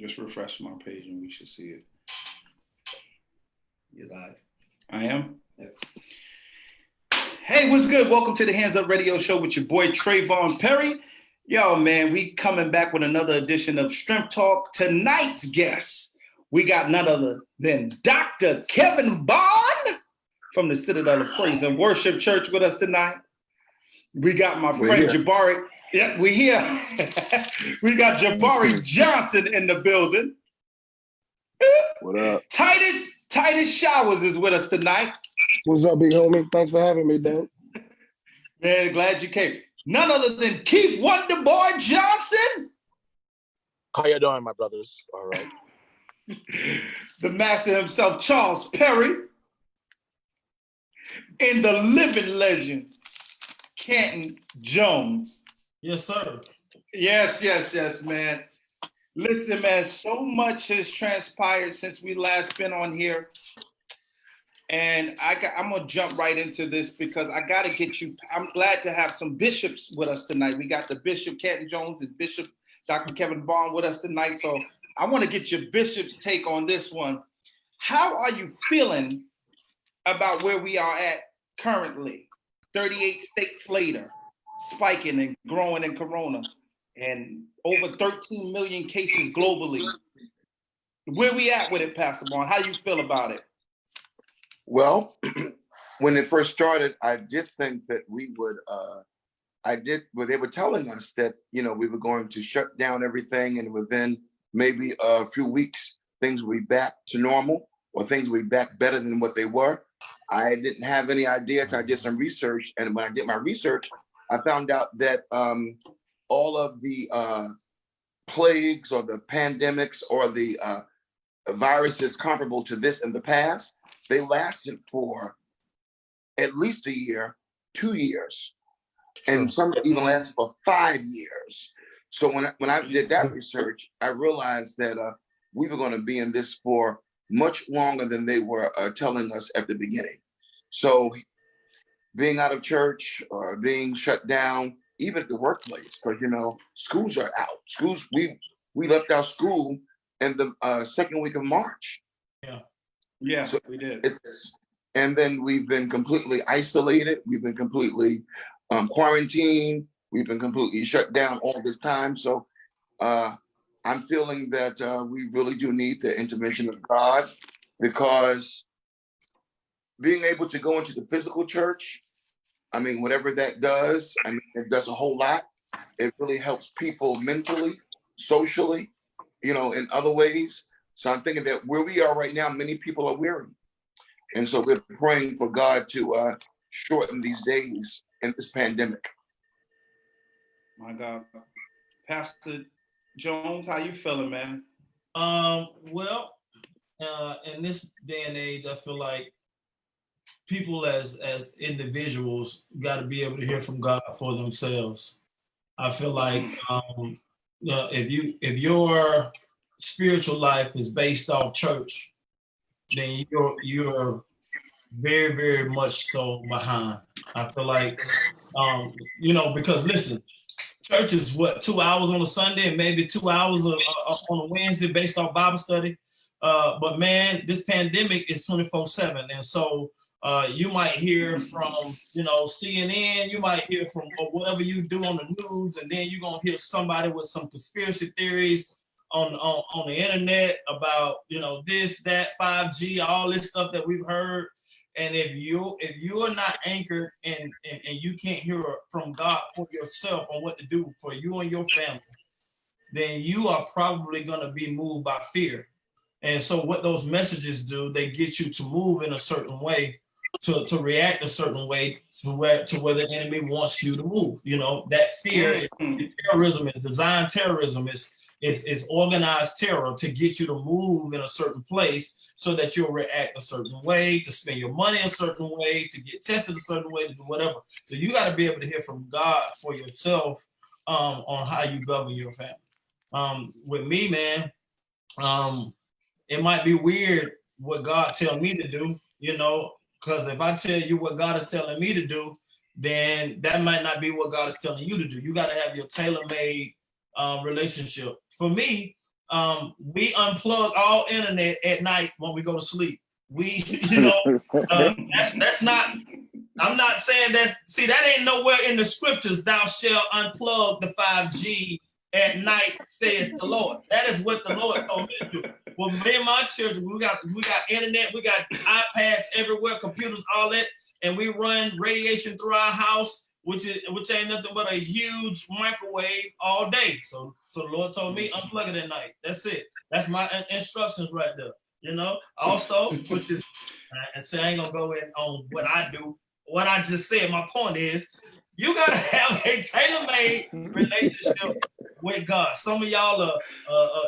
Just refresh my page and we should see it. You're live. I am? Yep. Hey, what's good? Welcome to the Hands Up Radio Show with your boy XTrevone Perry. Yo, man, we coming back with another edition of Strength Talk. Tonight's guest, we got none other than Dr. Kevin Bond from the Citadel of Praise and Worship Church with us tonight. We got my friend Jabari. Yeah, we here. We got Jabari Johnson in the building. What up? Titus Showers is with us tonight. What's up, big homie? Thanks for having me, Dan. Man, glad you came. None other than Keith Wonderboy Johnson. How you doing, my brothers? All right. The master himself, Charles Perry. And the living legend, Canton Jones. Yes, sir. Yes, man. Listen, man, so much has transpired since we last been on here. And I'm going to jump right into this because I got to get you. I'm glad to have some bishops with us tonight. We got the Bishop Canton Jones and Bishop Dr. Kevin Bond with us tonight. So I want to get your bishop's take on this one. How are you feeling about where we are at currently? 38 states later, spiking and growing in corona, and over 13 million cases globally. Where we at with it, Pastor Bond? How do you feel about it? Well, when it first started, I did think that we would, they were telling us that, we were going to shut down everything, and within maybe a few weeks, things would be back to normal, or things would be back better than what they were. I didn't have any idea until I did some research. And when I did my research, I found out that all of the plagues or the pandemics or the viruses comparable to this in the past, they lasted for at least a year, 2 years, and some even lasted for 5 years. So when I did that research, I realized that we were going to be in this for much longer than they were telling us at the beginning. So being out of church or being shut down, even at the workplace, because schools are out. Schools, we left our school in the second week of March. Yeah, so we did. And then we've been completely isolated. We've been completely quarantined. We've been completely shut down all this time. So I'm feeling that we really do need the intervention of God, because being able to go into the physical church, whatever that does, it does a whole lot. It really helps people mentally, socially, in other ways. So I'm thinking that where we are right now, many people are weary. And so we're praying for God to shorten these days in this pandemic. My God. Pastor Jones, how you feeling, man? Well, in this day and age, I feel like people as individuals got to be able to hear from God for themselves. I feel like if your spiritual life is based off church, then you're very, very much so behind. I feel like because listen, church is 2 hours on a Sunday and maybe 2 hours on a Wednesday based off Bible study. But man, this pandemic is 24/7. And so you might hear from, CNN, you might hear from whatever you do on the news, and then you're going to hear somebody with some conspiracy theories on the internet about, this, that, 5G, all this stuff that we've heard. And if you're not anchored and you can't hear from God for yourself on what to do for you and your family, then you are probably going to be moved by fear. And so what those messages do, they get you to move in a certain way, to react a certain way to where the enemy wants you to move. That fear, terrorism is design terrorism, is organized terror to get you to move in a certain place so that you'll react a certain way, to spend your money a certain way, to get tested a certain way, to do whatever. So you got to be able to hear from God for yourself on how you govern your family. With me, man, it might be weird what God tells me to do, because if I tell you what God is telling me to do, then that might not be what God is telling you to do. You got to have your tailor-made relationship. For me, We unplug all internet at night when we go to sleep. We, you know, that's not. I'm not saying that. See, that ain't nowhere in the scriptures. Thou shalt unplug the 5G at night, says the Lord. That is what the Lord told me to do. Well, me and my children, we got internet, we got iPads everywhere, computers, all that, and we run radiation through our house, which ain't nothing but a huge microwave all day. So the Lord told me unplug it at night. That's it. That's my instructions right there. You know. Also, which is, and say I ain't gonna go in on what I do. What I just said, my point is, you gotta have a tailor-made relationship with God. Some of y'all are,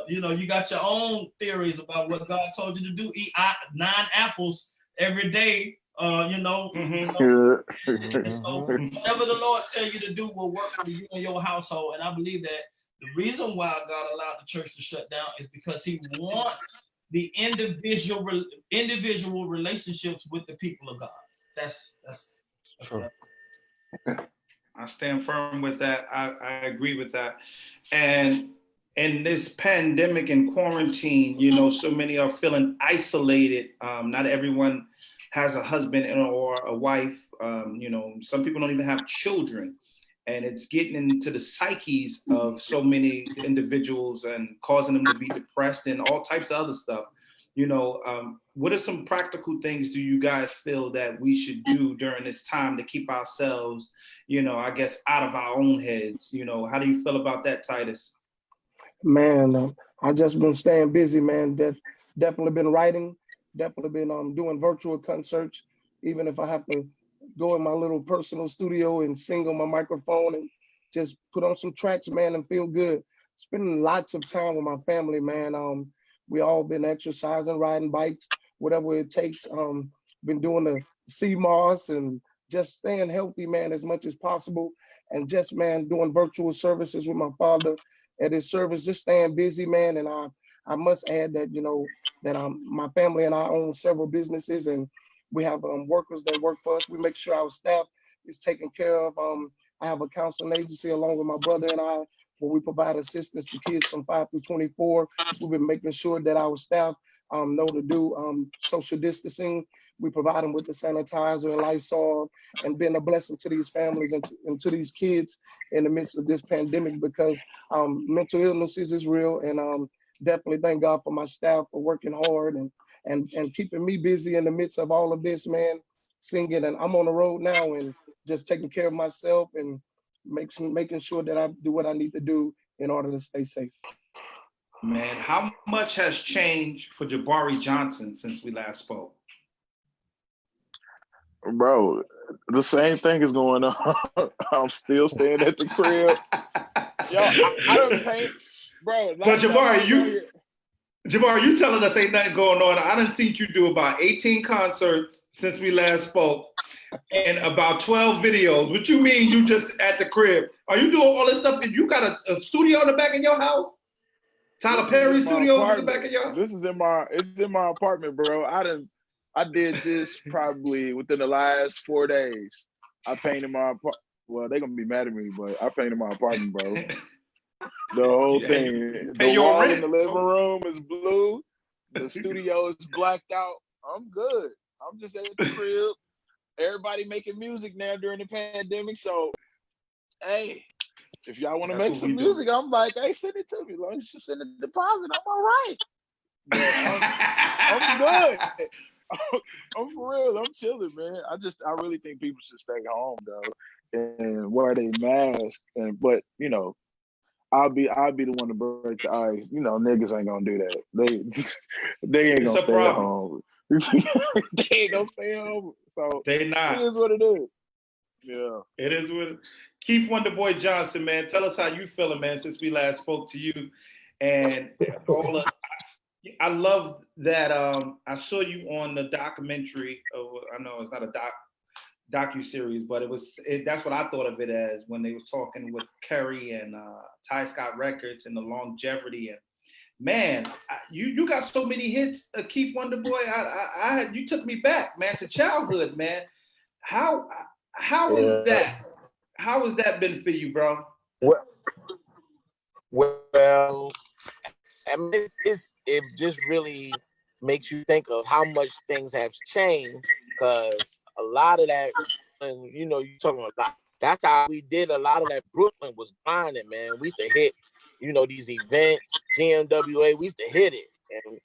you know, you got your own theories about what God told you to do. Eat 9 apples every day. You know. So whatever the Lord tell you to do will work for you and your household. And I believe that the reason why God allowed the church to shut down is because He wants the individual relationships with the people of God. That's True. I stand firm with that. I agree with that. And in this pandemic and quarantine, you know, so many are feeling isolated. Not everyone has a husband or a wife. You know, some people don't even have children. And it's getting into the psyches of so many individuals and causing them to be depressed and all types of other stuff. You know, what are some practical things do you guys feel that we should do during this time to keep ourselves, you know, I guess out of our own heads? You know, how do you feel about that, Titus? Man, I just been staying busy, man. Definitely been writing, definitely been doing virtual concerts, even if I have to go in my little personal studio and sing on my microphone and just put on some tracks, man, and feel good. Spending lots of time with my family, man. We all been exercising, riding bikes, whatever it takes. Been doing the CMOS and just staying healthy, man, as much as possible. And just, man, doing virtual services with my father at his service, just staying busy, man. And I must add that, you know, that my family and I own several businesses, and we have workers that work for us. We make sure our staff is taken care of. I have a counseling agency along with my brother and I, where we provide assistance to kids from 5 through 24. We've been making sure that our staff know to do social distancing. We provide them with the sanitizer and Lysol, and been a blessing to these families and to these kids in the midst of this pandemic, because mental illnesses is real. And definitely thank God for my staff for working hard and keeping me busy in the midst of all of this, man, singing. And I'm on the road now and just taking care of myself and making sure that I do what I need to do in order to stay safe. Man, how much has changed for Jabari Johnson since we last spoke? Bro, the same thing is going on. I'm still staying at the crib. Yo, I don't paint, bro. But Jabari, you telling us ain't nothing going on. I done seen you do about 18 concerts since we last spoke and about 12 videos. What you mean you just at the crib? Are you doing all this stuff? You got a studio in the back of your house? Tyler Perry Studios in the back of your house? It's in my apartment, bro. I did this probably within the last 4 days. I painted my apartment. Well, they're gonna be mad at me, but I painted my apartment, bro. The whole thing. The wall in the living room is blue. The studio is blacked out. I'm good. I'm just at the crib. Everybody making music now during the pandemic. So, hey, if y'all want to make some music, I'm like, hey, send it to me. As long as you send a deposit, I'm all right. I'm good. I'm for real. I'm chilling, man. I really think people should stay home though and wear their mask. But you know, I'll be the one to break the ice. You know, niggas ain't gonna do that. They ain't gonna stay at home. They ain't gonna stay home. So they not. It is what it is. Yeah. It is what it is. Keith Wonderboy Johnson, man. Tell us how you feeling, man, since we last spoke to you. And all of I love that I saw you on the documentary. I know it's not a docu-series, but that's what I thought of it as when they was talking with Kerry and Ty Scott Records and the longevity. And man, you got so many hits, Keith Wonderboy. You took me back, man, to childhood, man. How is that? How has that been for you, bro? Well, I mean, it just really makes you think of how much things have changed, because a lot of that, and you know, you talking about, that's how we did a lot of that. Brooklyn was grinding, man. We used to hit, you know, these events, GMWA, we used to hit it, and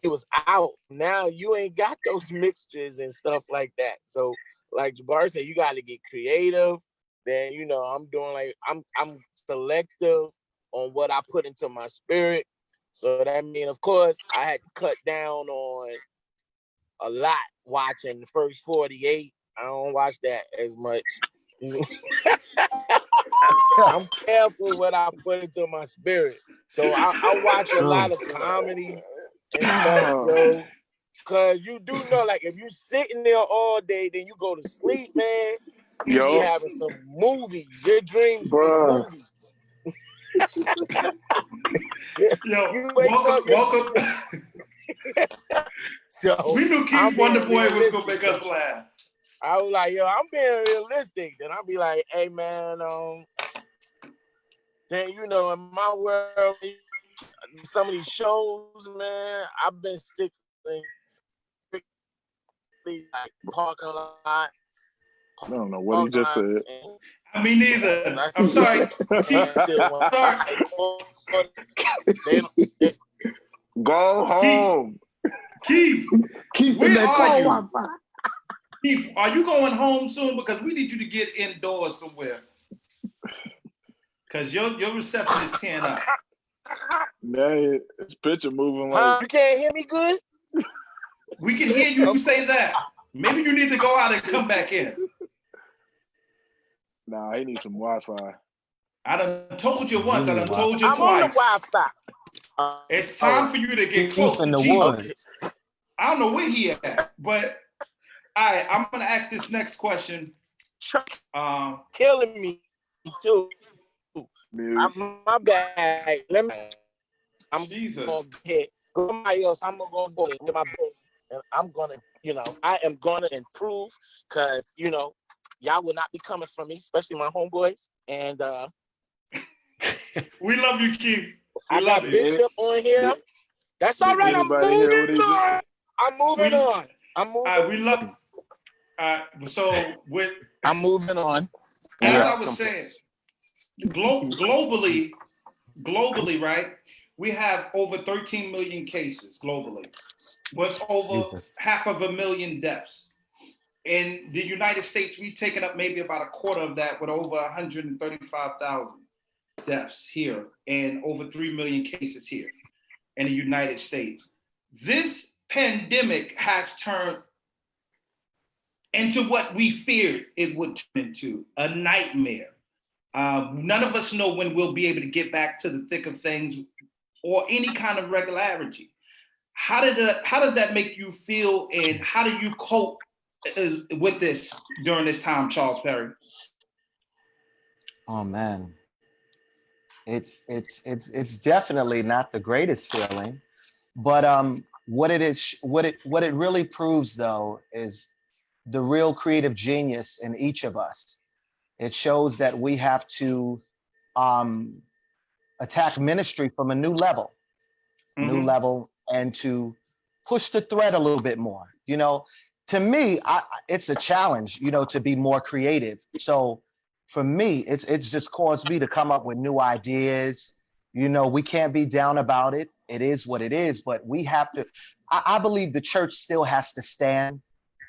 it was out. Now you ain't got those mixtures and stuff like that. So, like Jabari said, you got to get creative. Then, you know, I'm doing like, I'm selective on what I put into my spirit. So that means, of course, I had to cut down on a lot watching the first 48. I don't watch that as much. I'm careful what I put into my spirit. So I watch a lot of comedy and stuff, bro. Cause you do know, like, if you sitting there all day, then you go to sleep, man. You be having some movies. Your dreams be movies. Yo, You wake welcome. So We knew Keith Wonderboy was gonna make us laugh. I was like, yo, I'm being realistic. Then I'll be like, hey man, then you know, in my world, some of these shows, man, I've been sticking like parking lot. I don't know what he just said. Me neither. I'm sorry. Go home. Keith, where are you? Keith, are you going home soon? Because we need you to get indoors somewhere. Because your reception is tearing up. Man, his picture moving like. You can't hear me good? We can hear you say that. Maybe you need to go out and come back in. Nah, he needs some Wi-Fi. I done told you once. I done told you I'm twice. on the Wi-Fi. It's time for you to get close to Jesus. I don't know where he at, but all right, I'm gonna ask this next question. Killing me too. My bad. I'm Jesus. Gonna hit somebody else. I'm gonna go into my book, and I'm gonna, you know, I am gonna improve, because you know, y'all will not be coming from me, especially my homeboys. And we love you, Keith. I got Bishop on here. That's all right. I'm moving on. I'm moving on. We love. So with I'm moving on. As I was saying, globally, right? We have over 13 million cases globally, with over 500,000 deaths. In the United States, we've taken up maybe about a quarter of that, with over 135,000 deaths here and over 3 million cases here in the United States. This pandemic has turned into what we feared it would turn into, a nightmare. None of us know when we'll be able to get back to the thick of things or any kind of regularity. How does that make you feel, and how do you cope with this during this time, Charles Perry? Oh man, it's definitely not the greatest feeling, but what it really proves though is the real creative genius in each of us. It shows that we have to attack ministry from a new level, and to push the thread a little bit more. You know, to me, it's a challenge, you know, to be more creative. So for me, it's just caused me to come up with new ideas. You know, we can't be down about it. It is what it is, but we have to. I believe the church still has to stand,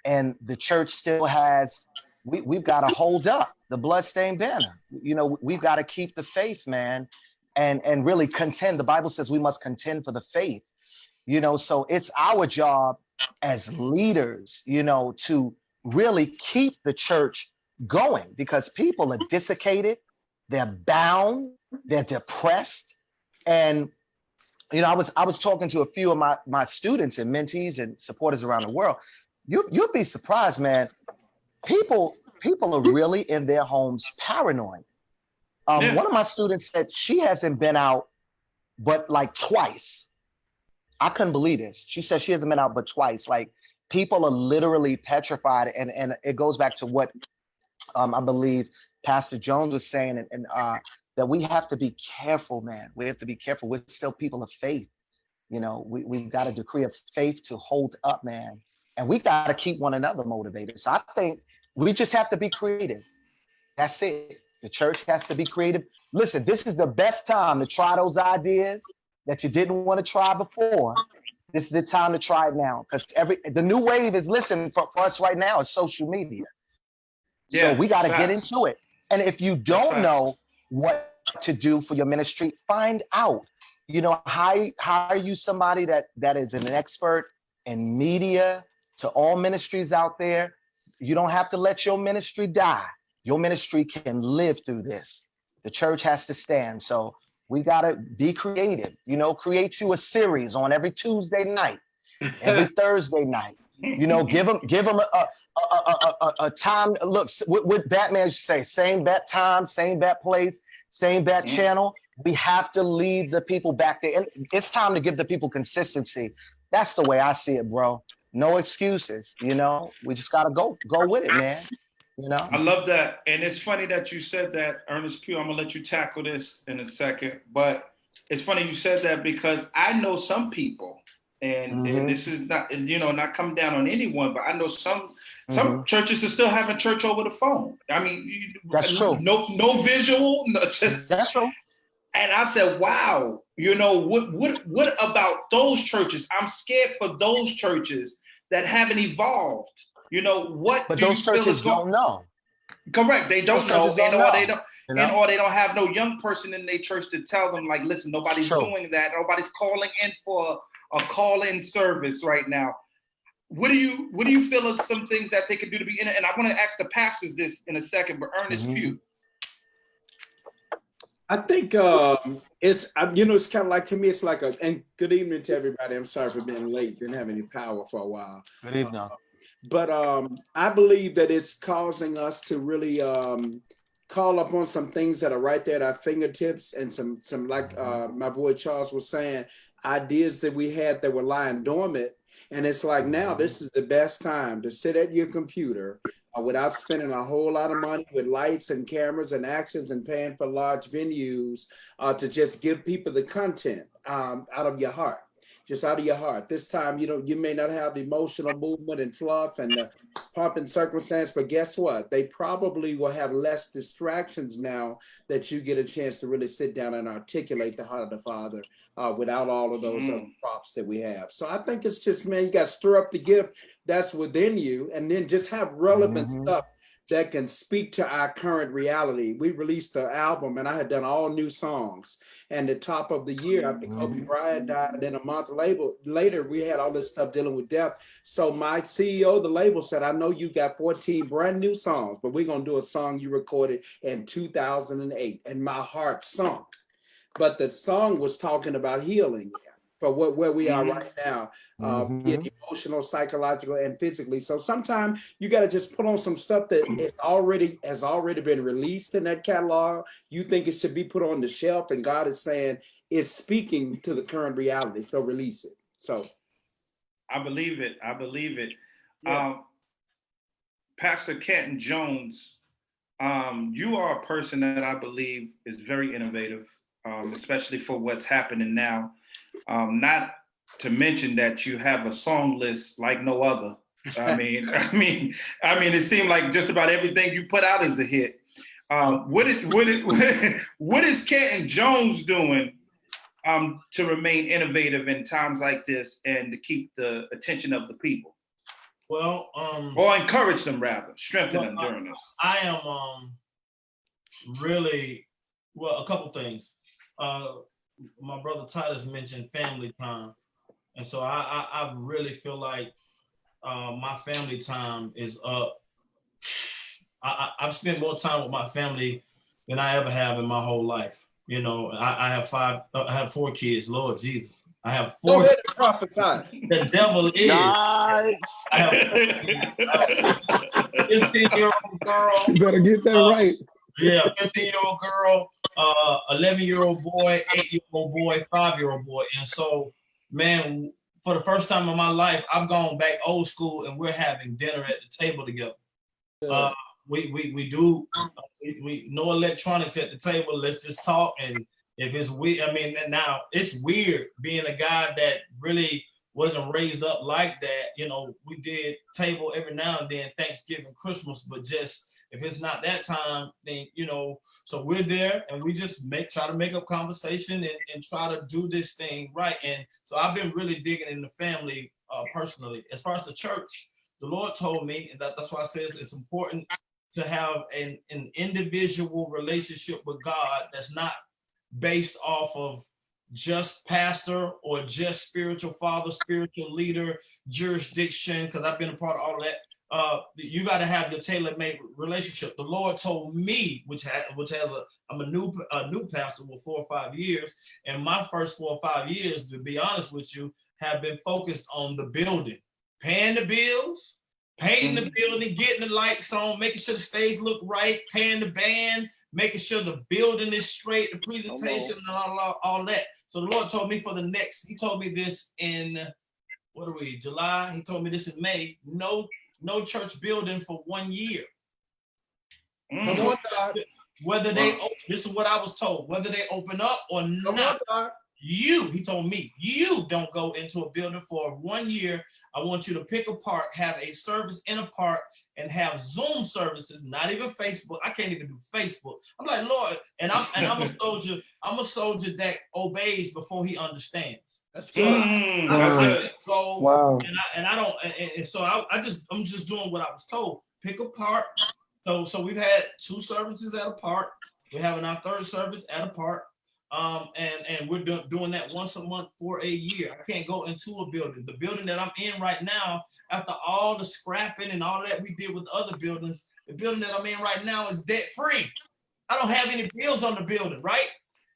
and the church still has. We've got to hold up the bloodstained banner. You know, we've got to keep the faith, man, and really contend. The Bible says we must contend for the faith. You know, so it's our job as leaders, you know, to really keep the church going, because people are desiccated, they're bound, they're depressed. And, you know, I was talking to a few of my students and mentees and supporters around the world. You'll be surprised, man. People are really in their homes paranoid. One of my students said she hasn't been out but like twice. I couldn't believe this. She said she hasn't been out but twice. Like, people are literally petrified, and it goes back to what I believe Pastor Jones was saying, and that we have to be careful, man. We have to be careful. We're still people of faith. You know, we've got a decree of faith to hold up, man. And we got to keep one another motivated. So I think we just have to be creative. That's it. The church has to be creative. Listen, this is the best time to try those ideas that you didn't want to try before. This is the time to try it now, because the new wave is, listen, for us right now is social media. So we got to get into it. And if you don't know what to do for your ministry, find out. You know, hire you somebody that is an expert in media. To all ministries out there, you don't have to let your ministry die. Your ministry can live through this. The church has to stand. So we got to be creative. You know, create you a series on every Tuesday night, every Thursday night. You know, give them a time. Look, what Batman should say, same bat time, same bat place, same bat channel. We have to lead the people back there. And it's time to give the people consistency. That's the way I see it, bro. No excuses, you know. We just gotta go with it, man. You know. I love that, and it's funny that you said that, Earnest Pugh. I'm gonna let you tackle this in a second, but it's funny you said that because I know some people, and this is not, you know, not come down on anyone, but I know some churches are still having church over the phone. I mean, that's true. No visual, just that's true. And I said, wow, you know, what about those churches? I'm scared for those churches that haven't evolved. You know, what but do those you feel churches is going? don't know. Correct. They don't know. Or they don't have no young person in their church to tell them, like, listen, nobody's doing that. Nobody's calling in for a call-in service right now. What do you feel are some things that they could do to be in it? And I want to ask the pastors this in a second, but Earnest Pugh. I think it's, you know, it's kind of like, to me, it's like and good evening to everybody. I'm sorry for being late. Didn't have any power for a while. Good evening. But I believe that it's causing us to really call upon some things that are right there at our fingertips, and some like my boy Charles was saying, ideas that we had that were lying dormant. And it's like, now this is the best time to sit at your computer without spending a whole lot of money with lights and cameras and actions and paying for large venues, to just give people the content out of your heart. Just out of your heart. This time, you may not have emotional movement and fluff and the pomp and circumstance, but guess what? They probably will have less distractions now that you get a chance to really sit down and articulate the heart of the Father without all of those other props that we have. So I think it's just, man, you got to stir up the gift that's within you, and then just have relevant stuff that can speak to our current reality. We released an album, and I had done all new songs. And the top of the year, after Kobe Bryant died, and then a month later, we had all this stuff dealing with death. So my CEO of the label said, I know you got 14 brand new songs, but we're going to do a song you recorded in 2008. And my heart sunk. But the song was talking about healing for where we are right now, be it emotional, psychological, and physically. So sometimes you got to just put on some stuff that has already been released in that catalog. You think it should be put on the shelf, and God is saying it's speaking to the current reality. So release it. So I believe it. Yeah. Pastor Canton Jones, you are a person that I believe is very innovative, especially for what's happening now. Not to mention that you have a song list like no other. I mean, it seemed like just about everything you put out is a hit. What is Canton Jones doing to remain innovative in times like this and to keep the attention of the people? Well, or encourage them rather, strengthen them during this. I am really, well, a couple things. My brother Titus mentioned family time, and so I really feel like my family time is up. I've spent more time with my family than I ever have in my whole life. You know, I have 4 kids. Lord Jesus, I have 4. Go ahead and prophesy. The devil is. Nice. I have 15-year-old girl. You better get that right. Yeah, 15-year-old girl, 11-year-old boy, 8-year-old boy, 5-year-old boy. And so, man, for the first time in my life, I've gone back old school, and we're having dinner at the table together. We do we no electronics at the table. Let's just talk. And if it's weird, I mean, now it's weird being a guy that really wasn't raised up like that. You know, we did table every now and then, Thanksgiving, Christmas, but just if it's not that time, then, you know, so we're there and we just try to make up conversation and try to do this thing right. And so I've been really digging in the family personally. As far as the church, the Lord told me, and that's why I say it's important to have an individual relationship with God that's not based off of just pastor or just spiritual father, spiritual leader, jurisdiction, because I've been a part of all of that. You got to have your tailor-made relationship. The Lord told me, I'm a new pastor with 4 or 5 years, and my first 4 or 5 years, to be honest with you, have been focused on the building, paying the bills, painting the building, getting the lights on, making sure the stage look right, paying the band, making sure the building is straight, the presentation, and all that. So the Lord told me he told me this in, July? He told me this in May. No church building for 1 year. Come on, God. Whether this is what I was told, whether they open up or not. He told me, you don't go into a building for 1 year. I want you to pick a park, have a service in a park, and have Zoom services, not even Facebook. I can't even do Facebook. I'm like, Lord, and I'm a soldier. I'm a soldier that obeys before he understands. That's good. That's good. Go, Wow. And I don't. And so I'm just doing what I was told. Pick a park. So we've had 2 services at a park. We're having our 3rd service at a park. And we're doing that once a month for a year. I can't go into a building. The building that I'm in right now, after all the scrapping and all that we did with other buildings, the building that I'm in right now is debt free. I don't have any bills on the building, right?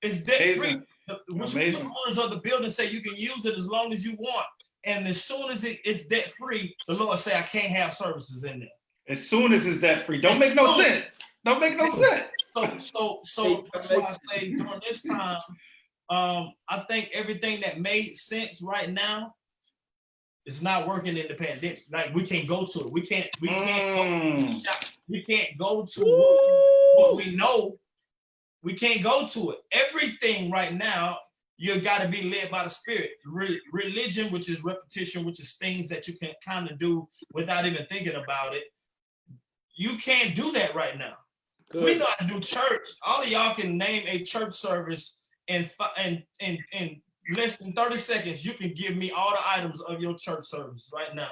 It's debt free. Which the owners of the building say you can use it as long as you want. And as soon as it's debt free, the Lord say I can't have services in there. As soon as it's debt free, don't make no sense. Don't make no sense. So that's why I say during this time, I think everything that made sense right now is not working in the pandemic. Like we can't go to it. We can't go to what we know. We can't go to it. Everything right now, you got to be led by the Spirit. Religion, which is repetition, which is things that you can kind of do without even thinking about it. You can't do that right now. Good. We know how to do church. All of y'all can name a church service in less than 30 seconds. You can give me all the items of your church service right now.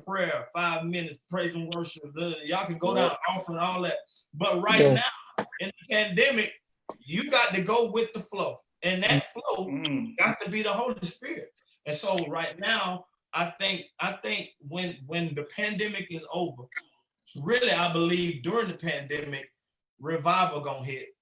Prayer, 5 minutes, praise and worship. Y'all can go down, offering, all that. But right now, in the pandemic, you got to go with the flow. And that flow got to be the Holy Spirit. And so right now, I think when the pandemic is over, really, I believe during the pandemic, revival gonna hit.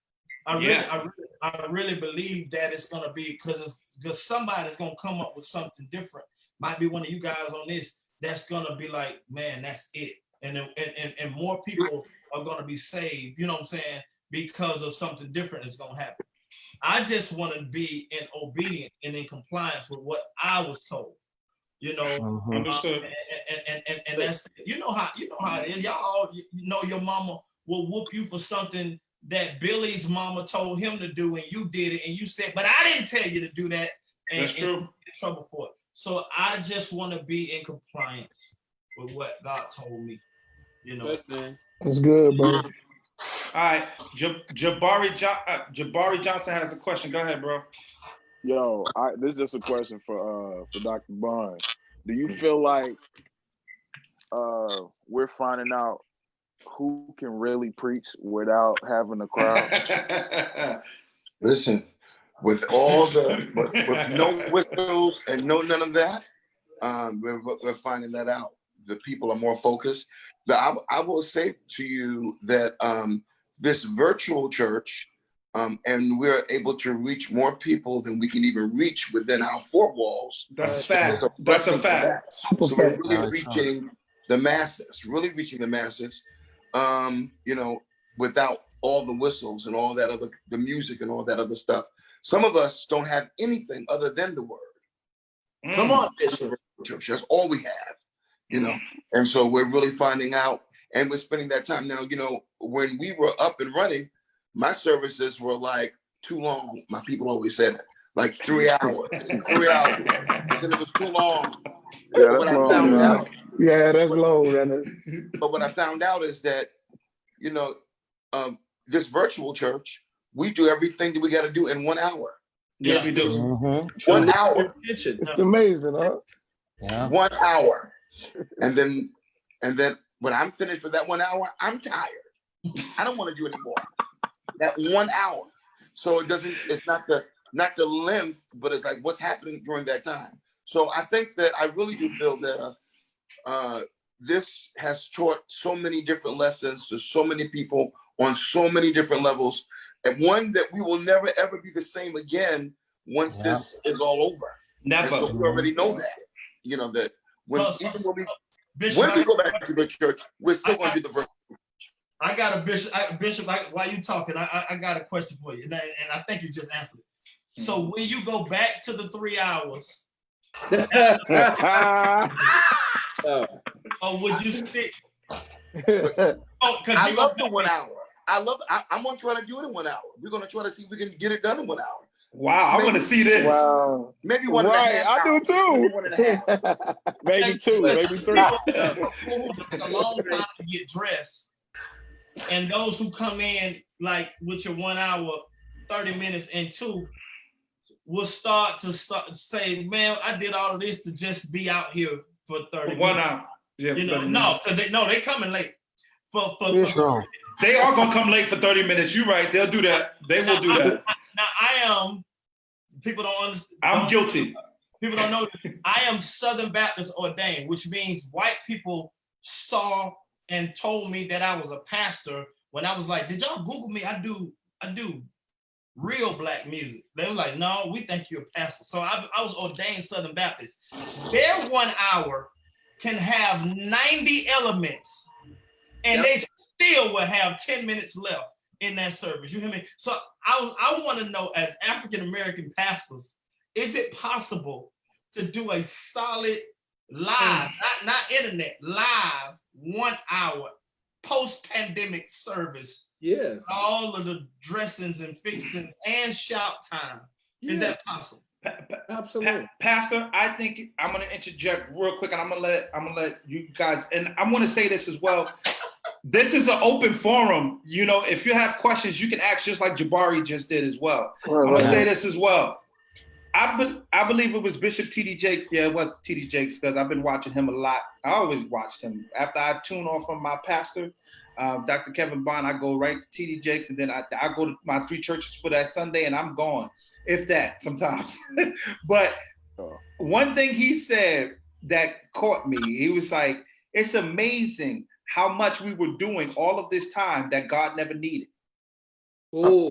I really believe that it's gonna be because somebody's gonna come up with something different. Might be one of you guys on this that's gonna be like, man, that's it. And more people are gonna be saved, you know what I'm saying, because of something different that's gonna happen. I just want to be in obedience and in compliance with what I was told. You know, understood. And that's you know how it is. Y'all all know your mama will whoop you for something that Billy's mama told him to do, and you did it, and you said, "But I didn't tell you to do that." And, that's true. And get in trouble for it. So I just want to be in compliance with what God told me. You know, that's good, bro. All right, Jabari Johnson has a question. Go ahead, bro. Yo, this is just a question for Dr. Bond. Do you feel like we're finding out who can really preach without having a crowd? Listen, with all with no whistles and no none of that, we're finding that out. The people are more focused. But I will say to you that this virtual church, and we're able to reach more people than we can even reach within our 4 walls. That's a fact. That's a fact. So we're really reaching the masses, you know, without all the whistles and all that the music and all that other stuff. Some of us don't have anything other than the word. Come on, Bishop. That's all we have, you know. And so we're really finding out, and we're spending that time now. You know, when we were up and running, my services were like too long. My people always said it, like 3 hours, 3 hours. They said it was too long. Yeah, But that's what I long. found Man. out, Yeah, that's low, Renner. but what I found out is that, you know, this virtual church, we do everything that we got to do in 1 hour. Yes, we do. Mhm. 1 hour. It's amazing, huh? Yeah. 1 hour. And then when I'm finished with that 1 hour, I'm tired. I don't want to do anymore. That 1 hour. So it's not the length, but it's like what's happening during that time. So I think that I really do feel that this has taught so many different lessons to so many people on so many different levels, and one that we will never ever be the same again once this is all over. Never. And so we already know that. You know that when Bishop, we go back to the church, we're still going to do the virtual. I got a Bishop. While you talking, I got a question for you, and I think you just answered it. So when you go back to the 3 hours, or would you stick? I love the 1 hour. I'm going to try to do it in 1 hour. We're going to try to see if we can get it done in 1 hour. Wow, I want to see this. Wow. Maybe one and a half. I do too. Maybe 1.5. Maybe 2, maybe 3. People who take a long time to get dressed, and those who come in like with your 1 hour, 30 minutes into, will start to say, man, I did all of this to just be out here for 30 1 minutes. hour. Yeah, you know, no, because they coming late. They are gonna come late for 30 minutes. You're right. They'll do that. They will do that. Now I am. People don't understand. I'm guilty. People don't know. I am Southern Baptist ordained, which means white people saw and told me that I was a pastor when I was like, "Did y'all Google me? I do real black music." They were like, "No, we think you're a pastor." So I was ordained Southern Baptist. Their 1 hour can have 90 elements, and they still will have 10 minutes left in that service. You hear me? So I want to know, as African American pastors, is it possible to do a solid live, not internet, live 1 hour post-pandemic service? Yes. All of the dressings and fixings and shout time. Is that possible? Absolutely. Pastor, I think I'm gonna interject real quick, and I'm gonna let you guys, and I'm gonna say this as well. This is an open forum. You know, if you have questions, you can ask just like Jabari just did as well. I'm gonna say this as well. I believe it was Bishop T.D. Jakes. Yeah, it was T.D. Jakes, because I've been watching him a lot. I always watched him. After I tune off from my pastor, Dr. Kevin Bond, I go right to T.D. Jakes, and then I go to my 3 churches for that Sunday, and I'm gone, if that, sometimes. But one thing he said that caught me, he was like, it's amazing how much we were doing all of this time that God never needed. Oh.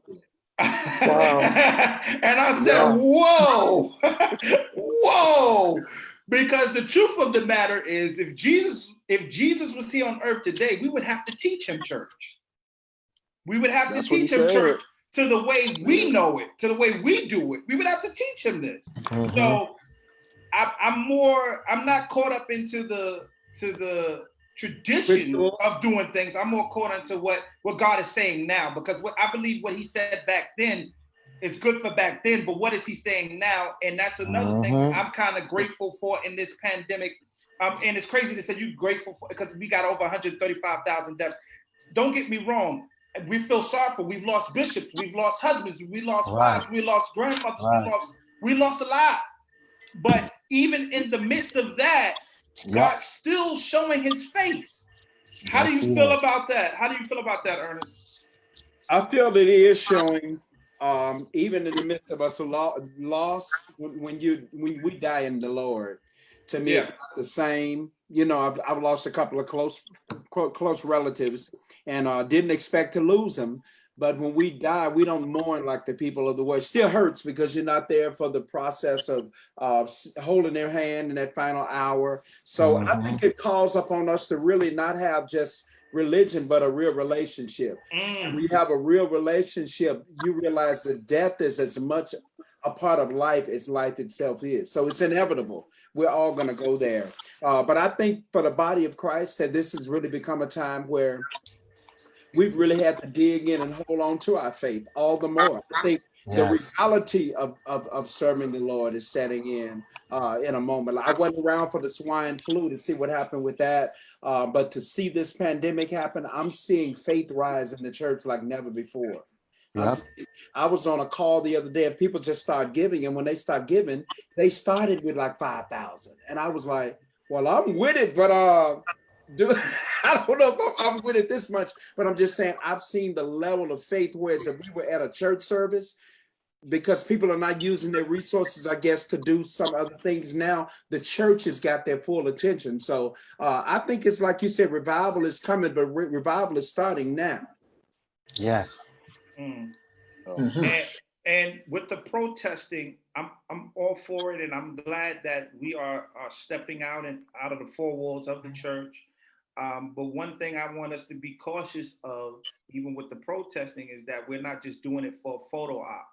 Wow. And I said, whoa, whoa. Because the truth of the matter is, if Jesus was here on earth today, we would have to teach him church. We would have to teach him church to the way we know it, to the way we do it. We would have to teach him this. Mm-hmm. So I'm not caught up into the tradition of doing things. I'm more caught into what God is saying now, because I believe what he said back then is good for back then, but what is he saying now? And that's another thing I'm kind of grateful for in this pandemic. And it's crazy to say you're grateful for, because we got over 135,000 deaths. Don't get me wrong. We feel sorrowful. We've lost bishops. We've lost husbands. We lost wives. We lost grandmothers. We lost a lot. But even in the midst of that, God's still showing his face. How do you feel about that? How do you feel about that, Ernest? I feel that he is showing, even in the midst of us loss, when we die in the Lord. To me, it's not the same. You know, I've lost a couple of close relatives, and didn't expect to lose them. But when we die, we don't mourn like the people of the world. It still hurts because you're not there for the process of holding their hand in that final hour. So I think it calls upon us to really not have just religion, but a real relationship. And we have a real relationship. You realize that death is as much a a part of life as life itself is. So it's inevitable. We're all going to go there. But I think for the body of Christ, that this has really become a time where we've really had to dig in and hold on to our faith all the more. I think the Yes. reality of serving the Lord is setting in a moment. I wasn't around for the swine flu to see what happened with that. But to see this pandemic happen, I'm seeing faith rise in the church like never before. Yep. I was on a call the other day and people just started giving. And when they start giving, they started with like 5,000. And I was like, well, I'm with it, but I don't know if I'm with it this much, but I'm just saying I've seen the level of faith, whereas if we were at a church service, because people are not using their resources, I guess, to do some other things now, the church has got their full attention. So I think it's like you said, revival is coming, but revival is starting now. Yes. And with the protesting, I'm all for it, and I'm glad that we are stepping out of the four walls of the church. But one thing I want us to be cautious of, even with the protesting, is that we're not just doing it for a photo op.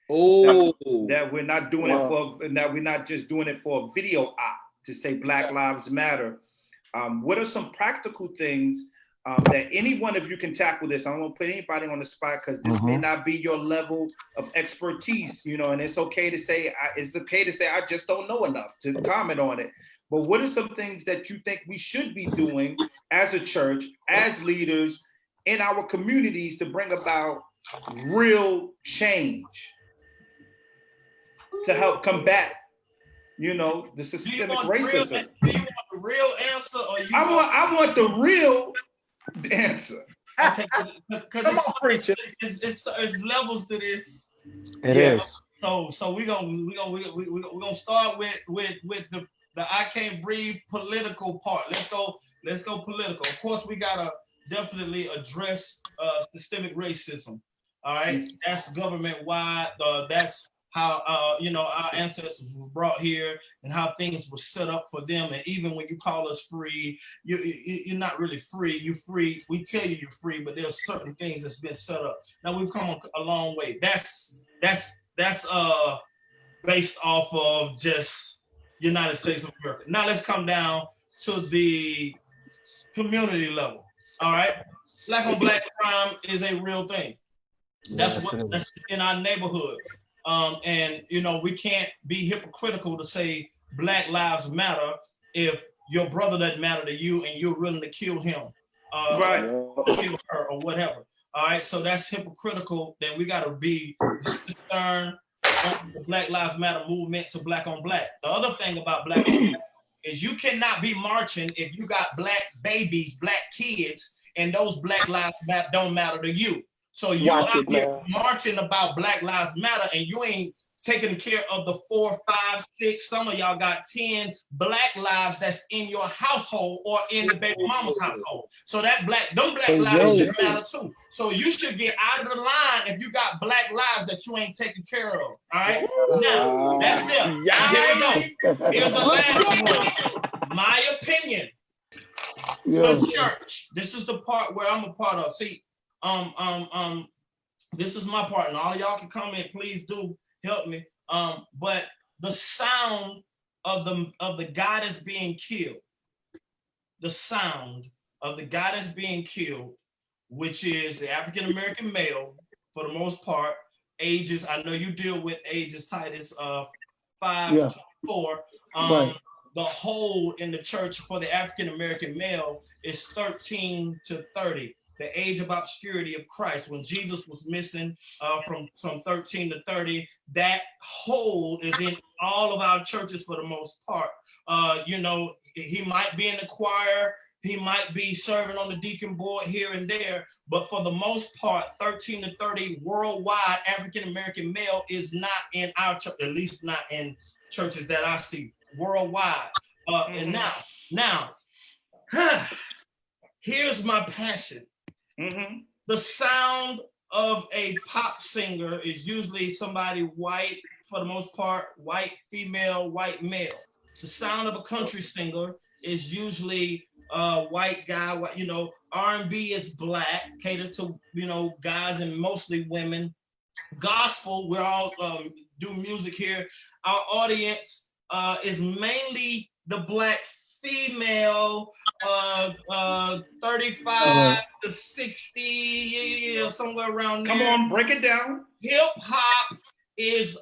That we're not doing it for, and that we're not just doing it for a video op to say Black Lives Matter. What are some practical things that any one of you can tackle this? I don't want to put anybody on the spot because this may not be your level of expertise, and it's okay to say I just don't know enough to comment on it. But what are some things that you think we should be doing as a church, as leaders in our communities to bring about real change to help combat, the systemic racism? Do you want the real answer, or you I want the real answer. Okay, because it's levels to this. It is. So we're gonna start with the I can't breathe political part. Let's go political. Of course, we gotta definitely address systemic racism. All right, that's government wide. That's how our ancestors were brought here and how things were set up for them. And even when you call us free, you're not really free. You're free. We tell you you're free, but there's certain things that's been set up. Now we've come a long way. That's based off of just United States of America. Now let's come down to the community level. All right, Black on Black crime is a real thing. That's that's in our neighborhood. And we can't be hypocritical to say Black Lives Matter if your brother doesn't matter to you and you're willing to kill him, right, or kill her or whatever. All right, so that's hypocritical. Then we got to be concerned on the Black Lives Matter movement to Black on Black. The other thing about Black on Black is you cannot be marching if you got Black babies, Black kids, and those Black Lives don't matter to you. So you out here marching about Black Lives Matter and you ain't taking care of the 4, 5, 6, some of y'all got 10 Black lives that's in your household or in the baby mama's household. So them Black lives should matter too. So you should get out of the line if you got Black lives that you ain't taking care of. All right. Now that's them. Now, here we go. Here's the last one. My opinion. The church. This is the part where I'm a part of. See, this is my part, and all of y'all can comment. Please do help me. But the sound of the guy that's being killed, the sound of the guy that's being killed, which is the African American male for the most part, ages. I know you deal with ages, Titus 5 to 4. The hold in the church for the African American male is 13 to 30. The age of obscurity of Christ, when Jesus was missing from 13 to 30, that hold is in all of our churches for the most part. He might be in the choir, he might be serving on the deacon board here and there, but for the most part, 13 to 30 worldwide African-American male is not in our church, at least not in churches that I see worldwide. And now, here's my passion. The sound of a pop singer is usually somebody white, for the most part, white female, white male. The sound of a country singer is usually white guy, R&B is Black, catered to, guys and mostly women. gospel. We're all do music here. Our audience is mainly the Black female, 35 to 60, somewhere around there. Come on, break it down. Hip hop is,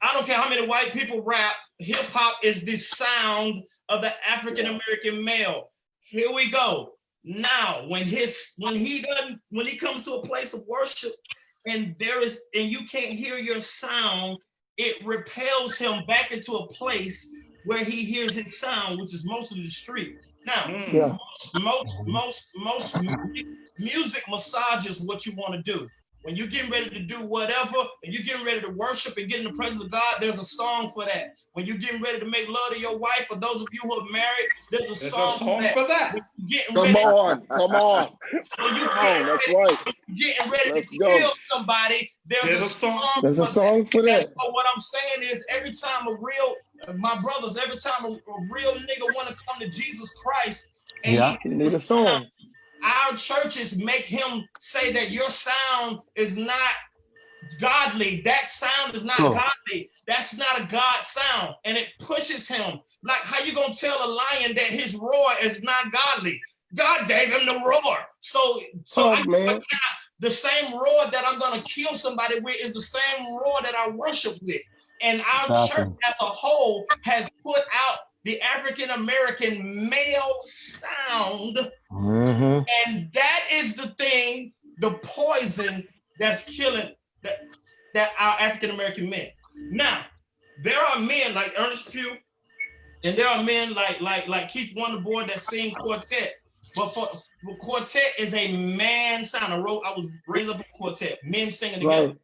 I don't care how many white people rap, hip hop is the sound of the African American male. Here we go. Now, when he comes to a place of worship and you can't hear your sound, it repels him back into a place where he hears his sound, which is mostly the street. Now, most music massages what you want to do. When you're getting ready to do whatever, and you're getting ready to worship and get in the presence of God, there's a song for that. When you're getting ready to make love to your wife, for those of you who are married, there's a song for that. Come on. When you're getting ready Let's to go. kill somebody, there's a song. There's a song for that. So what I'm saying is, every time a real nigga want to come to Jesus Christ, and he needs a song. Our churches make him say that your sound is not godly. That sound is not godly. That's not a God sound. And it pushes him. Like, how you gonna tell a lion that his roar is not godly? God gave him the roar. So the same roar that I'm gonna kill somebody with is the same roar that I worship with. And our church as a whole has put out the African American male sound, and that is the thing, the poison that's killing that our African American men. Now, there are men like Earnest Pugh, and there are men like Keith Wonderboy that sing quartet. But for quartet is a man sound. I was raised up in quartet, men singing together.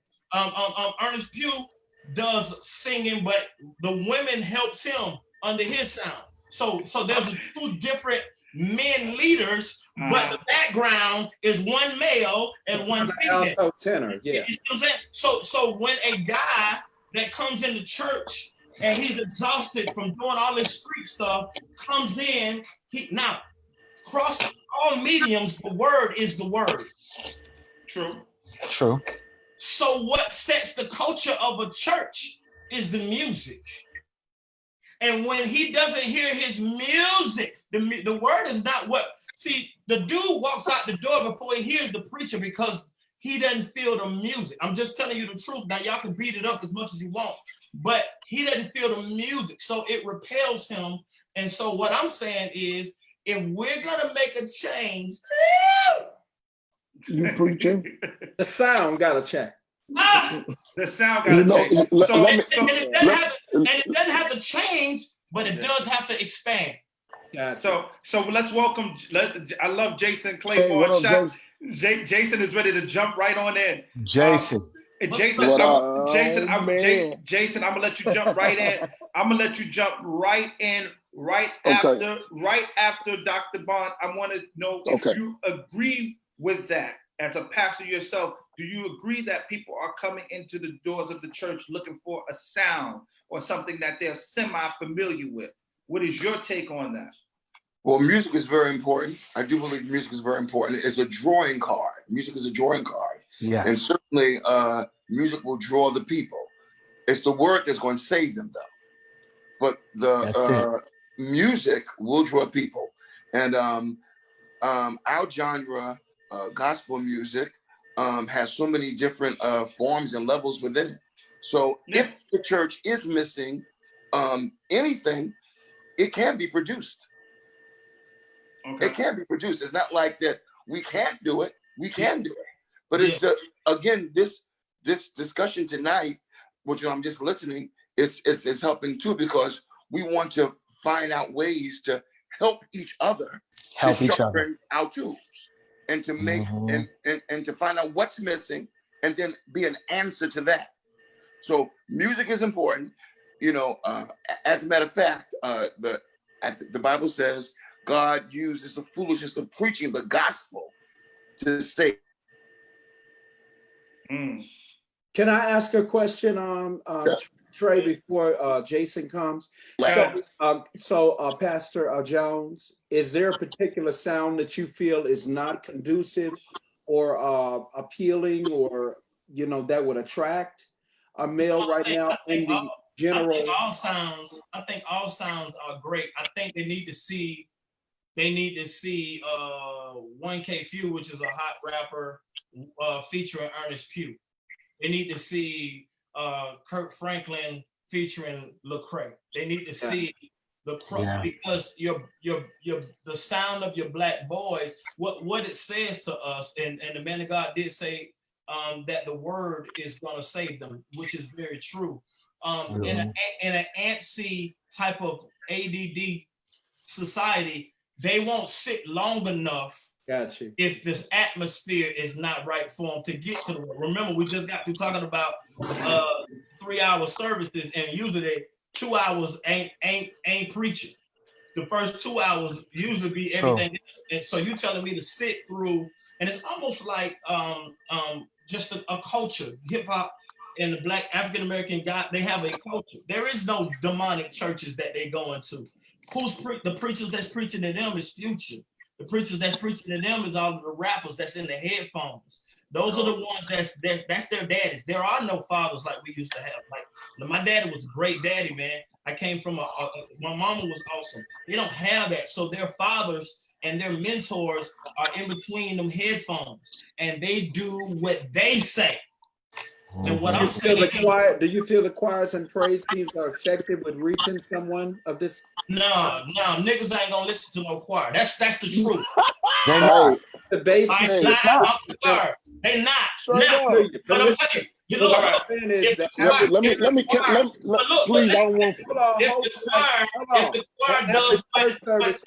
Earnest Pugh does singing, but the women helps him under his sound. So there's two different men leaders, but the background is one male and one female. Alto tenor, yeah. You know what I'm saying? So when a guy that comes into church and he's exhausted from doing all this street stuff comes in, now across all mediums, the word is the word. True. So what sets the culture of a church is the music. And when he doesn't hear his music, the word is not what. See, the dude walks out the door before he hears the preacher because he doesn't feel the music. I'm just telling you the truth. Now, y'all can beat it up as much as you want, but he doesn't feel the music. So it repels him. And so what I'm saying is, if we're going to make a change, you preaching? The sound got to check. The sound got to change. It doesn't have to change, but it does have to expand. Gotcha. So let's welcome. I love Jason Claiborne. Jason is ready to jump right on in. Jason, I'm gonna let you jump right in. I'm gonna let you jump right in right after Dr. Bond. I want to know if you agree with that. As a pastor yourself, do you agree that people are coming into the doors of the church looking for a sound or something that they're semi-familiar with? What is your take on that? Well, music is very important. I do believe music is very important. It's a drawing card. Music is a drawing card. Yes. And certainly music will draw the people. It's the word that's going to save them, though. But the music will draw people. And our genre, gospel music, has so many different forms and levels within it. So if the church is missing anything, it can be produced. It can be produced. It's not like that we can't do it. We can do it. But it's again, this discussion tonight, which I'm just listening, is helping too, because we want to find out ways to help each other, our tools, and to make and to find out what's missing, and then be an answer to that. So music is important. You know, as a matter of fact, the Bible says God uses the foolishness of preaching the gospel to save. Can I ask a question, Trey, before Jason comes? So, Pastor Jones, is there a particular sound that you feel is not conducive or appealing or that would attract a male right now in the general. I think all sounds are great. I think they need to see 1K Pugh, which is a hot rapper, featuring Earnest Pugh. They need to see Kurt Franklin featuring Lecrae. They need to see because the sound of your black boys, what it says to us, and the man of God did say that the word is going to save them, which is very true. In an antsy type of ADD society, they won't sit long enough. Got you. If this atmosphere is not right for them to get to the word. Remember, we just got through talking about 3-hour services, and usually 2 hours ain't preaching. The first 2 hours usually be everything. And so you telling me to sit through, and it's almost like just a culture. Hip hop and the Black African American guy, they have a culture. There is no demonic churches that they go into. The preachers that's preaching to them is Future. The preachers that's preaching to them is all of the rappers that's in the headphones. Those are the ones that's their daddies. There are no fathers like we used to have. Like my daddy was a great daddy, man. I came from my mama was awesome. They don't have that. So their fathers and their mentors are in between them headphones, and they do what they say. And what I'm saying, do you feel the choirs and praise teams are effective with reaching someone of this? No, niggas ain't gonna listen to no choir. That's the truth. They're not. The bass. They not. But I'm telling you, you know what I'm saying is that. Let me please, I don't want. If the choir does what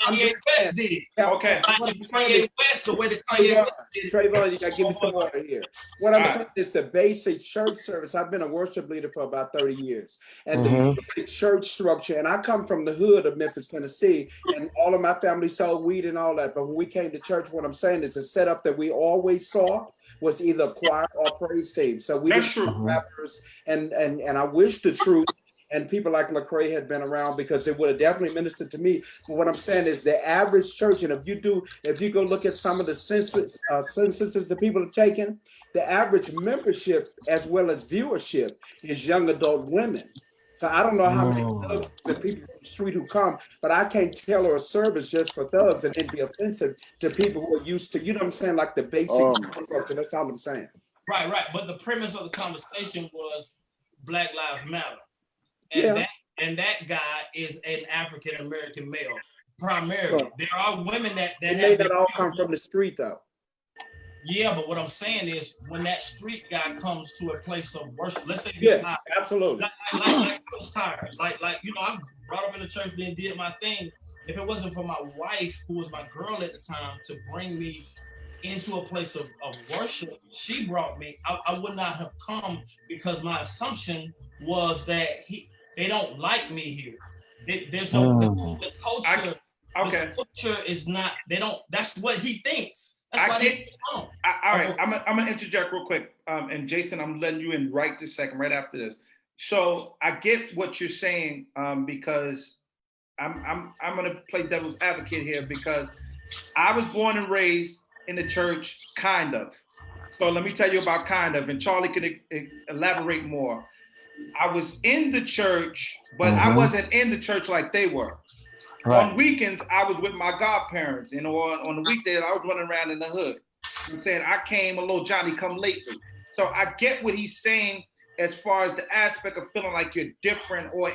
Kanye West did, okay. Kanye West, the way that Kanye West did. Trevone, you gotta give me some order here. What I'm saying is the basic church service. I've been a worship leader for about 30 years, and the basic church structure. And I come from the hood of Memphis, Tennessee, and all of my family sold weed and all that. But when we came to church, what I'm saying is the setup that we always saw was either choir or praise team. So we That's true. Rappers, and I wish the truth and people like Lecrae had been around, because it would have definitely ministered to me. But what I'm saying is the average church, and if you go look at some of the censuses the people have taken, the average membership as well as viewership is young adult women. So I don't know how many thugs and people from the street who come, but I can't tailor a service just for thugs and it'd be offensive to people who are used to, you know what I'm saying, like the basic structure. That's all I'm saying. Right. But the premise of the conversation was Black Lives Matter. And that guy is an African American male, primarily. There are women that may not all come from the street though. Yeah, but what I'm saying is when that street guy comes to a place of worship, let's say absolutely. Like tired. Like I brought up in the church, then did my thing. If it wasn't for my wife, who was my girl at the time, to bring me into a place of worship, she brought me. I would not have come, because my assumption was that they don't like me here. There's no the culture. The culture is not. They don't. That's what he thinks. That's why they don't. All right, I'm gonna interject real quick. And Jason, I'm letting you in right this second, right after this. So I get what you're saying, because I'm gonna play devil's advocate here, because I was born and raised in the church, kind of. So let me tell you about kind of, and Charlie can elaborate more. I was in the church, but I wasn't in the church like they were. Right. On weekends, I was with my godparents, and on the weekdays, I was running around in the hood. I'm saying I came a little Johnny come lately. So I get what he's saying as far as the aspect of feeling like you're different, or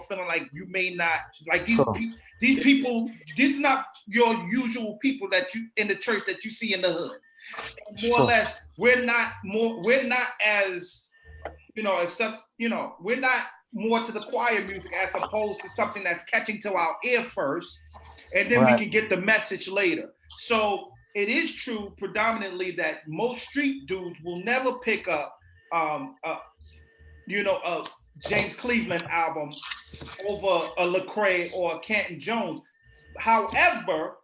feeling like you may not, like these people, this is not your usual people that you in the church that you see in the hood. More or less, we're not as, except, we're not more to the choir music as opposed to something that's catching to our ear first, and then we can get the message later. So it is true predominantly that most street dudes will never pick up a James Cleveland album over a Lecrae or a Canton Jones. However,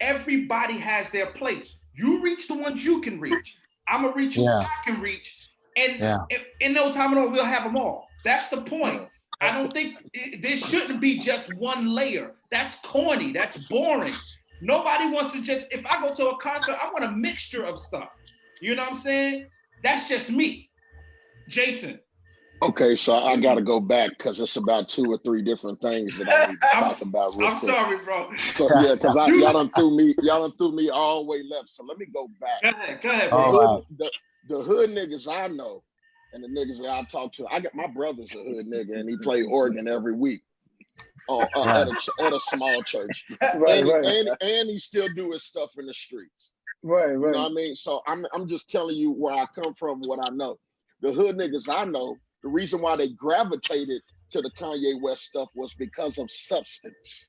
everybody has their place. You reach the ones you can reach. I'm gonna reach who I can reach, and in no time at all, we'll have them all. That's the point. I don't think there shouldn't be just one layer. That's corny. That's boring. Nobody wants to just, if I go to a concert, I want a mixture of stuff. You know what I'm saying? That's just me. Jason. Okay, so I got to go back because it's about 2 or 3 different things that I need to talk about real I'm quick. sorry, bro. So yeah, because y'all done threw me all the way left. So let me go back. Go ahead, All bro. The hood niggas I know and the niggas that I talk to, I got my brother's a hood nigga and he play organ every week at a small church. And he still do his stuff in the streets. Right. You know what I mean? So I'm just telling you where I come from, what I know. The hood niggas I know, the reason why they gravitated to the Kanye West stuff was because of substance.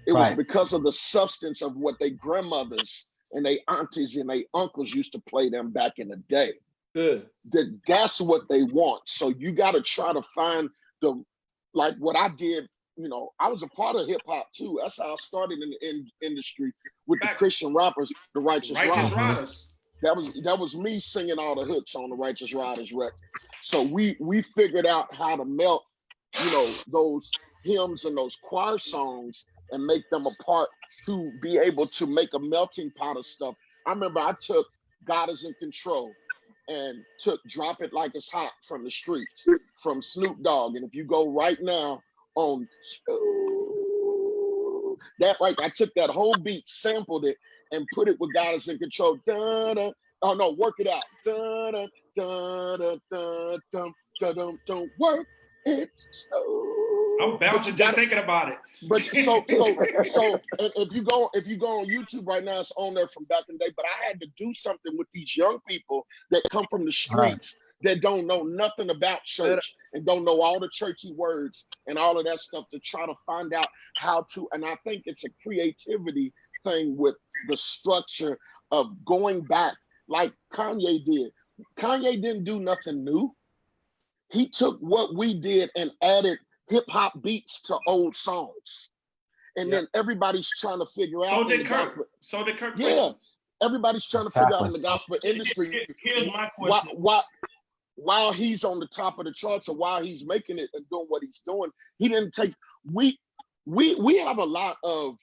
It was because of the substance of what they grandmothers and they aunties and they uncles used to play them back in the day. Good. That's what they want. So you got to try to find like what I did. You know, I was a part of hip hop too. That's how I started in the industry with the Christian rappers, the Righteous Riders. That was me singing all the hooks on the Righteous Riders record. So we figured out how to melt, you know, those hymns and those choir songs and make them a part to be able to make a melting pot of stuff. I remember I took God Is in Control and took Drop It Like It's Hot from the streets, from Snoop Dogg. And if you go right now on that, right, I took that whole beat, sampled it, and put it with God Is in Control. Da-da. Oh no, Work It Out. Da-da, da-da, da-dum, da-dum, don't work it. I'm bouncing just thinking about it. But so and if you go on YouTube right now, it's on there from back in the day. But I had to do something with these young people that come from the streets that don't know nothing about church and don't know all the churchy words and all of that stuff to try to find out how to. And I think it's a creativity thing with the structure of going back like Kanye did. Kanye didn't do nothing new. He took what we did and added hip hop beats to old songs. And then everybody's trying to figure out. So did Kirk. Yeah. Everybody's trying to figure out in the gospel industry. Here's my question. While he's on the top of the charts or while he's making it and doing what he's doing, he didn't take, we have a lot of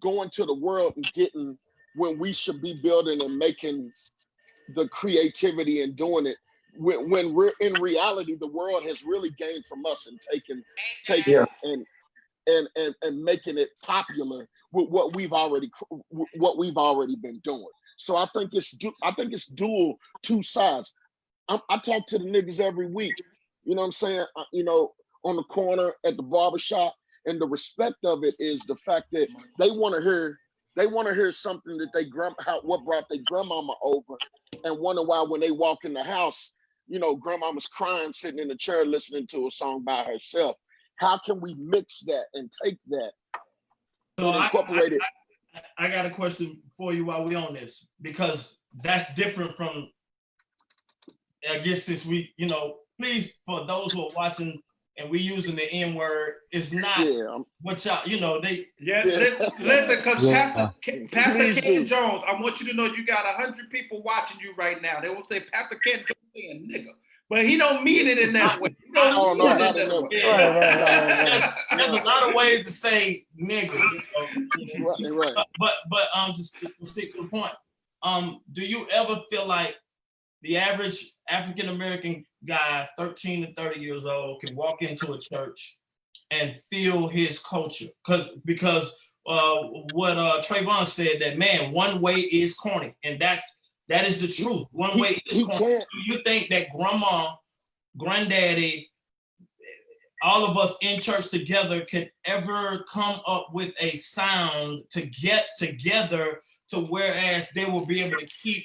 going to the world and getting when we should be building and making the creativity and doing it. When we're in reality, the world has really gained from us and taking and making it popular with what we've already been doing. So I think it's dual, two sides. I talk to the niggas every week. You know what I'm saying? You know, on the corner at the barbershop, and the respect of it is the fact that they want to hear something that what brought their grandmama over, and wonder why when they walk in the house, you know, grandmama's crying, sitting in the chair, listening to a song by herself. How can we mix that and take that and incorporate it? I got a question for you while we're on this, because that's different from, I guess, since we, you know, please, for those who are watching and we using the N word, it's not what y'all, you know, they. Yeah, listen, because Pastor Ken Jones, I want you to know you got 100 people watching you right now. They will say, Pastor Ken Jones saying nigga, but he don't mean it in that way. There's a lot of ways to say nigga. You know? Right. But just to stick to the point, do you ever feel like the average African American guy, 13 to 30 years old, can walk into a church and feel his culture? Because what TreVone said, that man, one way is corny, and that is the truth. One way is corny. Do you think that grandma, granddaddy, all of us in church together could ever come up with a sound to get together to whereas they will be able to keep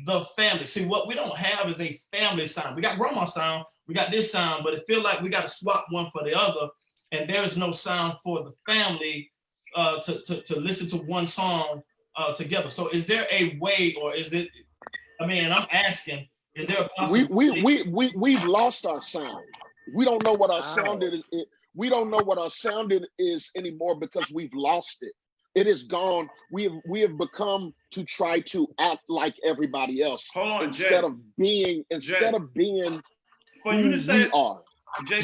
the family? See, what we don't have is a family sound. We got grandma sound, we got this sound, but it feel like we got to swap one for the other, and there's no sound for the family to listen to one song together. So is there a way, or is it, I mean, I'm asking, is there a possibility? We've lost our sound. We don't know what our sound is. We don't know what our sound is anymore because we've lost it. It is gone. We have become to try to act like everybody else instead of being for you to say we are. Jay,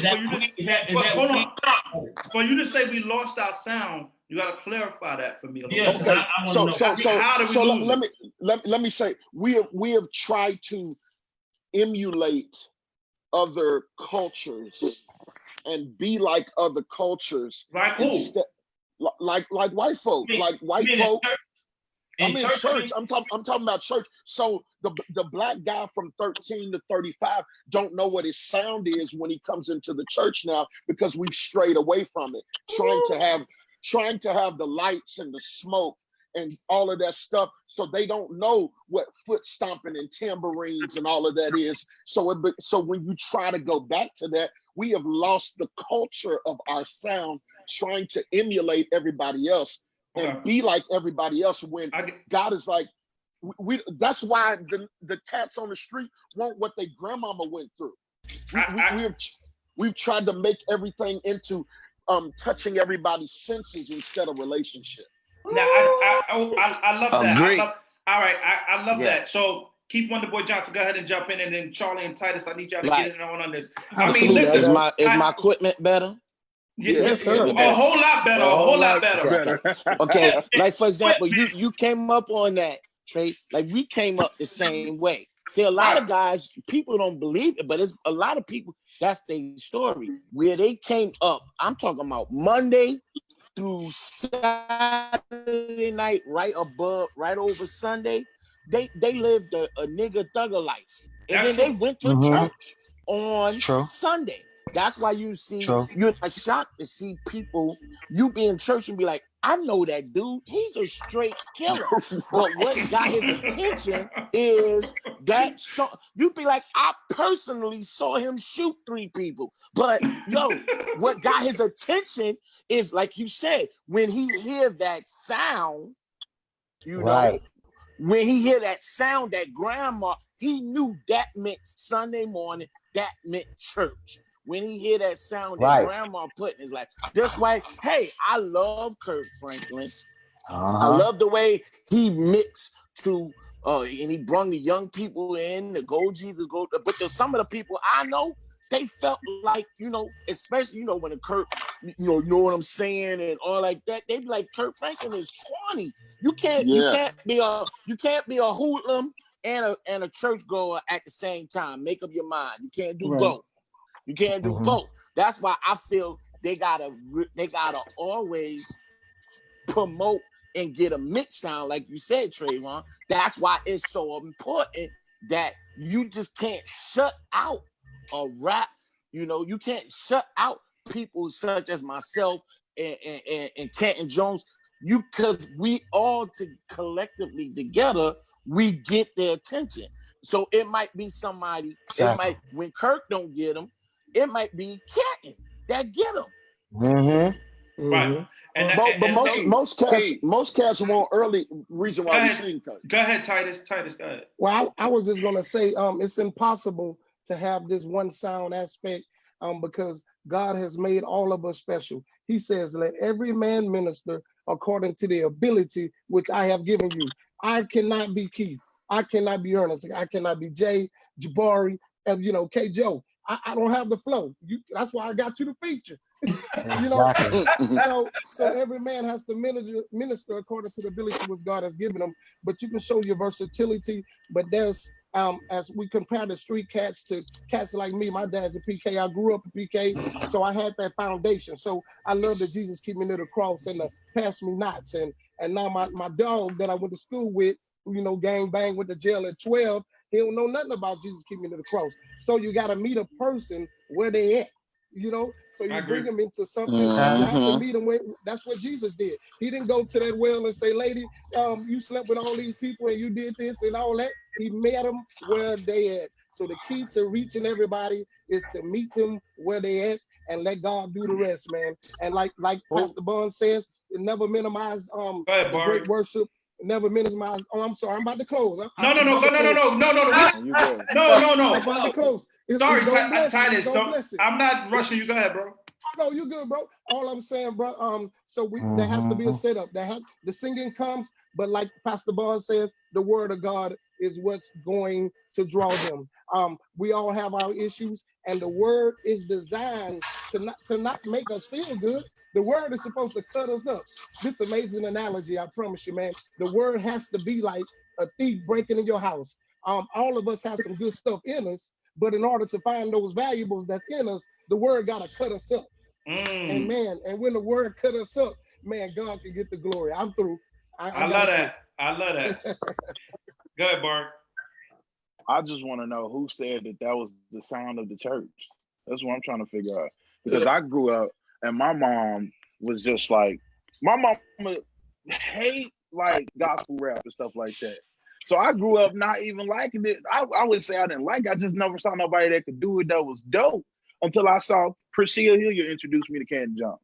for you to say we lost our sound, You got to clarify that for me a little Yeah, bit. because Okay, I want to know. How do we so lose let it? me let me say we have tried to emulate other cultures and be like other cultures Like who? instead, like white folk, Me- like white me in folk. church- I'm in in church, church. I'm talking about church. So the black guy from 13 to 35 don't know what his sound is when he comes into the church now because we've strayed away from it. Trying to have the lights and the smoke and all of that stuff. So they don't know what foot stomping and tambourines and all of that is. So when you try to go back to that, we have lost the culture of our sound, trying to emulate everybody else and be like everybody else when God is like, that's why the cats on the street want what their grandmama went through. We've tried to make everything into touching everybody's senses instead of relationship. Now, I love that. Agree. I love Yeah. that. So keep Wonderboy Johnson, go ahead and jump in, and then Charlie and Titus, I need y'all to Like- get in on this. Absolutely. Listen, Is my equipment better? Yes, sir. A whole lot better. A whole lot better. Okay. Like for example, you came up on that, Trey. Like we came up the same way. See, a lot of guys, people don't believe it, but it's a lot of people. That's their story where they came up. I'm talking about Monday through Saturday night, right over Sunday. They lived a nigga thugger life, and then they went to church on Sunday. That's why you see you're not shocked to see people. You be in church and be like, I know that dude. He's a straight killer. But what got his attention is that song. You'd be like, I personally saw him shoot 3 people. But yo, what got his attention is, like you said, when he hear that sound, you know, when he hear that sound, that grandma, he knew that meant Sunday morning, that meant church. When he hear that sound that grandma put in his life. That's why, hey, I love Kurt Franklin. I love the way he mixed to, and he brought the young people in, the Go Jesus, Go. But there's some of the people I know, they felt like, you know, especially, you know, when the Kurt, you know what I'm saying, and all like that, they be like, Kurt Franklin is corny. You can't be a hoodlum and a churchgoer at the same time. Make up your mind. You can't do both. You can't do both. That's why I feel they gotta always promote and get a mix sound, like you said, Trayvon. That's why it's so important that you just can't shut out a rap. You know, you can't shut out people such as myself and Canton Jones. Because we all collectively together, we get their attention. So it might be somebody. It might, when Kirk don't get them, it might be Canton that get them. Right. But most cats want early reason why we sing. Go ahead, Titus. Go ahead. Well, I was just gonna say, it's impossible to have this one sound aspect, because God has made all of us special. He says, "Let every man minister according to the ability which I have given you." I cannot be Keith. I cannot be Ernest. I cannot be Jay, Jabari, you know, K. Joe. I don't have the flow. That's why I got you to feature. You know, so every man has to minister according to the ability which God has given them. But you can show your versatility. But there's as we compare the street cats to cats like me, my dad's a PK. I grew up a PK, so I had that foundation. So I love that Jesus keep me near the cross and the pass me knots. And now my dog that I went to school with, you know, gang bang, went to jail at 12. He don't know nothing about Jesus keep me to the cross. So you got to meet a person where they at, you know? So you bring them into something, you have to meet them where, that's what Jesus did. He didn't go to that well and say, lady, you slept with all these people and you did this and all that. He met them where they at. So the key to reaching everybody is to meet them where they at and let God do the rest, man. And like Pastor Bond says, never minimize the great worship. Never minimize. Oh, I'm sorry. I'm about to close. No. I'm about to close. Sorry, Titus. I'm not rushing you. Go ahead, bro. No, you good, bro. All I'm saying, bro. So there has to be a setup. The singing comes, but like Pastor Bond says, the word of God is what's going to draw them. We all have our issues, and the word is designed to not make us feel good. The word is supposed to cut us up. This amazing analogy, I promise you, man. The word has to be like a thief breaking in your house. All of us have some good stuff in us, but in order to find those valuables that's in us, the word got to cut us up. And man, and when the word cut us up, man, God can get the glory. I'm through. I love that. I love that. Go ahead, Bart. I just want to know who said that was the sound of the church. That's what I'm trying to figure out. Because I grew up and my mom was just like, my mom would hate like gospel rap and stuff like that. So I grew up not even liking it. I wouldn't say I didn't like it. I just never saw nobody that could do it that was dope until I saw Priscilla Hilliard introduce me to Canton Jones.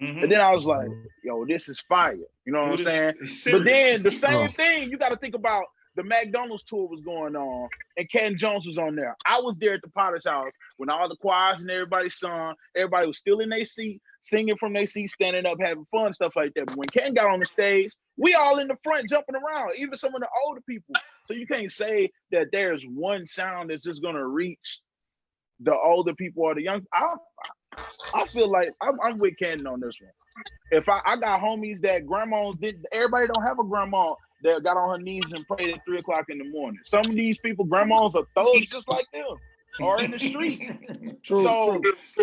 And then I was like, yo, this is fire. You know what I'm saying? But then the same thing, you got to think about the McDonald's tour was going on and Canton Jones was on there. I was there at the Potter's house when all the choirs and everybody sung. Everybody was still in their seat, singing from their seat, standing up, having fun, stuff like that. But when Canton got on the stage, we all in the front jumping around, even some of the older people. So you can't say that there's one sound that's just going to reach the older people or the young. I feel like I'm with Canton on this one. If I got homies that grandmas did, everybody don't have a grandma that got on her knees and prayed at 3 o'clock in the morning. Some of these people, grandmas are thugs just like them, or in the street. True.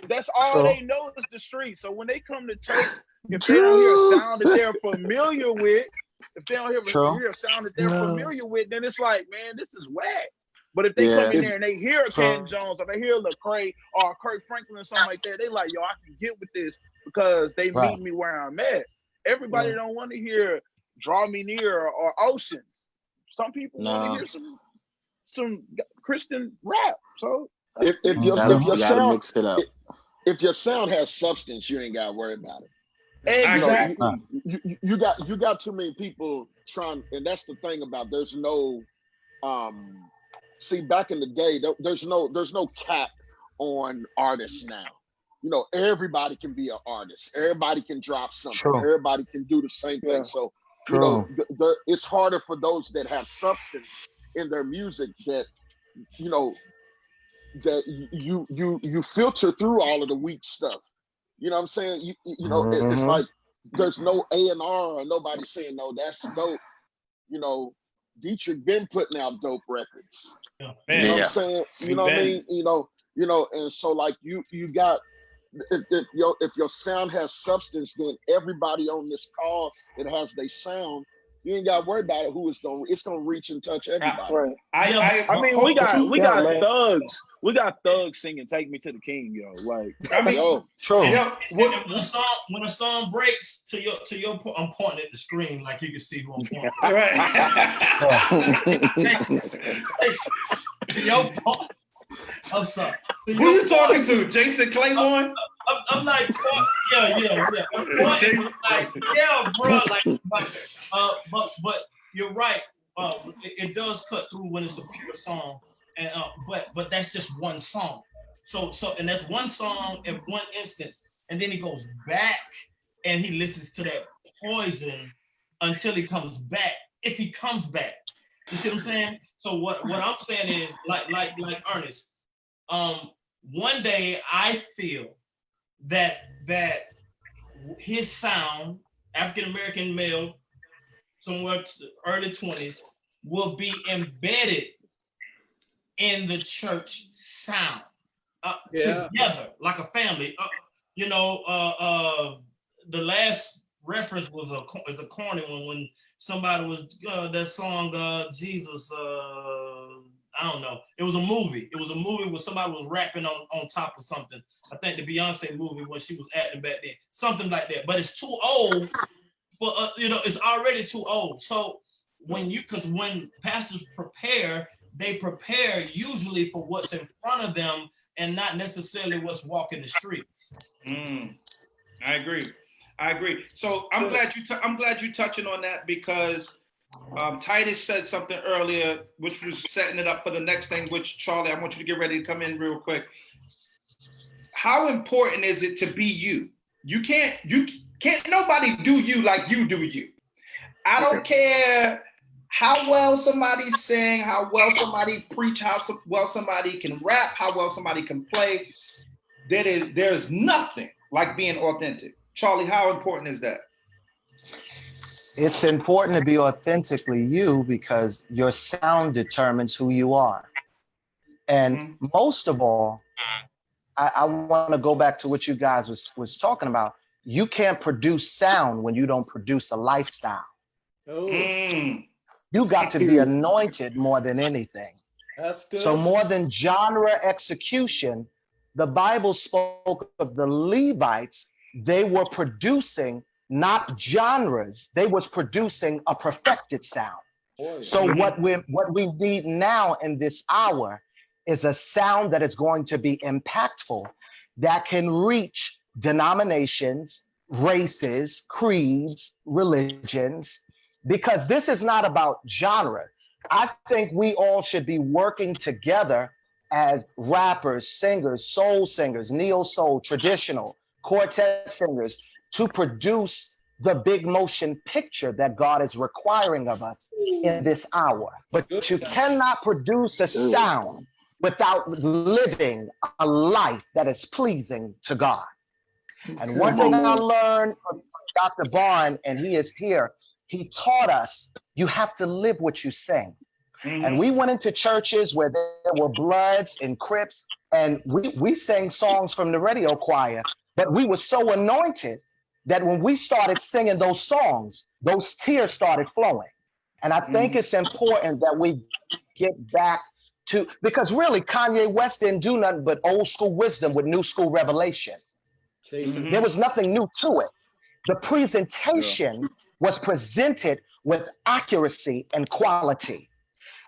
That's all they know is the street. So when they come to church, if they don't hear a sound that they're familiar with, if they don't hear a sound that they're familiar with, then it's like, man, this is whack. But if they come in there and they hear a Canton Jones or they hear Lecrae or Kirk Franklin or something like that, they like, yo, I can get with this because they meet me where I'm at. Everybody don't want to hear Draw Me Near or Oceans. Some people want to hear some Christian rap. So if your sound mix it up. If your sound has substance, you ain't got to worry about it. Exactly. You got too many people trying, and that's the thing about there's no see, back in the day, there's no cap on artists now. You know, everybody can be an artist. Everybody can drop something. Everybody can do the same thing. So, you know, it's harder for those that have substance in their music that, you know, that you filter through all of the weak stuff. You know what I'm saying? You know, it's like there's no A&R or nobody saying, no, that's dope. You know, Dietrich been putting out dope records. You know what I'm saying? You know what I mean? You know, and so like you got if your sound has substance, then everybody on this call that has their sound, you ain't got to worry about it. It's gonna reach and touch everybody. I mean, we got thugs. We got thugs singing "Take Me to the King," yo. Like, I mean, when a song breaks to your point, I'm pointing at the screen like you can see who I'm pointing. Your point. I'm sorry. Who you talking to? Jason Claymore? I'm like, yeah. I'm pointing, like, yeah, bro. But you're right. It does cut through when it's a pure song, and but that's just one song. So and that's one song in one instance, and then he goes back and he listens to that Poison until he comes back. If he comes back, you see what I'm saying? So what I'm saying is like Earnest. One day I feel that his sound, African American male, somewhere to the early 20s, will be embedded in the church sound together like a family. The last reference was a corny one when somebody was that song Jesus. I don't know. It was a movie. It was a movie where somebody was rapping on top of something. I think the Beyonce movie when she was acting back then, something like that. But it's too old for it's already too old. So when pastors prepare, they prepare usually for what's in front of them and not necessarily what's walking the streets. I agree. So I'm glad you're touching on that because Titus said something earlier, which was setting it up for the next thing, which Charlie, I want you to get ready to come in real quick. How important is it to be you? You can't nobody do you like you do you. I don't care how well somebody sing, how well somebody preach, well somebody can rap, how well somebody can play. There's nothing like being authentic. Charlie, how important is that? It's important to be authentically you because your sound determines who you are. And most of all, I want to go back to what you guys was talking about. You can't produce sound when you don't produce a lifestyle. Oh, You got to be anointed more than anything. that's good. So more than genre execution, the Bible spoke of the Levites. They were producing not genres. They was producing a perfected sound. So what we need now in this hour is a sound that is going to be impactful, that can reach denominations, races, creeds, religions, because this is not about genre. I think we all should be working together as rappers, singers, soul singers, neo soul, traditional, quartet singers, to produce the big motion picture that God is requiring of us in this hour. But you cannot produce a sound without living a life that is pleasing to God. And one thing I learned from Dr. Barn, and he is here, he taught us you have to live what you sing. And we went into churches where there were Bloods and Crips, and we sang songs from the radio choir, but we were so anointed that when we started singing those songs, those tears started flowing. And I think it's important that we get back to, because really Kanye West didn't do nothing but old school wisdom with new school revelation. There was nothing new to it. The presentation was presented with accuracy and quality.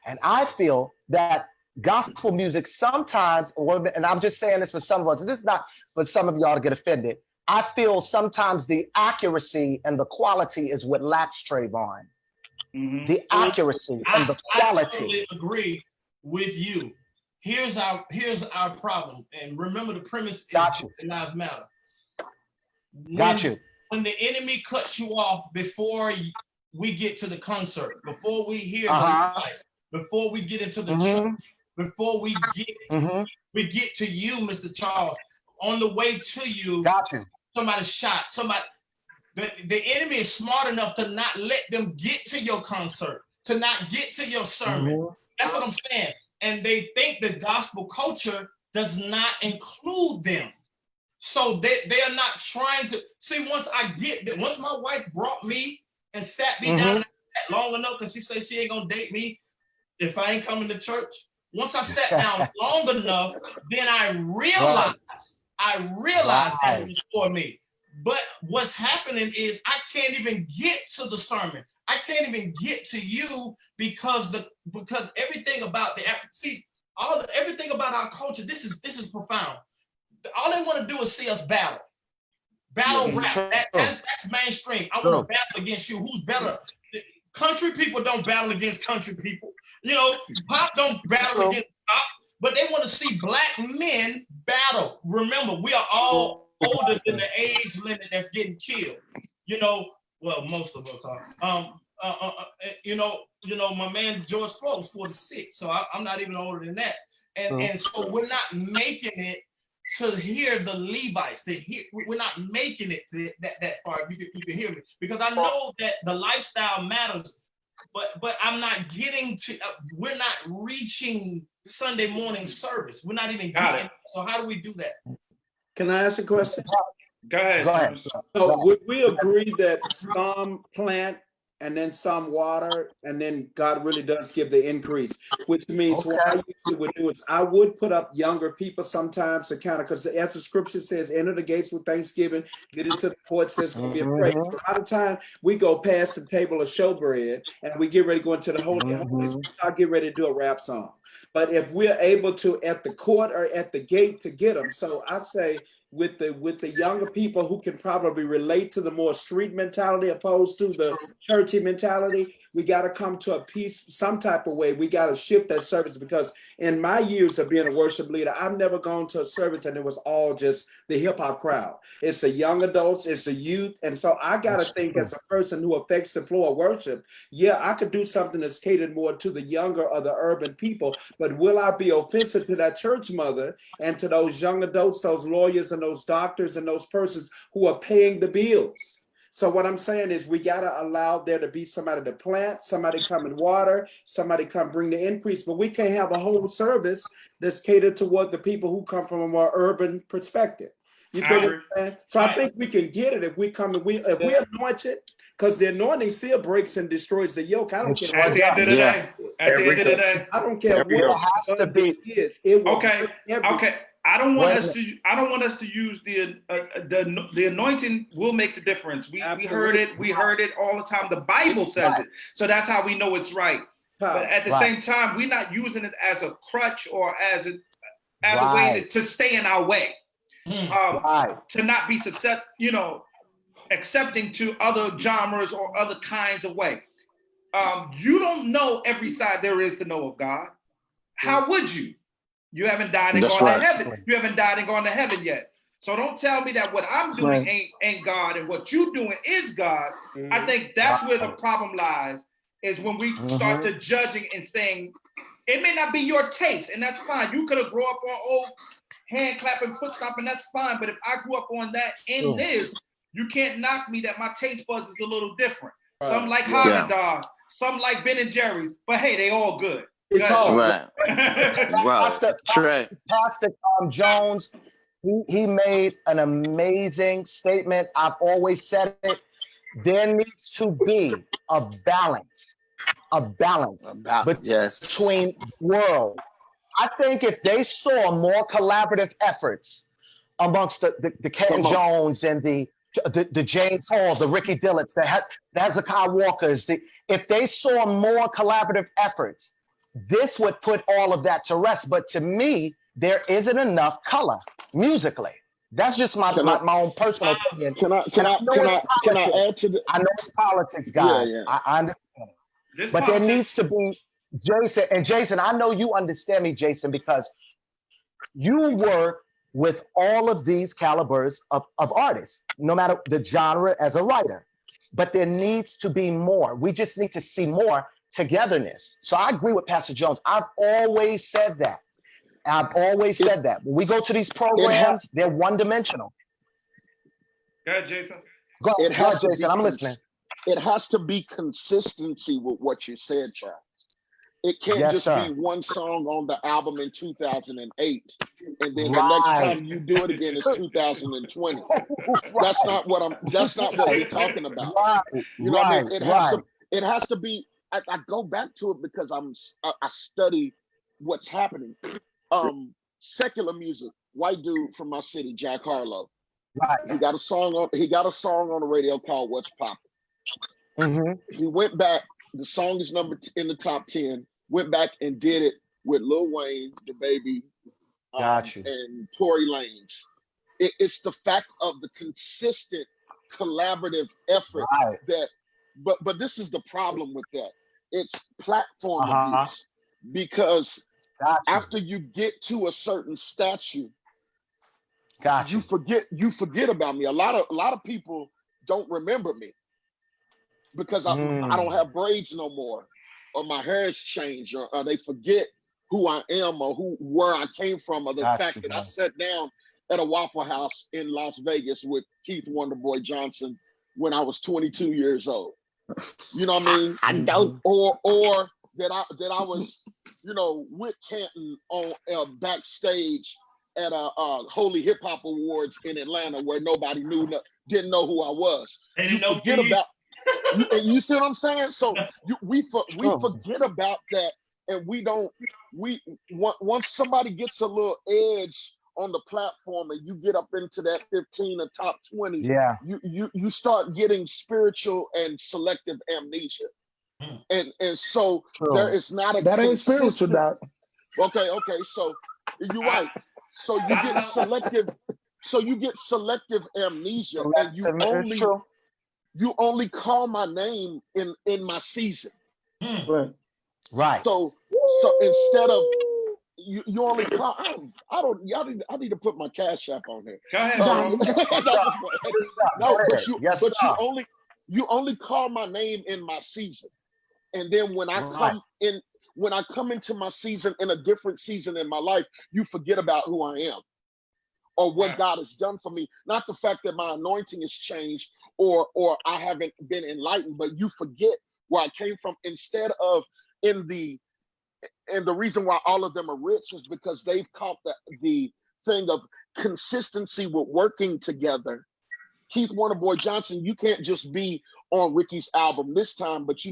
And I feel that gospel music sometimes, and I'm just saying this for some of us, this is not for some of y'all to get offended. I feel sometimes the accuracy and the quality is what lacks Trayvon. The accuracy and the quality. I totally agree with you. Here's our problem. And remember, the premise is lives matter. When the enemy cuts you off before we get to the concert, before we hear the lights, before we get into the church, before we get to you, Mr. Charles, on the way to you, somebody shot, the enemy is smart enough to not let them get to your concert, to not get to your sermon. That's what I'm saying. And they think the gospel culture does not include them. So they are not trying to see. Once my wife brought me and sat me down long enough, because she said she ain't gonna date me if I ain't coming to church. Once I sat down long enough, then I realized that was for me. But what's happening is I can't even get to the sermon. I can't even get to you because everything about everything about our culture. This is profound. All they want to do is see us battle rap. That's mainstream. I want to battle against you. Who's better? Country people don't battle against country people. You know, pop don't battle against pop, but they want to see black men battle. Remember, we are all older than the age limit that's getting killed. You know, well, most of us are. You know, my man George Floyd was 46, so I'm not even older than that. And so we're not making it to hear the Levites. We're not making it to that far. You can hear me, because I know that the lifestyle matters, but I'm not getting to. We're not reaching Sunday morning service. We're not even getting it. So how do we do that? Can I ask a question? Go ahead. Go ahead. So would we agree that some plant and then some water, and then God really does give the increase? Which means what I usually would do is I would put up younger people sometimes to kind of, because as the scripture says, enter the gates with thanksgiving, get into the courts, there's going to be a praise. A lot of time we go past the table of showbread and we get ready to go into the Holy of Holies. We start getting ready to do a rap song. But if we're able to at the court or at the gate to get them, so I say, with the younger people who can probably relate to the more street mentality opposed to the churchy mentality, We got to come to a peace some type of way. We got to shift that service, because in my years of being a worship leader, I've never gone to a service and it was all just the hip hop crowd. It's the young adults, it's the youth. And so I got to think, as a person who affects the flow of worship, yeah, I could do something that's catered more to the younger or the urban people, but will I be offensive to that church mother and to those young adults, those lawyers and those doctors and those persons who are paying the bills? So what I'm saying is, we got to allow there to be somebody to plant, somebody come and water, somebody come bring the increase, but we can't have a whole service that's catered toward the people who come from a more urban perspective. You feel what I'm saying? So I think we can get it if we come and we anoint it, because the anointing still breaks and destroys the yoke. I don't care. At the end of the day, at the end of the day, I don't care what It has to be. it will okay, break everything. okay. I don't want us to use the anointing will make the difference. We heard it all the time. The Bible says it, so that's how we know it's right. But at the same time, we're not using it as a crutch or as a way to stay in our way, to not be accepting to other genres or other kinds of way. You don't know every side there is to know of God. How would you? You haven't died and gone to heaven. You haven't died and gone to heaven yet. So don't tell me that what I'm doing ain't God and what you're doing is God. I think that's where the problem lies, is when we start to judging and saying, it may not be your taste, and that's fine. You could have grown up on old hand clapping, foot stomping, that's fine. But if I grew up on that in this, you can't knock me that my taste buds is a little different. Some like Haagen Dazs, some like Ben and Jerry's, but hey, they all good. It's all Pastor Jones, he made an amazing statement. I've always said it. There needs to be a balance between worlds. I think if they saw more collaborative efforts amongst the Canton Jones and the James Hall, the Ricky Dillets, the Hezekiah Walkers, if they saw more collaborative efforts, this would put all of that to rest. But to me, there isn't enough color musically. That's just my own personal opinion. Can I add to the? I know it's politics, guys. Yeah. I understand. But there needs to be, Jason, and Jason, I know you understand me, Jason, because you work with all of these calibers of artists, no matter the genre as a writer. But there needs to be more. We just need to see more togetherness. So I agree with Pastor Jones. I've always said that. When we go to these programs, they're one-dimensional. Go ahead, Jason. Go ahead, Jason. I'm listening. It has to be consistency with what you said, Charles. It can't be one song on the album in 2008, and then the next time you do it again is 2020. That's not what we're talking about. You know what I mean? It has to be. I go back to it because I study what's happening. Secular music, white dude from my city, Jack Harlow. Right. He got a song on the radio called "What's Poppin'." He went back. The song is in the top 10. Went back and did it with Lil Wayne, the baby, and Tory Lanez. It's the fact of the consistent collaborative effort that. But this is the problem with that. It's platform abuse, because after you get to a certain stature, you forget about me. A lot of people don't remember me because I don't have braids no more, or my hair has changed, or they forget who I am or where I came from, or the fact that I sat down at a Waffle House in Las Vegas with Keith Wonderboy Johnson when I was 22 years old. You know what I mean? I don't. Or that I was, with Canton on backstage at a Holy Hip Hop Awards in Atlanta, where nobody didn't know who I was. You forget about, you see what I'm saying? So we forget about that, and once somebody gets a little edge on the platform and you get up into that 15 or top 20, you start getting spiritual and selective amnesia. And so there is not a that ain't spiritual, Doc. Okay, so you're right. So you get selective amnesia, and you only call my name in my season. Right. Right. So instead of you only call. I don't. I need to put my cash app on here. Go ahead, No, bro. no, Yes, but sir. you only call my name in my season, and then when I Right. come into my season in a different season in my life, you forget about who I am or what Right. God has done for me. Not the fact that my anointing has changed or I haven't been enlightened, but you forget where I came from. Instead of and the reason why all of them are rich is because they've caught the thing of consistency with working together. Keith Wonderboy Johnson, you can't just be on Ricky's album this time, but Ricky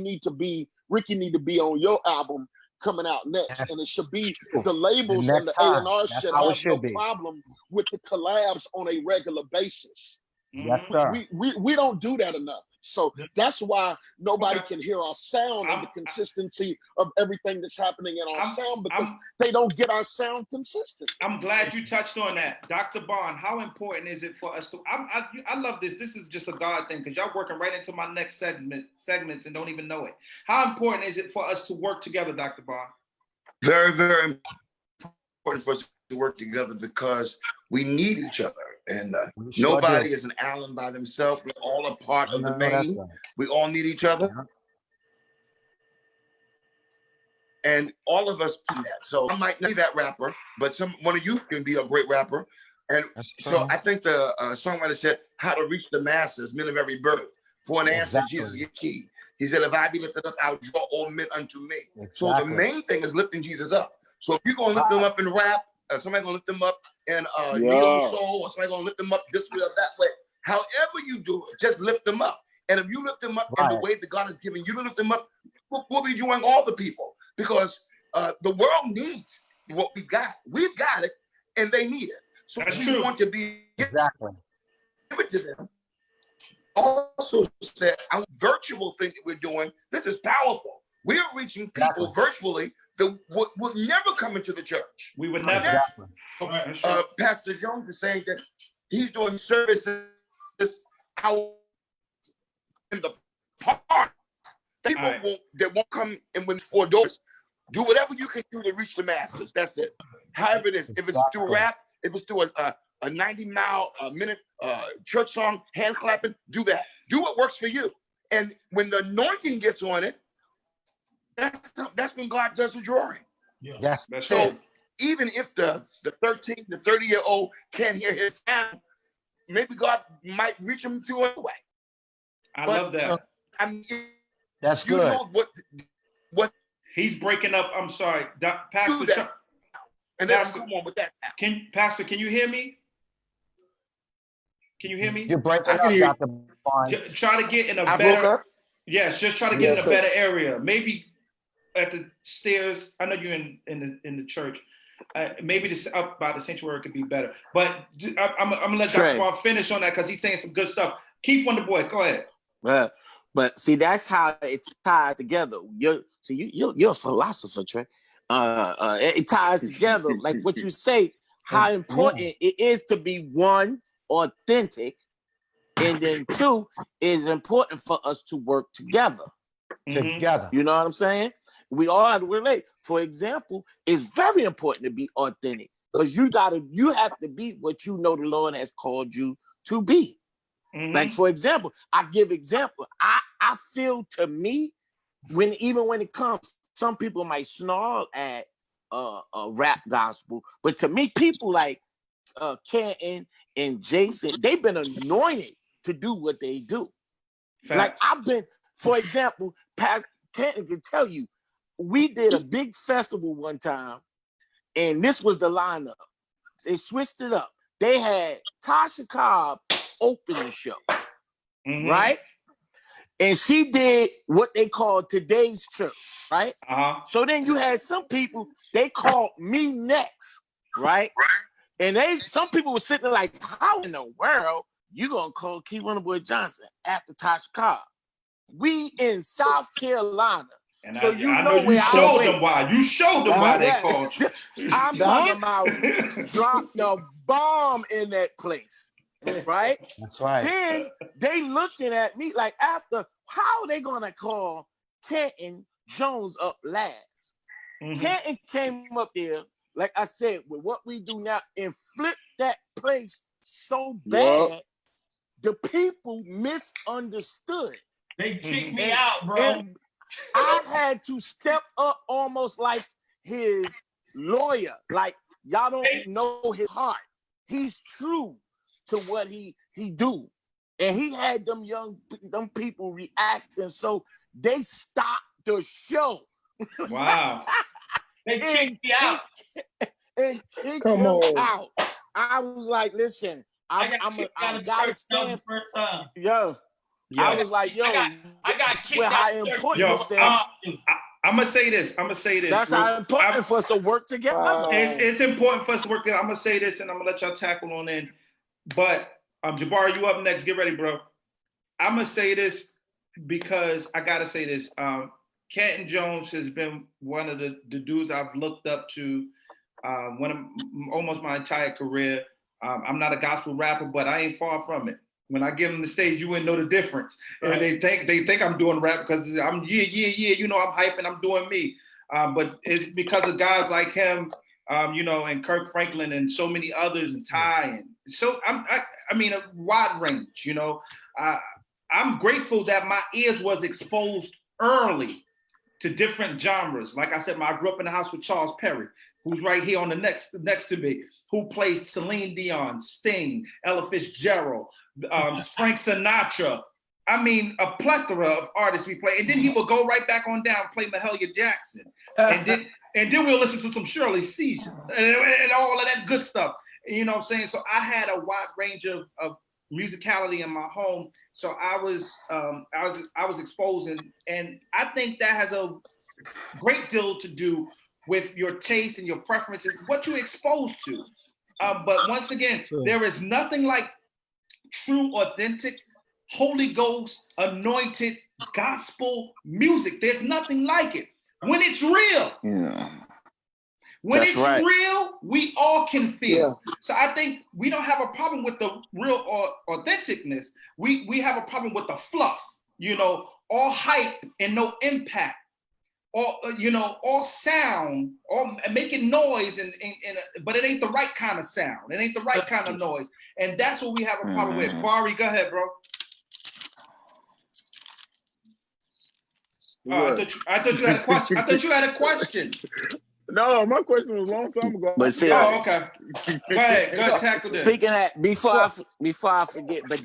need to be on your album coming out next. That's And it should be true. the labels The and the next time. A&R That's should how it have no should be. problem with the collabs on a regular basis. Yes, Mhm. sir. We don't do that enough. So that's why nobody Okay. can hear our sound and the I'm- consistency of everything that's happening in our I'm- sound because I'm- they don't get our sound consistent. I'm glad you touched on that. Dr. Bond, how important is it for us to, I love this. This is just a God thing because y'all working right into my next segments and don't even know it. How important is it for us to work together, Dr. Bond? Very, very important for us to work together because we need each other. And We sure nobody do. is an island by themselves. We're all a part of the No, that's main. right. We all need each other. Yeah. And all of us do that. So I might not be that rapper, but one of you can be a great rapper. And That's so true. I think the songwriter said, how to reach the masses, men of every birth. For an answer, Exactly. Jesus is key. He said, if I be lifted up, I'll draw all men unto me. So the Exactly. main thing is lifting Jesus up. So if you're going to lift them up in rap, somebody's going to lift them up in neo soul, or somebody's going to lift them up this way or that way. However you do it, just lift them up. And if you lift them up in the way that God has given you to lift them up, we'll be doing all the people. Because the world needs what we got. We've got it, and they need it. So That's we true. want to be Exactly. give it to them. Also said, our virtual thing that we're doing, this is powerful. We're reaching people virtually that would never come into the church. We would never. Exactly. That's true. Pastor Jones is saying that he's doing services out in the park. People won't come in with 4 doors. Do whatever you can do to reach the masses. That's it. However it is. If it's through rap, if it's through a 90-mile-a-minute church song, hand clapping, do that. Do what works for you. And when the anointing gets on it, that's when God does the drawing. Yeah. Yes. That's So true. even if the 13, the 30-year-old can't hear his sound, maybe God might reach him through a way. I love that. I mean, That's you good. know what He's breaking up. I'm sorry. Pastor, do that. And then come on with that now. Pastor, can you hear me? Can you hear me? You're breaking I up, can hear you. Dr. Bond. Try to get in a I broke better. up. Yes, just try to get Yes, in a sir. better area. Maybe at the stairs. I know you're in the church. Maybe this up by the sanctuary could be better. But I'm gonna let Trey. Dr. Bond finish on that because he's saying some good stuff. Keith Wonderboy, go ahead. But see, that's how it's tied together. You're a philosopher, Trey. It ties together, like what you say, how important it is to be one, authentic, and then 2, it's important for us to work together. Together. You know what I'm saying? We all relate. For example, it's very important to be authentic because you have to be what you know the Lord has called you to be. Like, for example, I give example. I feel to me, even when it comes, some people might snarl at a rap gospel, but to me, people like Canton and Jason, they've been anointed to do what they do. Facts. Like for example, Canton can tell you, we did a big festival one time, and this was the lineup. They switched it up. They had Tasha Cobb open the show, right? And she did what they call today's church, right? So then you had some people, they called me next, right? And some people were sitting there like, how in the world you gonna call Keith Wonderboy Johnson after Tasha Cobb? We in South Carolina. And so I know you showed them why. You showed them why they called you. I'm talking about drop the bomb in that place, right? That's right. Then they looking at me like, after, how are they gonna call Canton Jones up last. Canton came up there, like I said, with what we do now, and flipped that place so bad, the people misunderstood. They kicked me out, bro. And I had to step up almost like his lawyer. Like, y'all don't know his heart. He's true to what he do. And he had them people reacting, so they stopped the show. Wow. They kicked me out. And kicked him out. I was like, listen, I gotta stand first time. Yeah. I was like, yo, I got kicked out. how important I'm gonna say this. That's how important for us to work together. It's important for us to work together. I'm gonna say this, and I'm gonna let y'all tackle on in. But Jabari, you up next. Get ready, bro. I'm gonna say this because I gotta say this. Canton Jones has been one of the dudes I've looked up to almost my entire career. I'm not a gospel rapper, but I ain't far from it. When I give them the stage, you wouldn't know the difference. Right. And they think I'm doing rap because I'm you know, I'm hyping, I'm doing me. But it's because of guys like him, you know, and Kirk Franklin and so many others, and Ty, and so I mean a wide range. You know, I'm grateful that my ears was exposed early to different genres. Like I said, I grew up in the house with Charles Perry, who's right here on the next to me, who played Celine Dion, Sting, Ella Fitzgerald, Frank Sinatra. I mean, a plethora of artists we play. And then he would go right back on down and play Mahalia Jackson. And then we'll listen to some Shirley Caesar and all of that good stuff. You know what I'm saying? So I had a wide range of musicality in my home. So I was exposed, and I think that has a great deal to do with your taste and your preferences, what you're exposed to. But once again, there is nothing like true, authentic, Holy Ghost anointed gospel music. There's nothing like it. When it's real. Yeah. When it's real, we all can feel. Yeah. So I think we don't have a problem with the real or authenticness. We have a problem with the fluff, you know, all hype and no impact. Or, you know, all sound, or making noise, but it ain't the right kind of sound. It ain't the right kind of noise. And that's what we have a problem with. Bari, go ahead, bro. I thought you had a question. I thought you had a question. No, my question was a long time ago. But see, okay. Go ahead, tackle this. Speaking of that, before I forget, but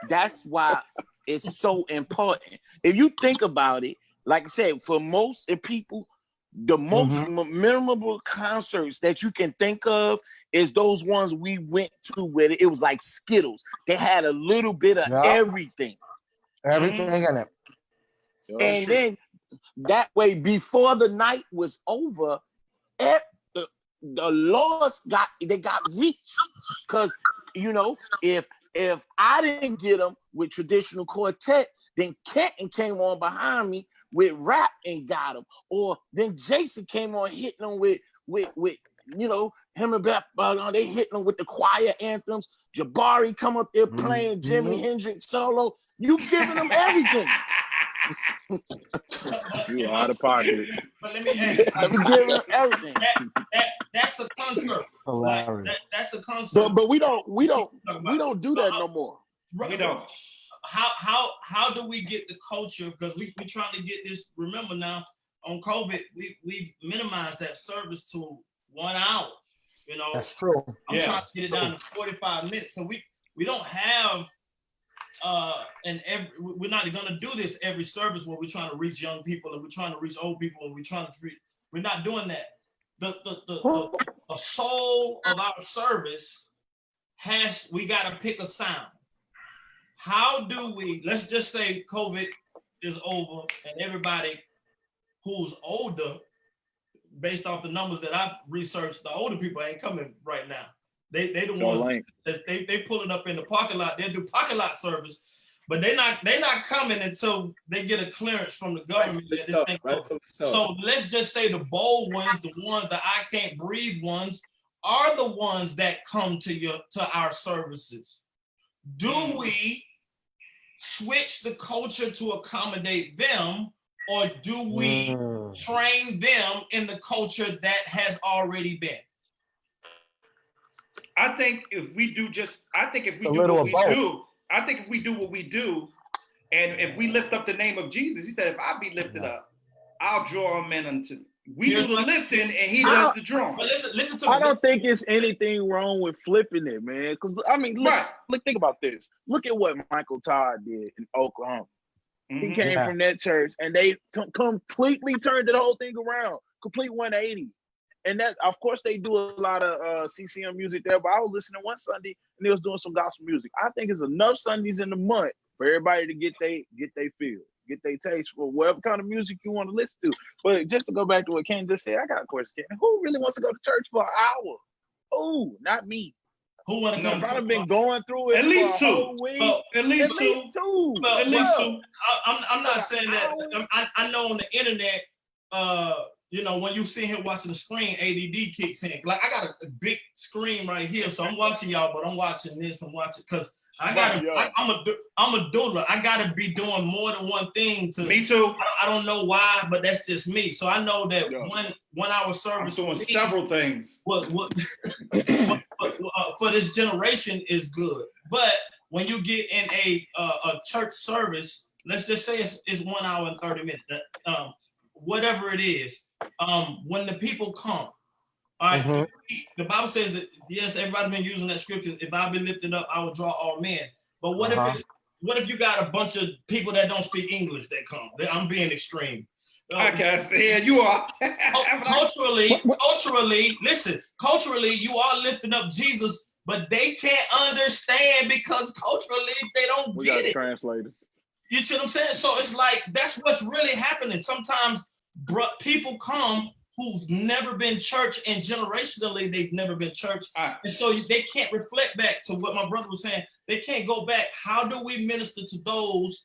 that's why it's so important. If you think about it, like I said, for most people, the most memorable concerts that you can think of is those ones we went to where it was like Skittles. They had a little bit of everything. Everything in it. And then that way, before the night was over, the lost got reached. Because, you know, if I didn't get them with traditional quartet, then Canton came on behind me with rap and got him, or then Jason came on hitting them with you know, him and Beth, they hitting them with the choir anthems. Jabari come up there playing Jimi Hendrix solo. You giving them everything. You out of pocket. But let me ask you, you giving them everything. That's a concert. That's a concert. But we don't do that no more. We don't. How do we get the culture? Because we trying to get this. Remember now, on COVID, we've minimized that service to 1 hour. You know, that's true. I'm trying to get it down to 45 minutes. So we don't have we're not gonna do this every service where we're trying to reach young people and we're trying to reach old people and we're not doing that. The soul of our service we gotta pick a sound. How do we, let's just say COVID is over and everybody who's older, based off the numbers that I've researched, the older people ain't coming right now. They the ones they pull it up in the parking lot. They do parking lot service, but they not coming until they get a clearance from the government. So let's just say the bold ones, the ones that I can't breathe ones, are the ones that come to our services. Do we switch the culture to accommodate them, or do we train them in the culture that has already been? I think if we do I think if we a do little what of we both. do, I think if we do what we do, and if we lift up the name of Jesus, he said, if I be lifted up, I'll draw men unto me. We do the lifting and he does the drawing. But listen to I me. don't think it's anything wrong with flipping it, man. Because I mean, look, think about this. Look at what Michael Todd did in Oklahoma. He came from that church, and they completely turned the whole thing around, complete 180. And that, of course, they do a lot of CCM music there. But I was listening one Sunday, and they was doing some gospel music. I think it's enough Sundays in the month for everybody to get they feel, get their taste for whatever kind of music you want to listen to. But just to go back to what Ken just said, I got a question. Ken. Who really wants to go to church for an hour? Oh, not me. Who want to come? I've been going through it at least for a whole week. Well, at least two. Well, at least two. I'm not saying that. I know on the internet, you know, when you sit here watching the screen, ADD kicks in. Like I got a big screen right here, so I'm watching y'all, but I'm watching this. I'm watching because I'm a doula. I gotta be doing more than one thing. Me too. I don't know why, but that's just me. So I know that 1 hour service. I'm doing several things. What for this generation is good, but when you get in a church service, let's just say it's 1 hour and 30 minutes, whatever it is. When the people come, all right, the Bible says that yes, everybody been using that scripture. If I be lifted up, I will draw all men. But what if you got a bunch of people that don't speak English that come? I'm being extreme. I guess, yeah, you are. culturally, listen, culturally, you are lifting up Jesus, but they can't understand because culturally they don't get it. Translators. You see what I'm saying? So it's like that's what's really happening. Sometimes people come who've never been church, and generationally they've never been church, and so they can't reflect back to what my brother was saying. They can't go back. How do we minister to those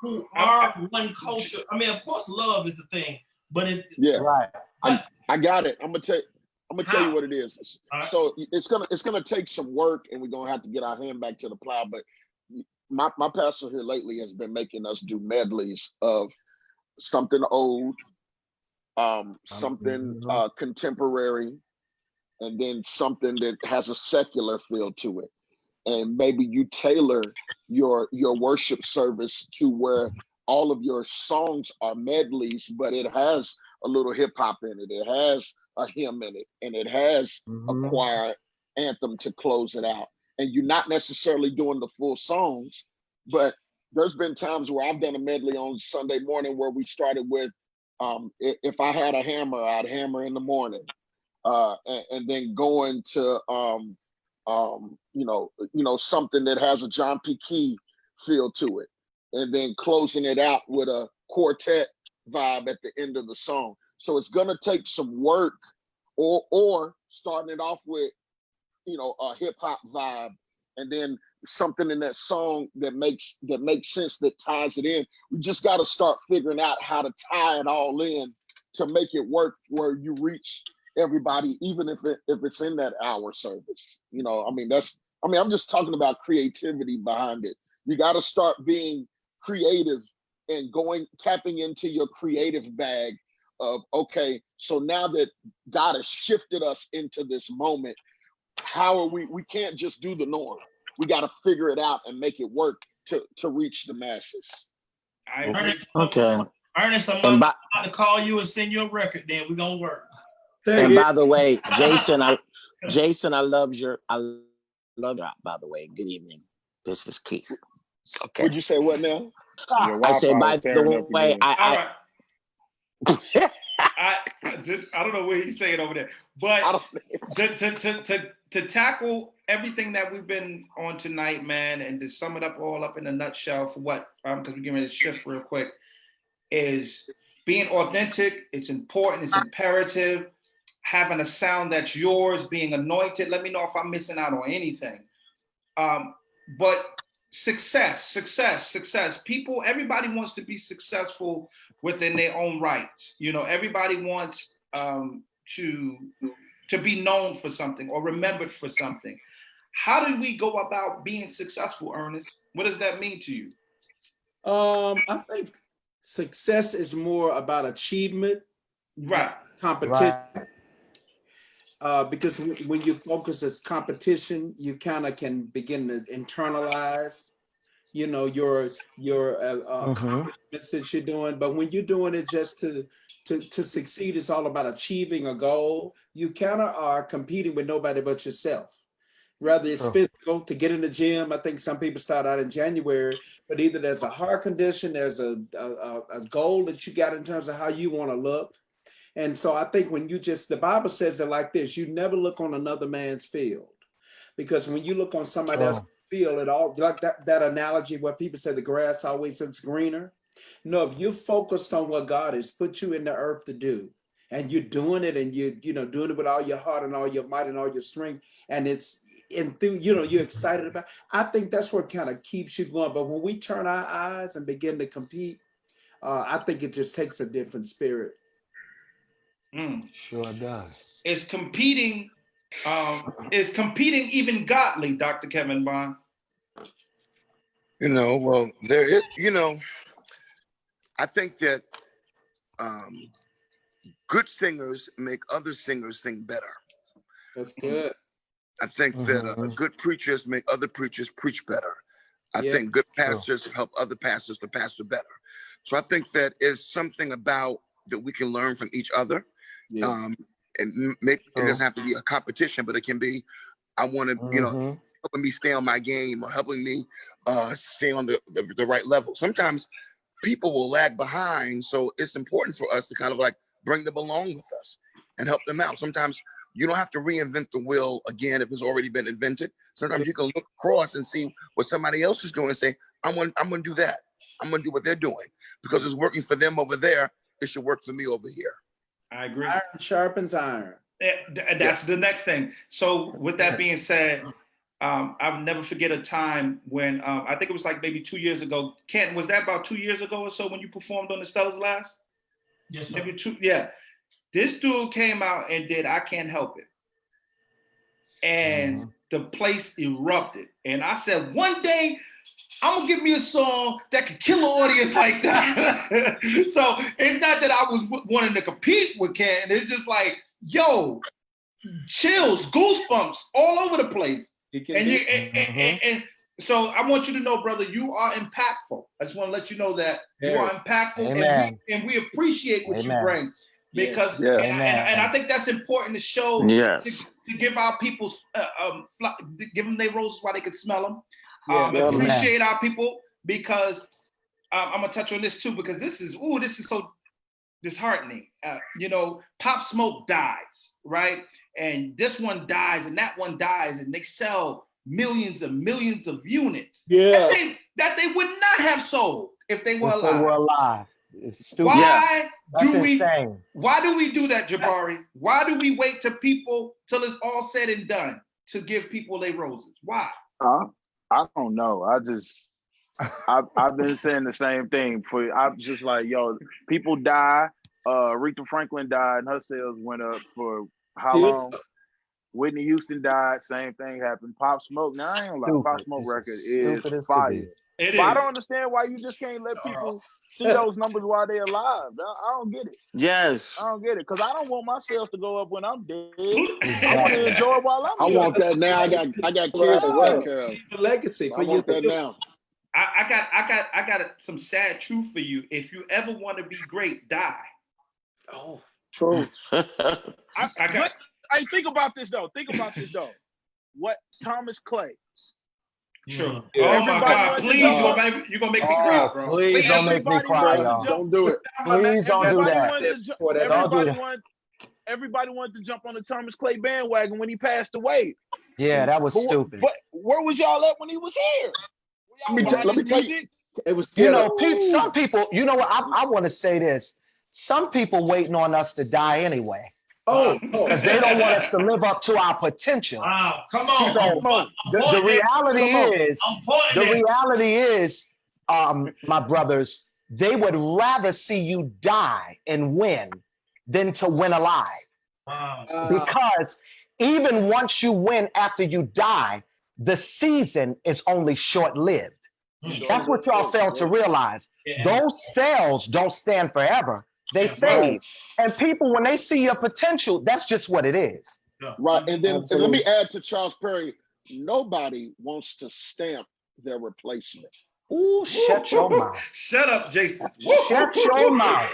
who are one culture? I mean, of course, love is the thing, but I got it. I'm gonna tell you what it is. So it's gonna take some work, and we're gonna have to get our hand back to the plow. But my pastor here lately has been making us do medleys of something old, something contemporary, and then something that has a secular feel to it. And maybe you tailor your worship service to where all of your songs are medleys, but it has a little hip hop in it. It has a hymn in it, and it has a choir anthem to close it out. And you're not necessarily doing the full songs, but there's been times where I've done a medley on Sunday morning where we started with, if I had a hammer, I'd hammer in the morning, and then going to something that has a John P. Key feel to it, and then closing it out with a quartet vibe at the end of the song. So it's gonna take some work, or starting it off with, a hip hop vibe, and then something in that song that makes sense, that ties it in. We just got to start figuring out how to tie it all in to make it work where you reach everybody, even if it's in that hour service. I'm just talking about creativity behind it. You got to start being creative and tapping into your creative bag of, okay, so now that God has shifted us into this moment, how are we can't just do the norm. We got to figure it out and make it work to reach the masses. Ernest, I'm about to call you and send you a record. Then we're gonna work. And by the way, Jason, I love your by the way. Good evening. This is Keith. Okay. Would you say what now? I said, by the way, I don't know what he's saying over there, but to tackle everything that we've been on tonight, man, and to sum it up all up in a nutshell for what, because we're getting ready to shift real quick, is being authentic. It's important. It's imperative. Having a sound that's yours, being anointed. Let me know if I'm missing out on anything. But success. People, everybody wants to be successful within their own rights. Everybody wants to be known for something or remembered for something. How do we go about being successful, Ernest? What does that mean to you? I think success is more about achievement, Right. competition. Right. Because when you focus as competition, you kind of can begin to internalize, you know, your accomplishments that you're doing. But when you're doing it just to succeed, it's all about achieving a goal. You kind of are competing with nobody but yourself. Rather it's physical to get in the gym. I think some people start out in January, but either there's a heart condition, there's a goal that you got in terms of how you want to look. And so I think when you the Bible says it like this, you never look on another man's field. Because when you look on somebody else's field, it all like that analogy where people say the grass always looks greener. No, if you're focused on what God has put you in the earth to do, and you're doing it, and you know doing it with all your heart and all your might and all your strength, and it's you're excited about. I think that's what kind of keeps you going. But when we turn our eyes and begin to compete, I think it just takes a different spirit. Sure does. Is competing even godly, Dr. Kevin Bond? Well, there is, I think that good singers make other singers sing better. That's good. I think that good preachers make other preachers preach better. I think good pastors help other pastors to pastor better. So I think that is something about that we can learn from each other. And it doesn't have to be a competition, but it can be, I want to, helping me stay on my game or helping me stay on the right level. Sometimes people will lag behind. So it's important for us to kind of like bring them along with us and help them out. Sometimes you don't have to reinvent the wheel again if it's already been invented. Sometimes you can look across and see what somebody else is doing and say, I'm going to do that. I'm going to do what they're doing because it's working for them over there. It should work for me over here. I agree. Iron sharpens iron. That's the next thing. So with that being said, I'll never forget a time when I think it was like maybe 2 years ago. Canton, was that about 2 years ago or so when you performed on the Stella's Last? Yes, sir. Maybe two. Yeah. This dude came out and did I Can't Help It. And the place erupted. And I said, one day, I'm gonna give me a song that could kill an audience like that. So it's not that I was wanting to compete with Canton. It's just like, yo, chills, goosebumps all over the place. And so I want you to know, brother, you are impactful. I just want to let you know that you are impactful, and we appreciate what you bring. Because and I think that's important to show to give our people give them their roses while they can smell them. Appreciate our people because I'm gonna touch on this too because this is so disheartening. Pop Smoke dies, right? And this one dies and that one dies, and they sell millions and millions of units that they would not have sold if they were alive. It's stupid. Why do we do that, Jabari? Why do we wait till it's all said and done to give people their roses? Why? I don't know. I've been saying the same thing. I'm just like, yo, people die. Aretha Franklin died and her sales went up for how long? Whitney Houston died, same thing happened. Pop Smoke, now I ain't gonna lie, Pop Smoke record is fire. But I don't understand why you just can't let people see those numbers while they're alive. I don't get it. Yes. I don't get it. Because I don't want my sales to go up when I'm dead. I want to enjoy it while I'm I here. want that now. I got kids to take care of. The legacy So I want that now. I got some sad truth for you. If you ever want to be great, die. Oh, True. I think about this though. What Thomas Clay? Sure. Yeah. Oh my God! Please, you're gonna make me cry, bro. Please don't make me cry, y'all. Don't do it. Please don't do that. Everybody wanted to jump on the Thomas Clay bandwagon when he passed away. Yeah, that was stupid. But where was y'all at when he was here? Let me tell you. It was some people. You know what? I want to say this. Some people waiting on us to die anyway. Because they don't want us to live up to our potential. Wow, come on. So the reality is, my brothers, they would rather see you die and win than to win alive. Wow. Because even once you win after you die, the season is only short-lived. That's what y'all fail to realize. Yeah. Those sales don't stand forever. They Yeah. fade. Right. And people, when they see your potential, that's just what it is. Yeah. Right. And then and let me Absolutely. add to Charles Perry, nobody wants to stamp their replacement. Ooh, shut your mouth. Shut up, Jason. Shut your mouth.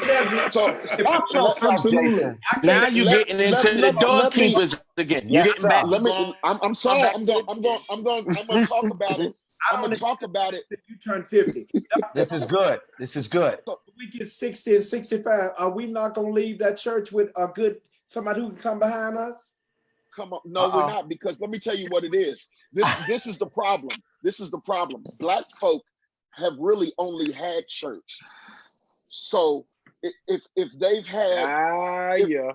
So Watch yourself, Absolutely. Jason. Now you let, getting into the let me doorkeepers again. You Yes, getting back. sir. let me I'm sorry, back I'm to going the- I'm going to talk about it. I'm going to talk about it. You turn 50. This is good. This is good. So if we get 60 and 65, are we not going to leave that church with a good somebody who can come behind us? Come on. No, we're not, because let me tell you what it is. This is the problem. This is the problem. Black folk have really only had church. So if they've had Yeah.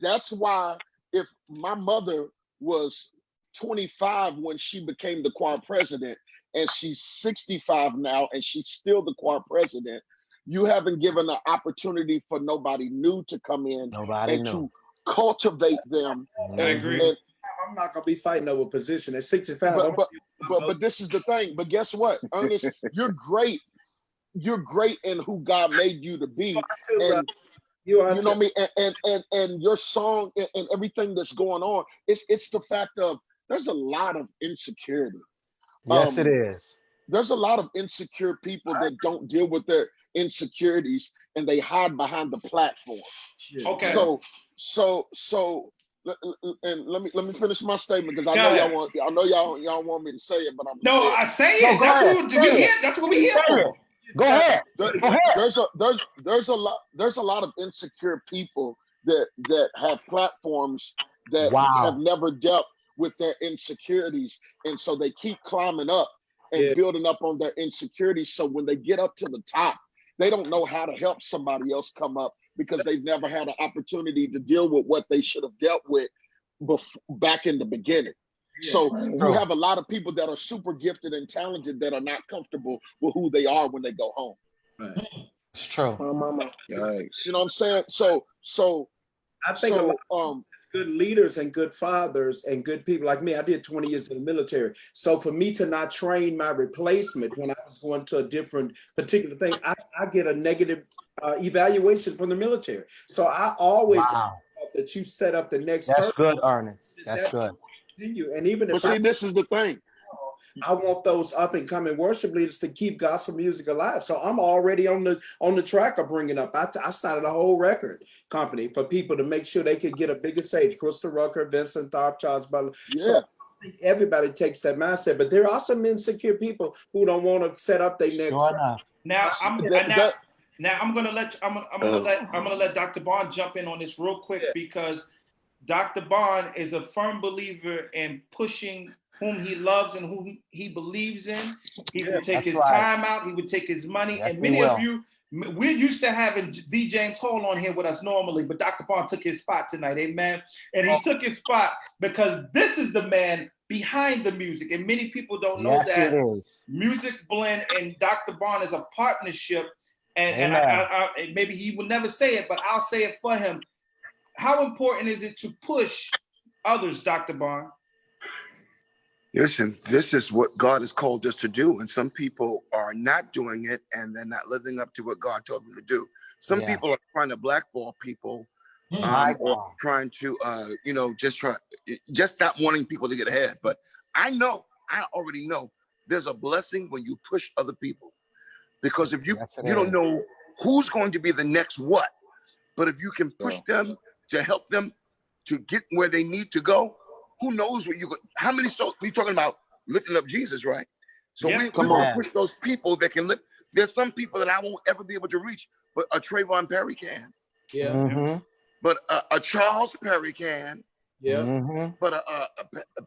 that's why if my mother was 25 when she became the choir president and she's 65 now and she's still the choir president, you haven't given an opportunity for nobody new to come in Nobody knew. to cultivate them. I agree. And I'm not going to be fighting over position at 65. but this is the thing. But guess what, Ernest? You're great. You're great in who God made you to be. And you know what I mean? And your song and everything that's going on, it's the fact of there's a lot of insecurity. Yes, it is. There's a lot of insecure people that don't deal with their insecurities and they hide behind the platform. Okay. So and let me finish my statement, because I Go know ahead. y'all want me to say it, but I'm No, gonna I say No, it. go That's ahead. what Say we it. here. That's what we here Say it. for. Go ahead. There- Go ahead. there's a lot of insecure people that have platforms that have Wow. never dealt with their insecurities, and so they keep climbing up and Yeah. building up on their insecurities. So when they get up to the top, they don't know how to help somebody else come up because they've never had an opportunity to deal with what they should have dealt with back in the beginning. So you have a lot of people that are super gifted and talented that are not comfortable with who they are when they go home. It's true. My mama. Yikes. You know what I'm saying? So I think a lot so of good leaders and good fathers and good people like me. I did 20 years in the military. So for me to not train my replacement when I was going to a different particular thing, I get a negative evaluation from the military. So I always Wow. thought that you set up the next That's person. good, Ernest. That's That good. continue. And even but if see, this is the thing. I want those up and coming worship leaders to keep gospel music alive. So I'm already on the track of bringing up. I started a whole record company for people to make sure they could get a bigger stage. Crystal Rucker, Vincent Tharp, Charles Butler. Yeah. So I think everybody takes that mindset, but there are some insecure people who don't want to set up their next. Sure enough. Now I'm gonna let Dr. Bond jump in on this real quick, because Dr. Bond is a firm believer in pushing whom he loves and whom he believes in. He would take his time out. He would take his money. Yes, and many of you, we're used to having V. James Hall on here with us normally, but Dr. Bond took his spot tonight. Amen. And he took his spot because this is the man behind the music. And many people don't know that Music Blend and Dr. Bond is a partnership. And I maybe he will never say it, but I'll say it for him. How important is it to push others, Dr. Bond? Listen, this is what God has called us to do. And some people are not doing it and they're not living up to what God told them to do. Some people are trying to blackball people or trying to, just not wanting people to get ahead. But I already know there's a blessing when you push other people. Because if you don't know who's going to be the next what, but if you can push them to help them to get where they need to go, who knows what how many souls we talking about lifting up Jesus, right? So we want to push those people that can lift. There's some people that I won't ever be able to reach, but a Trevone Perry can. Yeah. Mm-hmm. But a Charles Perry can. Yeah. Mm-hmm. But a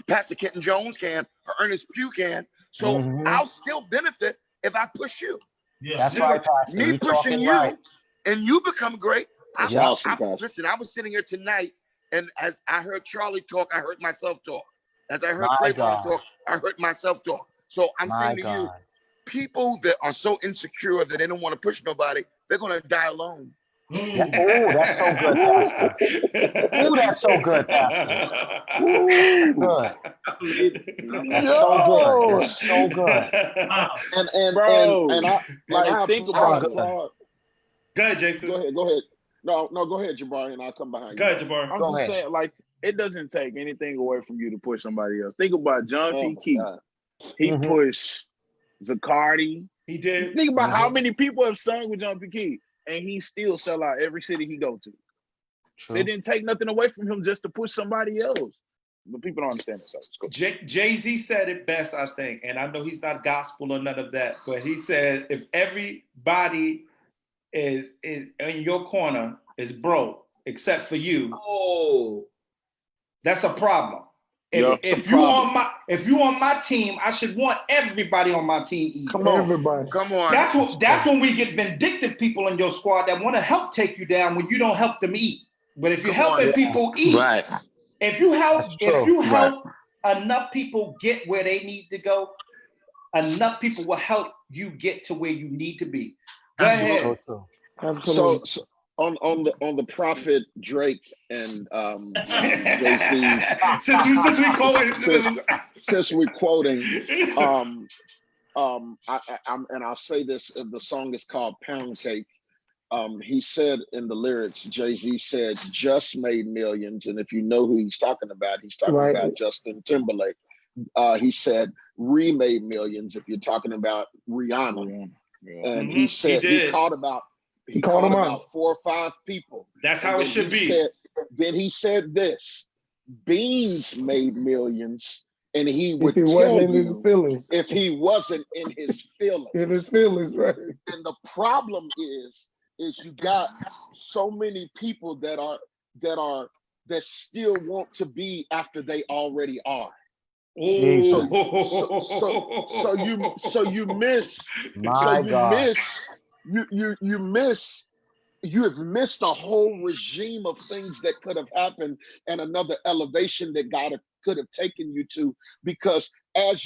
Pastor Canton Jones can, or Ernest Pugh can. So I'll still benefit if I push you. Yeah. That's right, Pastor. Me pushing you and you become great. Listen, I was sitting here tonight, and as I heard Charlie talk, I heard myself talk. As I heard Trevone talk, I heard myself talk. So I'm saying to you, people that are so insecure that they don't want to push nobody, they're going to die alone. Yeah. Oh, that's so good, Pastor. Oh, that's so good, Pastor. Good. I believe That's so good. Yo, That's so good. Wow. bro, I like think So about applaud it. good. applaud. Go ahead, Jason. Go ahead, go ahead. No, go ahead, Jabari, and I'll come behind Go you, ahead, bro. Jabbar. I'm Go just ahead. saying, like, it doesn't take anything away from you to push somebody else. Think about John Oh P. my Key. God. He Mhm. pushed Zacardi. He did. Think about how Mhm. many people have sung with John P. Key, and he still sell out every city he go to. They True. didn't take nothing away from him just to push somebody else. But people don't understand it, so it's cool. Jay-Z said it best, I think, and I know he's not gospel or none of that, but he said if everybody is in your corner is broke except for you, Oh, that's a problem. Yeah. It's a problem. If you on my team, I should want everybody on my team eating. Come on. Everybody. Come on. That's when we get vindictive people in your squad that want to help take you down when you don't help them eat. But if you're Come on. helping people eat, Right. if you That's true. help enough people get where they need to go, enough people will help you get to where you need to be. Go So ahead. true. So, Absolutely. so on the prophet Drake and Jay-Z's, since we quoted, since we're quoting, and I'll say this: the song is called "Pound Cake." He said in the lyrics, Jay-Z said, "Just made millions," and if you know who he's talking about Right. Justin Timberlake. He said, "Remade millions," if you're talking about Rihanna. Yeah. And Mhm, he said he he did. called about them out. 4 or 5 people. That's And how it then should he be. then he said this: Beans made millions, and he If would he tell wasn't in his you feelings. if he wasn't in his feelings. In his feelings, right? And the problem is you got so many people that still want to be after they already are. Jesus. So you miss My God. you have missed a whole regime of things that could have happened and another elevation that God could have taken you to, because as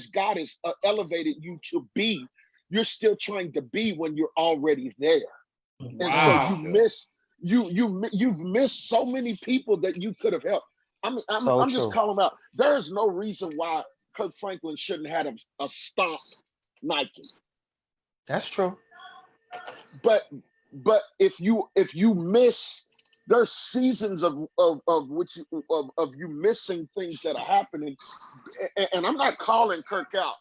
God has elevated you to be, you're still trying to be when you're already there. And so Wow. you've missed so many people that you could have helped. So I'm just true. calling them out. There is no reason why Kirk Franklin shouldn't have had a stomp Nike. That's true. But if you miss, there's seasons of you missing things that are happening. And I'm not calling Kirk out.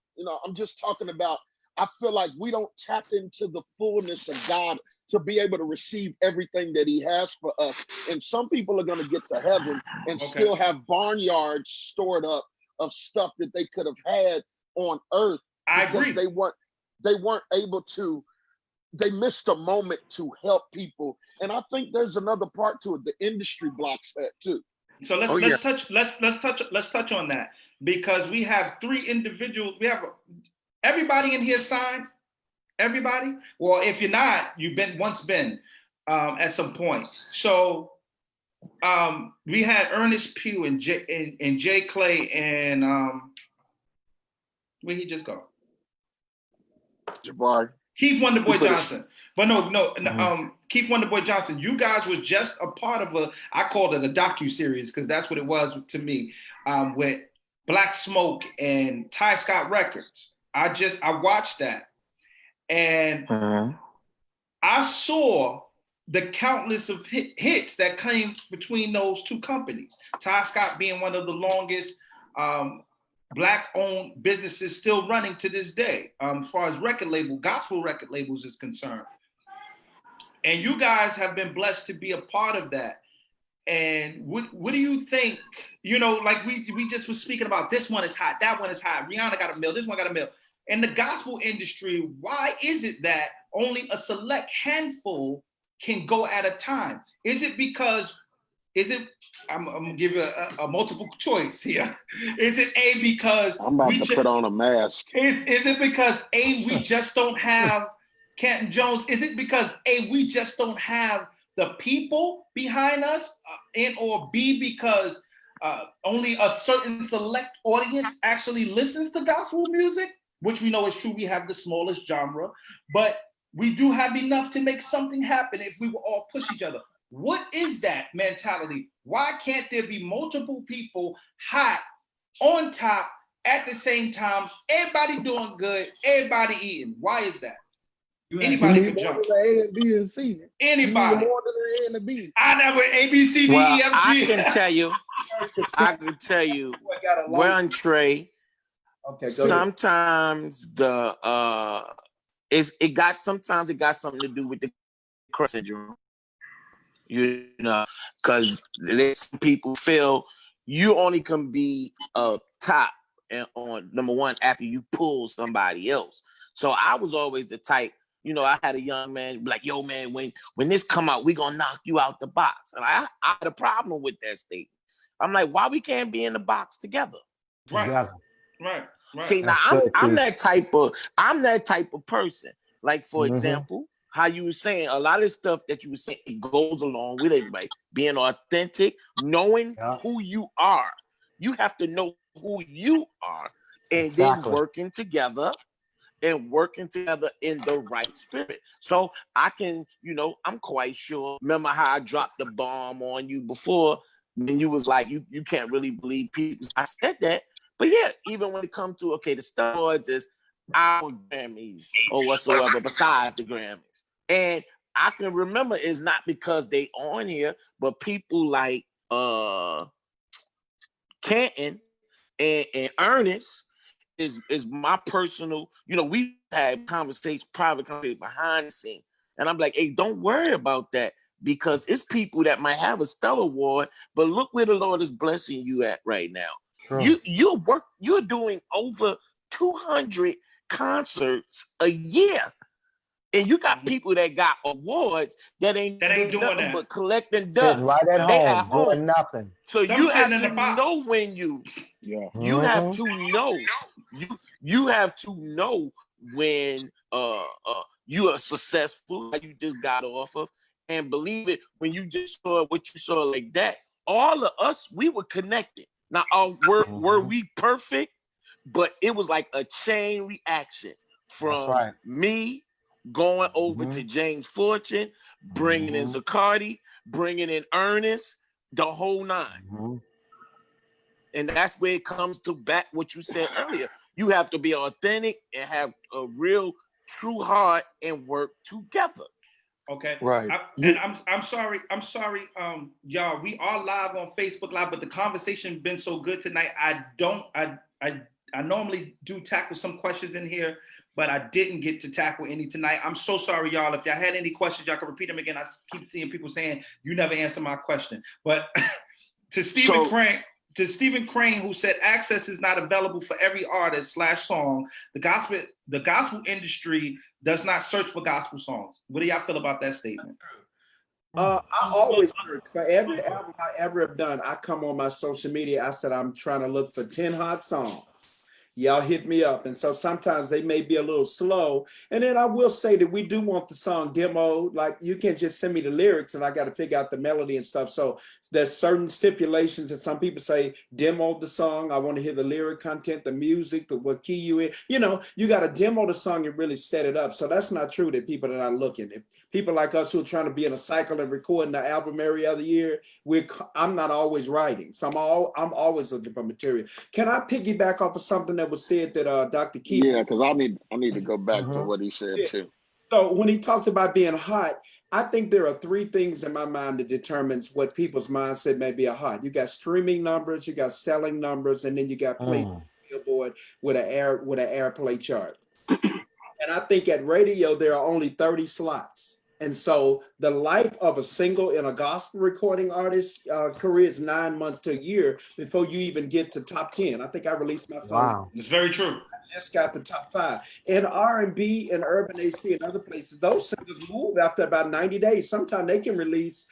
I'm just talking about, I feel like we don't tap into the fullness of God to be able to receive everything that he has for us. And some people are going to get to heaven and still have barnyards stored up of stuff that they could have had on earth. I because agree. they weren't able to, they missed a moment to help people. And I think there's another part to it. The industry blocks that too. So let's touch on that, because we have 3 individuals. We have everybody in here signed. Everybody. Well, if you're not, you've been at some point. So we had Earnest, Pugh, and Jay Clay, and where'd he just go? Jabari. Keith Wonderboy He Johnson. But no, Keith Wonderboy Johnson, you guys was just a part of I called it a docu-series, because that's what it was to me, with Black Smoke and Ty Scott Records. I watched that, and I saw the countless of hits that came between those 2 companies. Ty Scott being one of the longest Black-owned businesses still running to this day, as far as gospel record labels is concerned. And you guys have been blessed to be a part of that. And what do you think? Like we just was speaking about, this one is hot, that one is hot. Rihanna got a mill, this one got a mill. In the gospel industry, why is it that only a select handful can go at a time? I'm gonna give you a multiple choice here. Is it A, because I'm about to put on a mask? Is it because A, we just don't have Canton Jones? Is it because A, we just don't have the people behind us, and or B, because only a certain select audience actually listens to gospel music, which we know is true. We have the smallest genre, but We do have enough to make something happen if we will all push each other. What is that mentality? Why can't there be multiple people hot, on top, at the same time? Everybody doing good, everybody eating. Why is that? Anybody can jump. More than A and B and C. Anybody. More than an A and a B. I never A, B, C, D, Well, E, F, G. I can tell you, one Trey. Okay, sometimes it got something to do with the cross syndrome. You know, because some people feel you only can be top and on number one after you pull somebody else. So I was always the type, you know, I had a young man be like, yo, man, when this come out, we gonna knock you out the box. And I had a problem with that statement. I'm like, why we can't be in the box together? Together. Right. See, now I'm that type of person. Like, for example, how you were saying, a lot of stuff that you were saying, it goes along with everybody. Being authentic, knowing who you are. You have to know who you are. And then working together in the right spirit. So I can, you know, I'm quite sure. Remember how I dropped the bomb on you before? And you was like, you can't really believe people. I said that. But yeah, even when it comes to, okay, the steroids is our Grammys or whatsoever besides the Grammys. And I can remember it's not because they on here, but people like Canton and Earnest is my personal, you know, we had private conversation behind the scene. And I'm like, hey, don't worry about that, because it's people that might have a stellar award, but look where the Lord is blessing you at right now. True. You're doing over 200 concerts a year. And you got people that got awards that ain't doing nothing but collecting dust. Sitting right at They home, at home doing nothing. So some you have to know when you have to know you have to know when you are successful, like you just got off of, and believe it, when you just saw what you saw like that, all of us, we were connected. Now, were we perfect? But it was like a chain reaction from me going over to James Fortune, bringing in Zacardi, bringing in Earnest, the whole nine. And that's where it comes to back what you said earlier. You have to be authentic and have a real true heart and work together. Okay. Right. I'm sorry, y'all. We are live on Facebook Live, but the conversation been so good tonight. I normally do tackle some questions in here, but I didn't get to tackle any tonight. I'm so sorry, y'all. If y'all had any questions, y'all can repeat them again. I keep seeing people saying you never answer my question. But to Stephen Crane, who said access is not available for every artist / song, the gospel industry does not search for gospel songs. What do y'all feel about that statement? I always search for every album I ever have done. I come on my social media. I said, I'm trying to look for 10 hot songs. Y'all hit me up. And so sometimes they may be a little slow. And then I will say that we do want the song demo. Like, you can't just send me the lyrics and I got to figure out the melody and stuff. So there's certain stipulations that some people say, demo the song. I want to hear the lyric content, the music, what key you in. You know, you got to demo the song and really set it up. So that's not true that people are not looking. If people like us who are trying to be in a cycle and recording the album every other year, I'm not always writing. So I'm always looking for material. Can I piggyback off of something that was said that Dr. Keith? Yeah, because I need to go back to what he said too. So when he talked about being hot, I think there are three things in my mind that determines what people's mindset may be a hot. You got streaming numbers, you got selling numbers, and then you got play Billboard with an airplay chart. And I think at radio there are only 30 slots. And so the life of a single in a gospel recording artist's career is 9 months to a year before you even get to top 10. I think I released my song. Wow. It's very true. I just got the top 5. In R&B and Urban AC and other places, those singles move after about 90 days. Sometimes they can release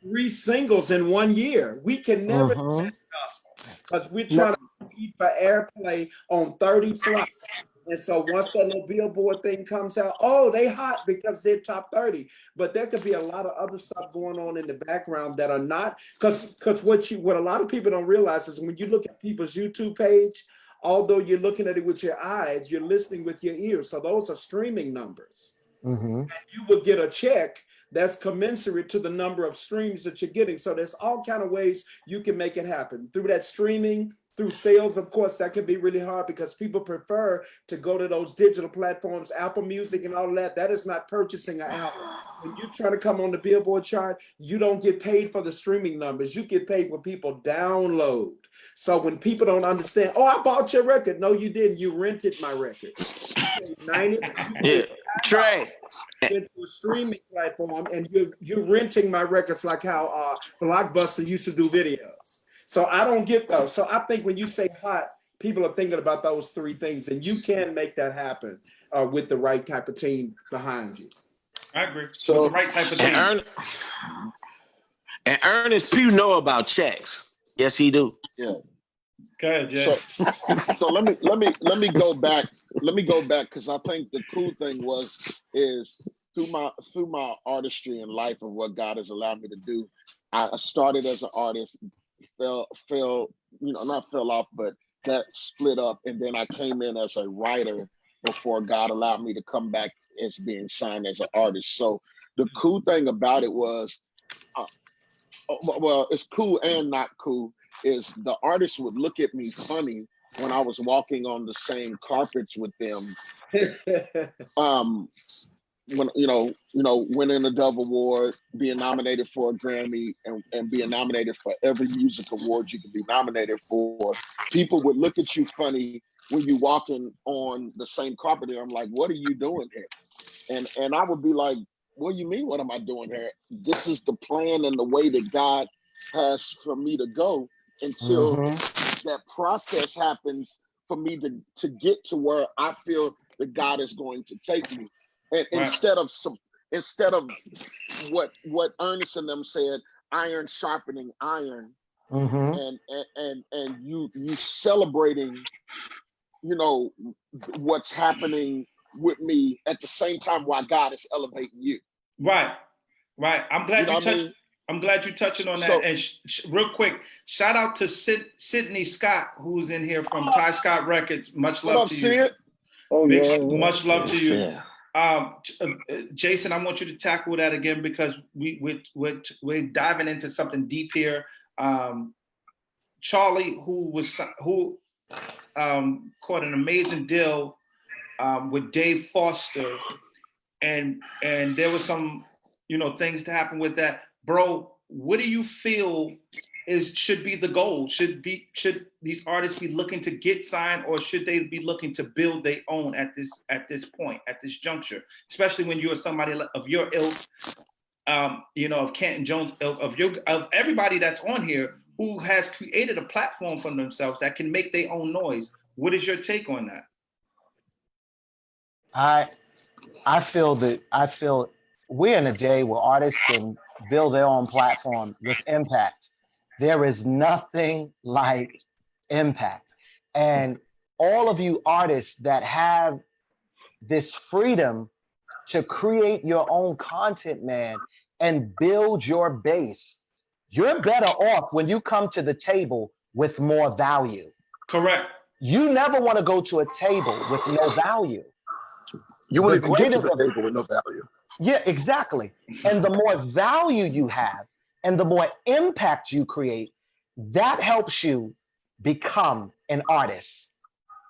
3 singles in 1 year. We can never do that gospel because we're trying to compete for airplay on 30 slots. And so once that little Billboard thing comes out, they hot because they're top 30. But there could be a lot of other stuff going on in the background that are not, because what a lot of people don't realize is when you look at people's YouTube page, although you're looking at it with your eyes, you're listening with your ears. So those are streaming numbers. and you will get a check that's commensurate to the number of streams that you're getting. So there's all kind of ways you can make it happen through that streaming, through sales. Of course, that can be really hard because people prefer to go to those digital platforms, Apple Music and all of that. That is not purchasing an album. When you try to come on the Billboard chart, you don't get paid for the streaming numbers. You get paid when people download. So when people don't understand, oh, I bought your record. No, you didn't. You rented my record. Yeah, Trey. Into a streaming platform, and you're renting my records like how Blockbuster used to do videos. So I don't get those. So I think when you say hot, people are thinking about those three things, and you can make that happen with the right type of team behind you. I agree. So with the right type of team. And Earnest Pugh know about checks. Yes, he do. Yeah. Go ahead, Jay. So let me go back. Let me go back because I think the cool thing is through my artistry and life of what God has allowed me to do. I started as an artist, fell not fell off, but that split up, and then I came in as a writer before God allowed me to come back as being signed as an artist. So the cool thing about it was, well, it's cool and not cool, is the artists would look at me funny when I was walking on the same carpets with them. When winning a Dove Award, being nominated for a Grammy, and being nominated for every music award you can be nominated for, people would look at you funny when you walking on the same carpet. And I'm like, what are you doing here? And I would be like, what do you mean, what am I doing here? This is the plan and the way that God has for me to go until that process happens for me to get to where I feel that God is going to take me. And instead of what Earnest and them said, iron sharpening iron, and you celebrating, what's happening with me at the same time while God is elevating you. Right. I'm glad I'm glad you're touching on that. So, and real quick, shout out to Sydney Scott, who's in here from Ty Scott Records. Much love to you. Oh, much love to you. Jason, I want you to tackle that again because we're diving into something deep here. Charlie, who caught an amazing deal with Dave Foster, and there was some things to happen with that. Bro, what do you feel should be the goal? Should these artists be looking to get signed, or should they be looking to build their own at this point, at this juncture? Especially when you're somebody of your ilk, of Canton Jones ilk, of everybody that's on here who has created a platform for themselves that can make their own noise. What is your take on that? I feel we're in a day where artists can build their own platform with impact. There is nothing like impact. And all of you artists that have this freedom to create your own content, man, and build your base, you're better off when you come to the table with more value. Correct. You never want to go to a table with no value. You want to go to the table with no value. Yeah, exactly. And the more value you have and the more impact you create, that helps you become an artist.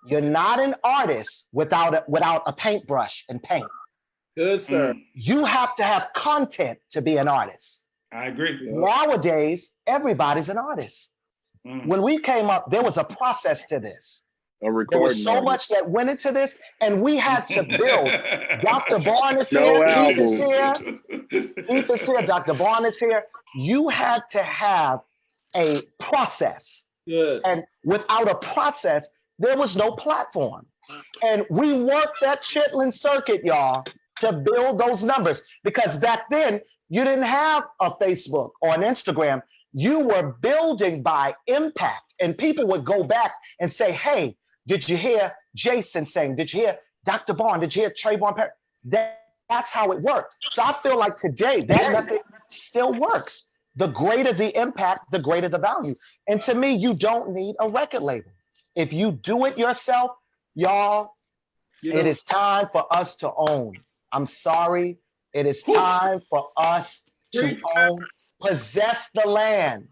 You're not an artist without a paintbrush and paint. Good, sir. You have to have content to be an artist. I agree. Nowadays, everybody's an artist. When we came up, there was a process to this. There was so much that went into this, and we had to build. Dr. Barn is here. Keith is here. Keith is here. Dr. Barn is here. You had to have a process. Good. And without a process, there was no platform. And we worked that Chitlin circuit, y'all, to build those numbers. Because back then, you didn't have a Facebook or an Instagram. You were building by impact. And people would go back and say, hey, did you hear Jason saying? Did you hear Dr. Barn? Did you hear Trayvon Perry? That's how it worked. So I feel like today that method still works. The greater the impact, the greater the value. And to me, you don't need a record label. If you do it yourself, y'all, it is time for us to own. I'm sorry. It is Whew. time for us to possess the land.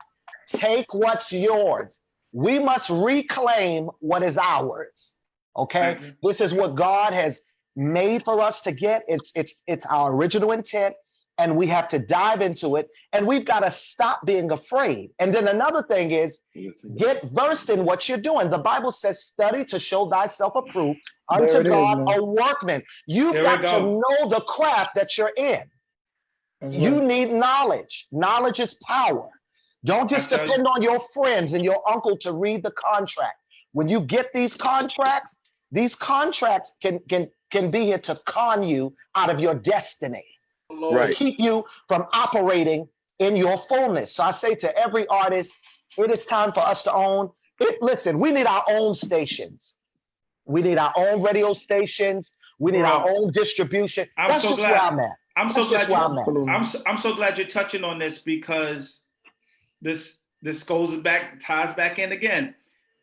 Take what's yours. We must reclaim what is ours. Okay? Mhm. This is what God has made for us to get. It's our original intent, and we have to dive into it, and we've got to stop being afraid. And then another thing is get versed in what you're doing. The Bible says, study to show thyself approved There unto it is, God, man. a workman. You've There we got to go. know the craft that you're in. That's You right. need knowledge. Knowledge is power. Don't just I tell you. depend on your friends and your uncle to read the contract. When you get these contracts can be here to con you out of your destiny, to Right. keep you from operating in your fullness. So I say to every artist, it is time for us to own it. Listen, we need our own stations. We need our own radio stations. We need our Bro, own distribution. I'm That's so just glad. where I'm at. I'm That's so just glad where you. I'm at. Absolutely. I'm so glad you're touching on this because this goes back, ties back in again.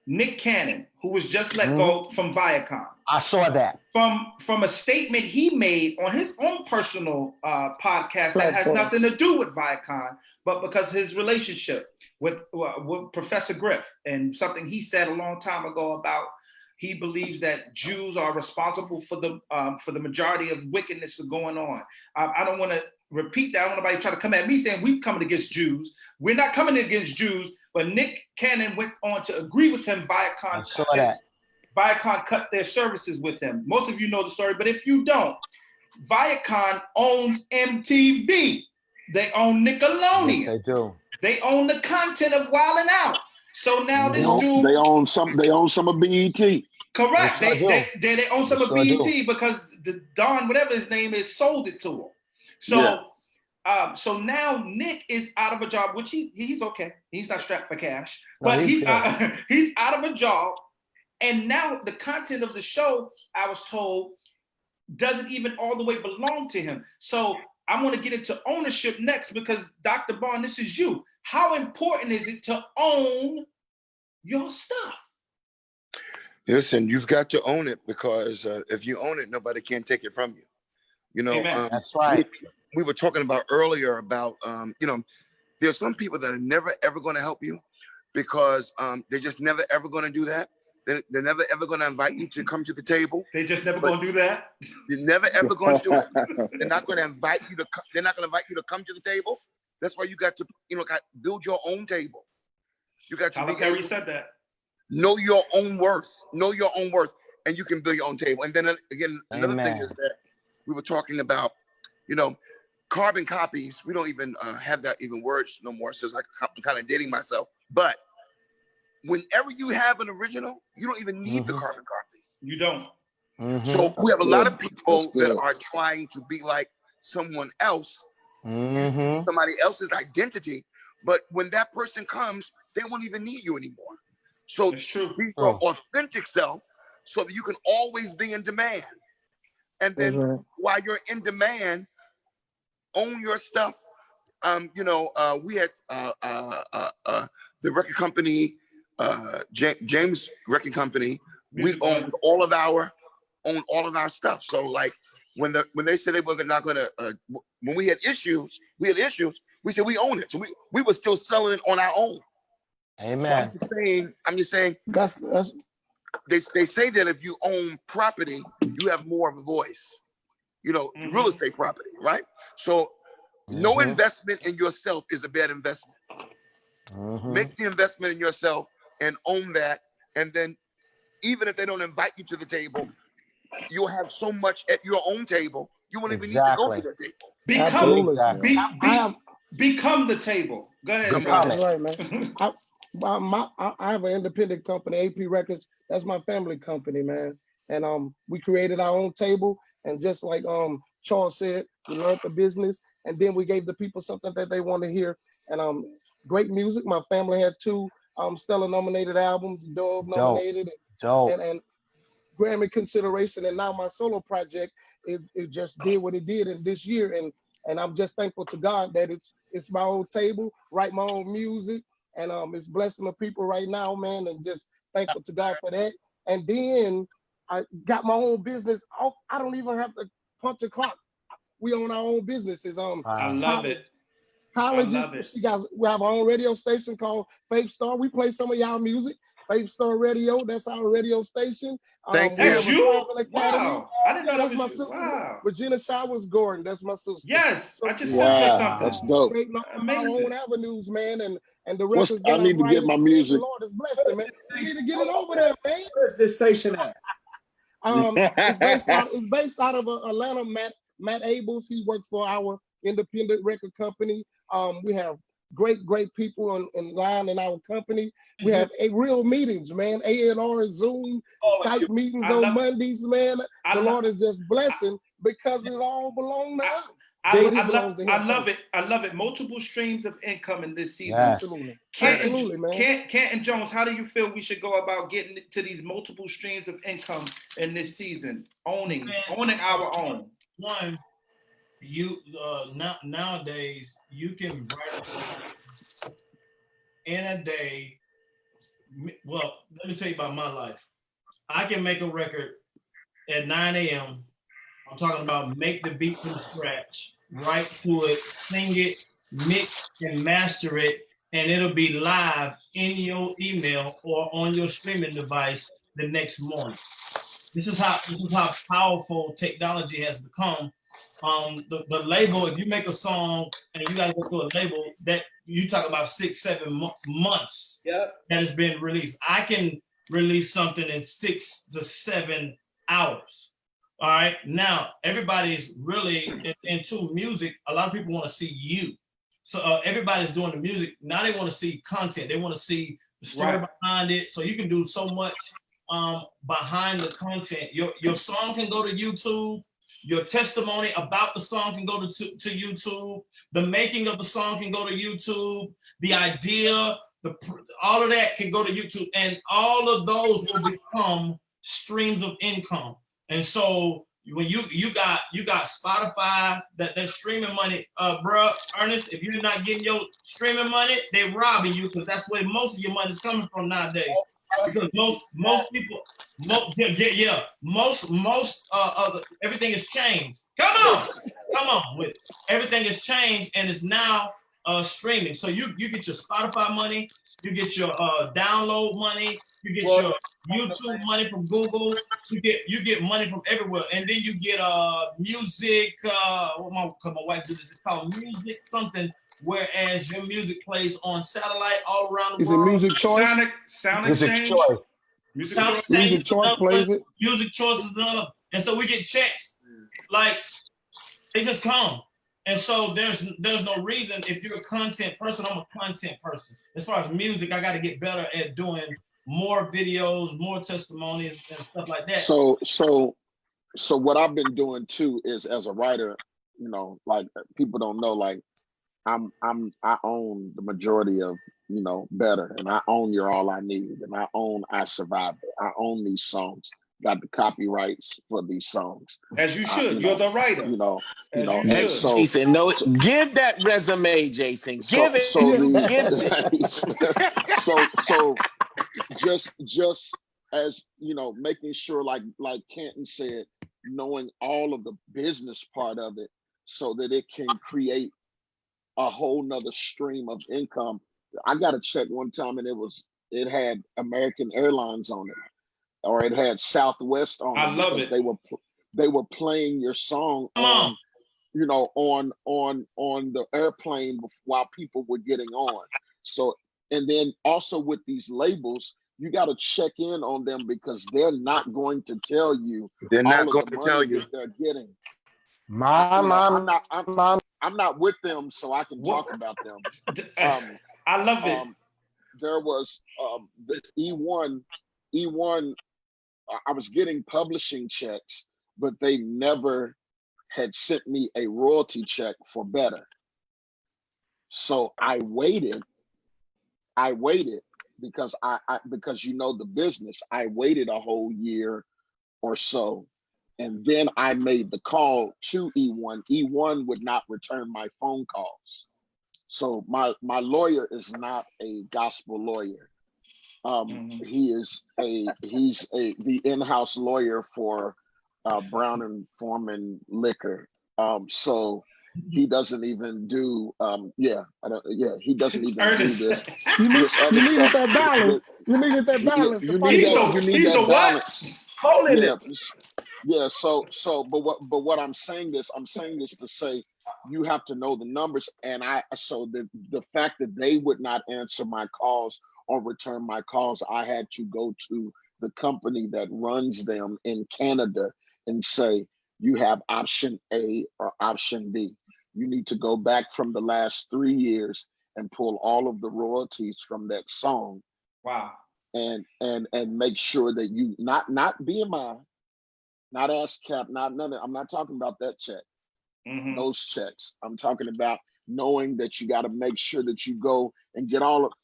Nick Cannon, who was just let go from Viacom, I saw that. from a statement he made on his own personal podcast that has Platform. nothing to do with Viacom, but because his relationship with Professor Griff and something he said a long time ago about he believes that Jews are responsible for the majority of wickedness that's going on. I don't want to repeat that. I don't want nobody try to come at me saying we've coming against Jews. We're not coming against Jews, but Nick Cannon went on to agree with him. Viacom cut their services with him. Most of you know the story, but if you don't, Viacom owns MTV. They own Nickelodeon. Yes, they do. They own the content of Wild 'N Out. So now this dude, They own some of BET. correct. They sure They own some They of sure do. BET because the Don, whatever his name is, sold it to him. So so now Nick is out of a job, which he's okay. He's not strapped for cash, No, but he's he's out of a job. And now the content of the show, I was told, doesn't even all the way belong to him. So I want to get into ownership next because Dr. Bond, this is you. How important is it to own your stuff? Listen, you've got to own it because if you own it, nobody can take it from you. You know, that's right. We were talking about earlier about, there's some people that are never, ever going to help you because they're just never, ever going to do that. They're never, ever going to invite you to come to the table. They just never going to do that? They're never, ever going to do it. They're not going to invite you to they're not going to invite you to come to the table. That's why you got to, build your own table. You got to Tyler Perry said that. Know your own worth. Know your own worth. And you can build your own table. And then again, another thing is that we were talking about, carbon copies. We don't even have that even words no more. So I'm kind of dating myself. But whenever you have an original, you don't even need the carbon copy. You don't. So we have a lot of people that are trying to be like someone else, somebody else's identity. But when that person comes, they won't even need you anymore. So it's true. Be your authentic self so that you can always be in demand. And then while you're in demand, own your stuff. We had the record company, James Record Company. We owned all of our stuff. So like when they said they were not going to, when we had issues. We said we own it. So we were still selling it on our own. Amen. So I'm just saying. That's They say that if you own property, you have more of a voice. Real estate property, right? So no investment in yourself is a bad investment. Make the investment in yourself and own that. And then even if they don't invite you to the table, you'll have so much at your own table, you won't even need to go to the table. Become the table. Go ahead. That's right, man. I have an independent company, AP Records. That's my family company, man. And we created our own table. And just like Charles said, we learned the business, and then we gave the people something that they want to hear. And great music. My family had 2 Stellar nominated albums, Dove nominated, and Grammy consideration. And now my solo project, it just did what it did in this year. And I'm just thankful to God that it's my own table, write my own music, and it's blessing the people right now, man. And just thankful to God for that. And then I got my own business. I don't even have to punch a clock. we own our own businesses. I love it. Colleges, love it. we have our own radio station called Faith Star. We play some of y'all music. Faith Star Radio, that's our radio station. Thank We you. have That's a you? travel academy. Wow. I didn't know that That's was my you. sister. Wow. Regina Showers Gordon, that's my sister. Yes, So I just sent her wow, something. that's dope. On our Amazing. own avenues, man, and the What's records I that need I'm to get writing, my man, music. the Lord is blessing, man. You need to get it over there, man. Where's this station at? It's based out of Atlanta. Matt Abels, he works for our independent record company. We have great people in line in our company. We have real meetings, man. A&R, Zoom, Skype meetings on Mondays, man. The Lord is just blessing because it all belongs to us. I love it. I love it. Multiple streams of income in this season. Yes. Absolutely. Canton, Absolutely, man. Canton Jones, how do you feel we should go about getting to these multiple streams of income in this season? Owning our own. One, you nowadays you can write a song in a day. Well, let me tell you about my life. I can make a record at 9 a.m. I'm talking about make the beat from scratch, write to it, sing it, mix and master it, and it'll be live in your email or on your streaming device the next morning. This is how powerful technology has become. The label, if you make a song and you got to go through a label, that you talk about 6-7 months that has been released. I can release something in 6 to 7 hours. All right. Now everybody's really into music. A lot of people want to see you. So everybody's doing the music. Now they want to see content. They want to see the story behind it. So you can do so much behind the content. Your song can go to YouTube. Your testimony about the song can go to YouTube. The making of the song can go to YouTube. The idea, all of that can go to YouTube, and all of those will become streams of income. And so when you got Spotify, that streaming money, bro, Earnest, if you're not getting your streaming money, they're robbing you, because that's where most of your money is coming from nowadays. Because most people, everything has changed. Come on with it. Everything has changed, and it's now streaming. So you get your Spotify money, you get your download money, you get your YouTube money from Google, you get money from everywhere, and then you get music. My wife did this. It's called music something. Whereas your music plays on satellite all around the Is it world. Music Choice? Sound Music exchange. Choice. Music Choice plays it. Music Choice is another, and so we get checks like they just come. And so there's no reason, if you're a content person, I'm a content person. As far as music, I got to get better at doing more videos, more testimonies, and stuff like that. So what I've been doing too is, as a writer, you know, like people don't know, like I own the majority of, you know, Better, and I own You're All I Need, and I own I Survived It. I own these songs, got the copyrights for these songs. As you should. You're the writer. You know. And so Jason, give that resume, Jason. Give it. So just as, you know, making sure, like Canton said, knowing all of the business part of it so that it can create a whole nother stream of income. I got a check one time and it had American Airlines on it, or it had Southwest on it. I love it. They were playing your song on, you know, on the airplane while people were getting on. So, and then also with these labels, you got to check in on them, because they're not going to tell you. They're not going to tell you. They're getting. I'm not with them, so I can talk about them. I love it. There was the E1. I was getting publishing checks, but they never had sent me a royalty check for Better. So I waited because because you know the business. I waited a whole year or so. And then I made the call to E1. E1 would not return my phone calls. So my lawyer is not a gospel lawyer. He's the in-house lawyer for Brown and Foreman Liquor. So he doesn't even do he doesn't even Ernest. do this You need this other you needed stuff. that balance. You needed that balance to You fight need that. you need He's the that what? balance. Holding Yeah, it. yeah. But what I'm saying this to say you have to know the numbers, and so the fact that they would not answer my calls or return my calls, I had to go to the company that runs them in Canada and say, you have option A or option B. You need to go back from the last 3 years and pull all of the royalties from that song. Wow. And make sure that you not BMI, not ASCAP, not none of, I'm not talking about that check. Mm-hmm. Those checks. I'm talking about knowing that you got to make sure that you go and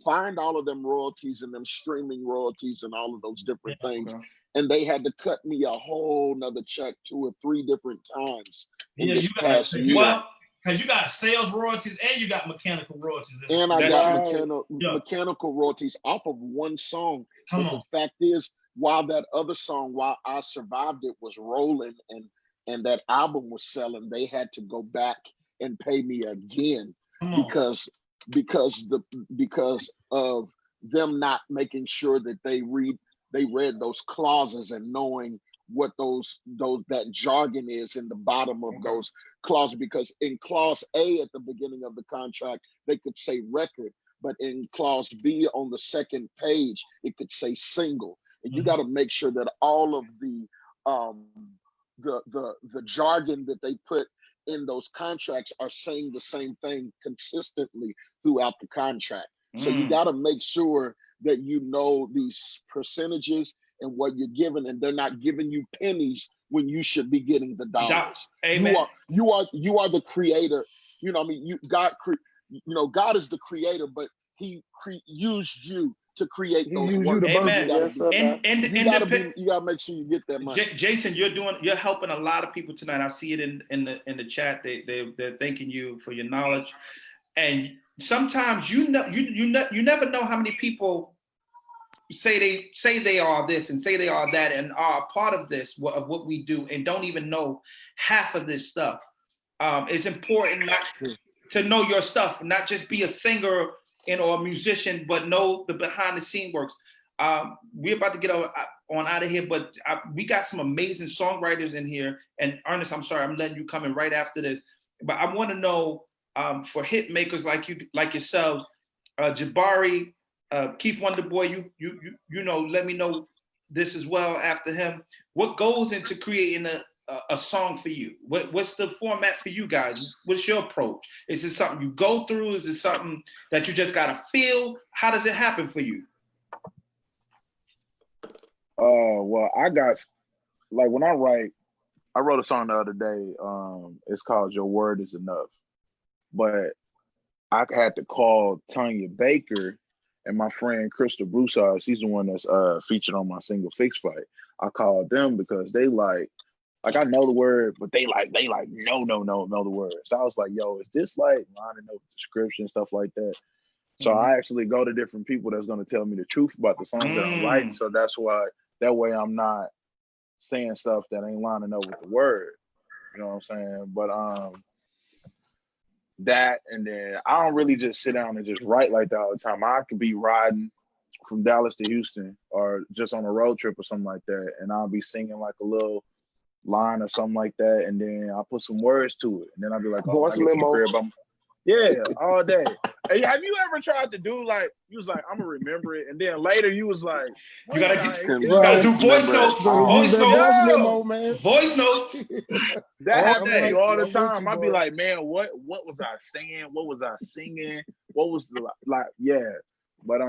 find all of them royalties and them streaming royalties and all of those different things. Okay. And they had to cut me a whole nother check 2 or 3 different times in Yeah, this you got past year. Well, because you got sales royalties and you got mechanical royalties. And I That's got true. mechanical royalties off of one song. Come But on. the fact is, while that other song, While I Survived It, was rolling and that album was selling, they had to go back and pay me again Come on. because of them not making sure that they read those clauses and knowing what that jargon is in the bottom of those clauses. Because in clause A at the beginning of the contract, they could say record, but in clause B on the second page, it could say single. And you got to make sure that all of the jargon that they put in those contracts are saying the same thing consistently throughout the contract. So you got to make sure that you know these percentages and what you're giving, and they're not giving you pennies when you should be getting the dollars. You are the creator. You know what I mean? God is the creator, but he used you to create He those used you works. to birth it. Yes, sir. You gotta make sure you get that money. Jason, you're helping a lot of people tonight. I see it in the chat. They're thanking you for your knowledge. And sometimes you never know how many people say they are this and say they are that and are a part of this, of what we do, and don't even know half of this stuff. It's important not to know your stuff, not just be a singer or a musician, but know the behind the scene works. We're about to get on out of here, but we got some amazing songwriters in here. And Ernest, I'm sorry, I'm letting you come in right after this, but I want to know for hit makers like yourselves, Jabari, Keith Wonderboy, you know, let me know this as well after him. What goes into creating a song for you? What's the format for you guys? What's your approach? Is it something you go through? Is it something that you just gotta feel? How does it happen for you? Well, I got, like, when I wrote a song the other day. It's called Your Word Is Enough. But I had to call Tanya Baker and my friend Crystal Broussard. She's the one that's featured on my single Fix Fight. I called them because they like I know the word, but they like no the word. So I was like, yo, is this like lining up description, stuff like that? So I actually go to different people that's gonna tell me the truth about the songs that I'm writing. So that's why that way I'm not saying stuff that ain't lining up with the word. You know what I'm saying? But that, and then I don't really just sit down and just write like that all the time. I could be riding from Dallas to Houston or just on a road trip or something like that, and I'll be singing like a little line or something like that, and then I'll put some words to it, and then I'll be like, voice memo. Yeah, all day. Hey, have you ever tried to do like, you was like, I'm gonna remember it, and then later you was like, you gotta do voice notes. Voice memo, man. Voice notes. That happens to me all the time. I'd be like, man, what was I saying? What was I singing? What was the yeah. But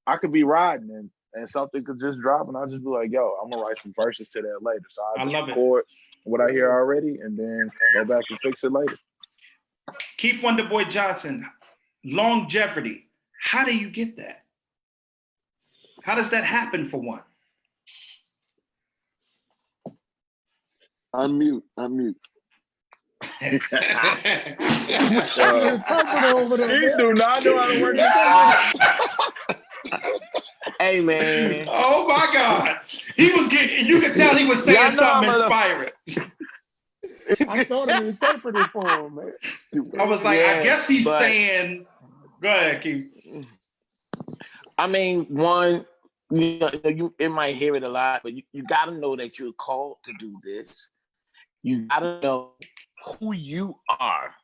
I could be riding and something could just drop, and I'll just be like, yo, I'm gonna write some verses to that later. So I just record what I hear already, and then go back and fix it later. Keith Wonderboy Johnson, longevity. How do you get that? How does that happen for one? Unmute. He do not know how to work the Hey, man. Oh my God. He was getting, you could tell he was saying something inspiring. I started interpreting for him, man. I was like, I Yeah, guess he's but- saying, go ahead, Keith. I mean, one, it might hear it a lot, but you got to know that you're called to do this. You got to know who you are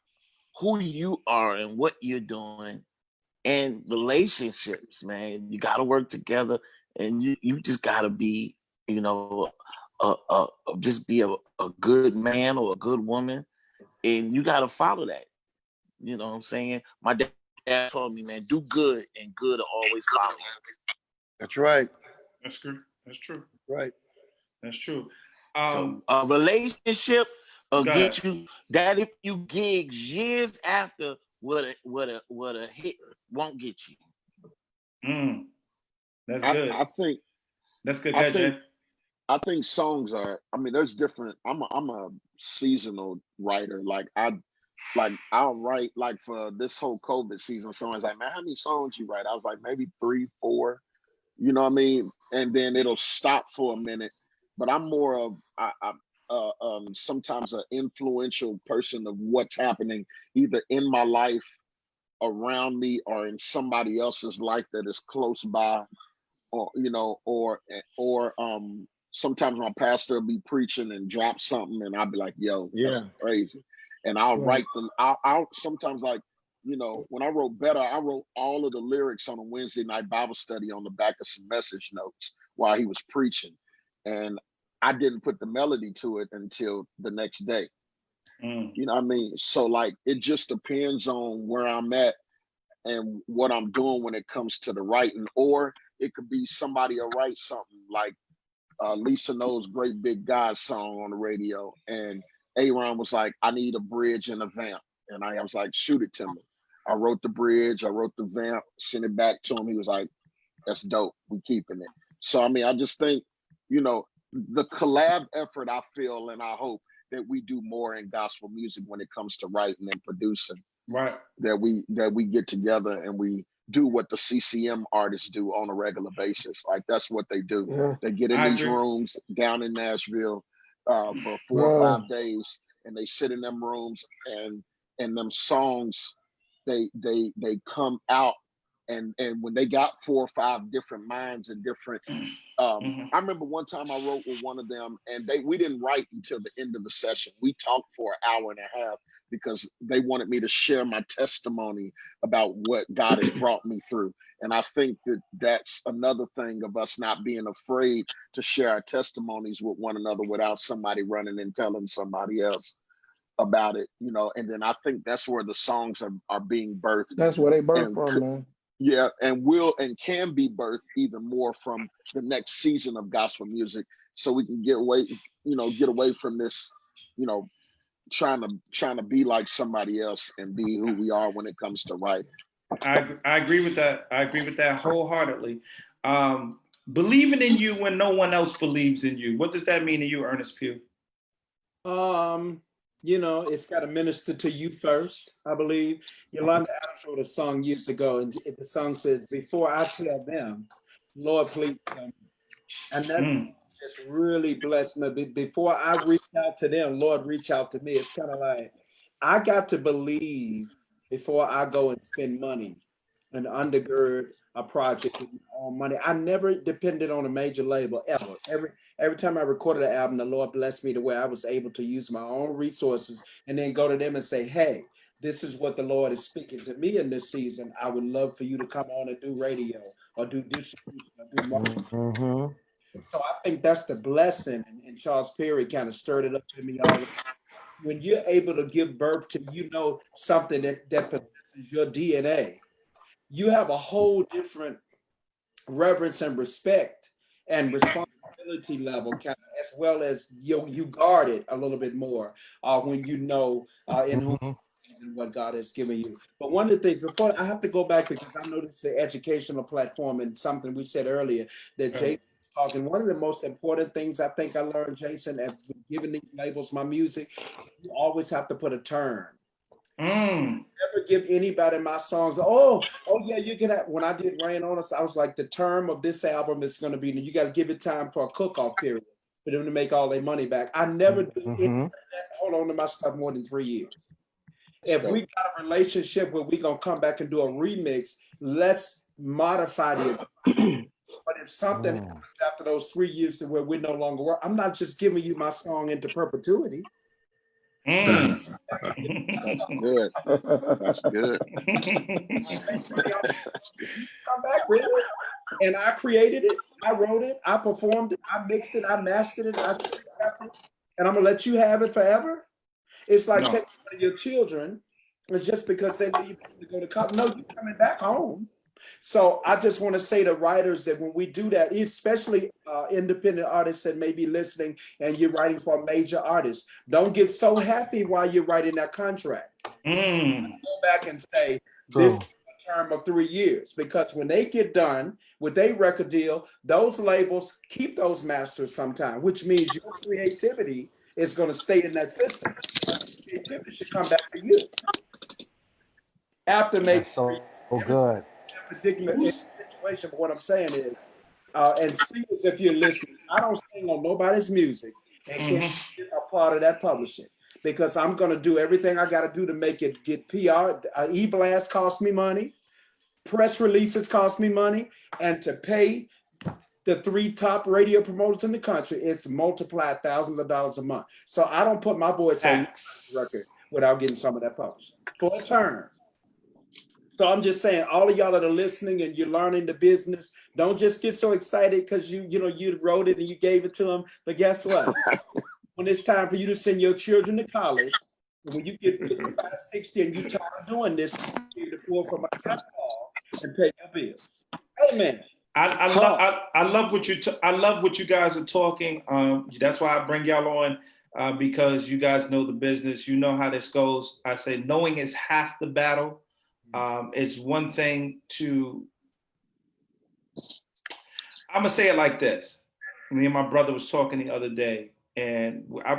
and what you're doing, and relationships, man. You got to work together, and you just got to be, just be a good man or a good woman, and you got to follow that. You know what I'm saying? My dad told me, man, do good, and good will always follow you. That's right. That's good. That's true. Right. That's true. So a relationship will go get ahead. you that if you gigs years after what a hit won't get you. That's good. I think That's good, I think Jay. I think songs are. I mean, there's different. I'm a seasonal writer. I'll write like for this whole COVID season. Someone's like, man, how many songs you write? I was like, maybe 3, 4. You know what I mean? And then it'll stop for a minute. But I'm more of sometimes an influential person of what's happening either in my life, around me, or in somebody else's life that is close by, or sometimes my pastor will be preaching and drop something, and I'll be like, "Yo, that's crazy," and I'll write them. I'll sometimes when I wrote Better, I wrote all of the lyrics on a Wednesday night Bible study on the back of some message notes while he was preaching, and I didn't put the melody to it until the next day. You know what I mean? So it just depends on where I'm at and what I'm doing when it comes to the writing, or it could be somebody will write something like Lisa Knows Great Big God song on the radio, and Aaron was like, I need a bridge and a vamp, and I was like, shoot it to me. I wrote the bridge, I wrote the vamp, sent it back to him. He was like, that's dope, we keeping it. So I mean, I just think, the collab effort, I feel and I hope that we do more in gospel music when it comes to writing and producing. Right. That we get together and we do what the CCM artists do on a regular basis. Like that's what they do. Yeah. They get in these rooms down in Nashville for 4 or 5 days, and they sit in them rooms, and them songs, they come out, and when they got 4 or 5 different minds and different. I remember one time I wrote with one of them, and we didn't write until the end of the session. We talked for an hour and a half because they wanted me to share my testimony about what God has brought me through. And I think that that's another thing of us not being afraid to share our testimonies with one another without somebody running and telling somebody else about it, and then I think that's where the songs are being birthed. That's where they birthed from, man. Yeah, and will and can be birthed even more from the next season of gospel music, so we can get away from this, trying to be like somebody else and be who we are when it comes to writing. I agree with that. I agree with that wholeheartedly. Believing in you when no one else believes in you. What does that mean to you, Earnest Pugh? It's got to minister to you first, I believe. Yolanda Adams wrote a song years ago, and the song says, before I tell them, Lord, please tell me. And that's just really blessed me. Before I reach out to them, Lord, reach out to me. It's kind of like, I got to believe before I go and spend money and undergird a project with my own money. I never depended on a major label, ever. Every time I recorded an album, the Lord blessed me to where I was able to use my own resources and then go to them and say, hey, this is what the Lord is speaking to me in this season. I would love for you to come on and do radio or do distribution or do marketing. So I think that's the blessing. And Charles Perry kind of stirred it up in me already. When you're able to give birth to, something that possesses your DNA, you have a whole different reverence and respect and responsibility level, kind of, as well as you guard it a little bit more when in whom and what God has given you. But one of the things, before I have to go back, because I know this is an educational platform and something we said earlier that Jason was talking. One of the most important things I think I learned, Jason, at giving these labels my music, you always have to put a term. Never give anybody my songs. Oh yeah, you can have. When I did Rain on Us, I was like, the term of this album is going to be, you got to give it time for a cook-off period. for them to make all their money back. I never do anything that hold on to my stuff more than 3 years. If we got a relationship where we're gonna come back and do a remix, let's modify the but if something happens after those 3 years to where we no longer work, I'm not just giving you my song into perpetuity. That's good. That's good. Come back with it. And I created it, I wrote it, I performed it, I mixed it, I mastered it, and I'm gonna let you have it forever. It's like taking one of your children, it's just because they leave to go to college. No, you're coming back home. So I just want to say to writers that when we do that, especially independent artists that may be listening and you're writing for a major artist, don't get so happy while you're writing that contract. Go back and say, this is a term of 3 years, because when they get done with their record deal, those labels keep those masters sometime, which means your creativity is going to stay in that system. Creativity should come back to you. After making so good. Particular situation, but what I'm saying is, and singers, if you're listening, I don't sing on nobody's music and can't get a part of that publishing, because I'm going to do everything I got to do to make it get PR. E-blast costs me money, press releases cost me money, and to pay the 3 top radio promoters in the country, it's multiplied thousands of dollars a month. So I don't put my voice on record without getting some of that publishing for a term. So I'm just saying, all of y'all that are listening and you're learning the business, don't just get so excited because you wrote it and you gave it to them. But guess what? When it's time for you to send your children to college, when you get 55, 60 and you're tired of doing this, you to pull from a cash and pay your bills. Amen. I love what you guys are talking. That's why I bring y'all on, because you guys know the business. You know how this goes. I say knowing is half the battle. It's one thing to, I'm gonna say it like this. Me and my brother was talking the other day, and I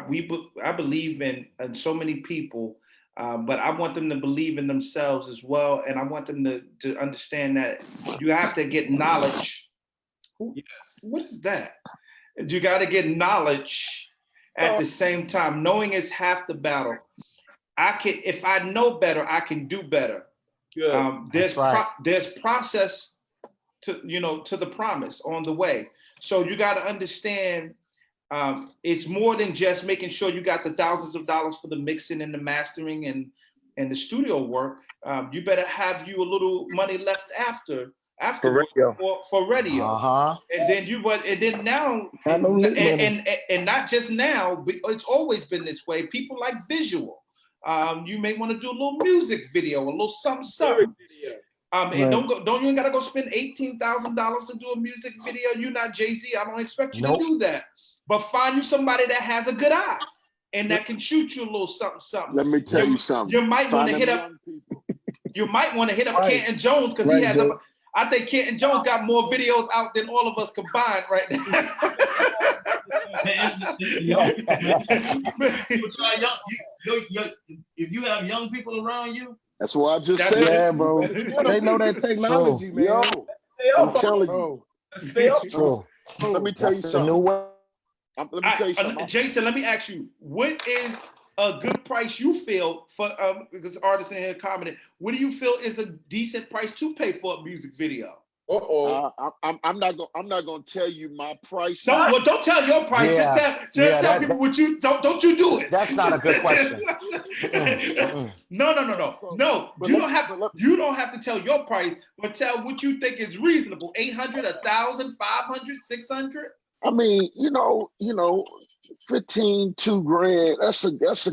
believe in so many people, but I want them to believe in themselves as well, and I want them to understand that you have to get knowledge. What is that? You got to get knowledge at the same time. Knowing is half the battle. If I know better, I can do better. There's process to the promise on the way. So you got to understand, it's more than just making sure you got the thousands of dollars for the mixing and the mastering and the studio work. You better have you a little money left afterwards for radio. And then now and not just now, but it's always been this way. People like visual. You may want to do a little music video, a little something. And don't you gotta go spend $18,000 to do a music video. You're not Jay-Z. I don't expect you to do that. But find you somebody that has a good eye and that can shoot you a little something. Let me tell you something. You might want to hit up. You might want to hit up Canton Jones, because he has I think Canton Jones got more videos out than all of us combined right now. If you have young people around you, that's what I just said. Yeah, bro. They know that technology, man. Yo, I'm telling you. Let me tell you something. Let me tell you something. Jason, let me ask you, what is a good price you feel for, because artists in here commented, what do you feel is a decent price to pay for a music video? I'm not gonna tell you my price. No, well, don't tell your price. Yeah. Just tell people what you don't you do it. That's not a good question. No. You don't have to tell your price, but tell what you think is reasonable. 800, 1,000, 500, 600. I mean, 15, $2,000. That's a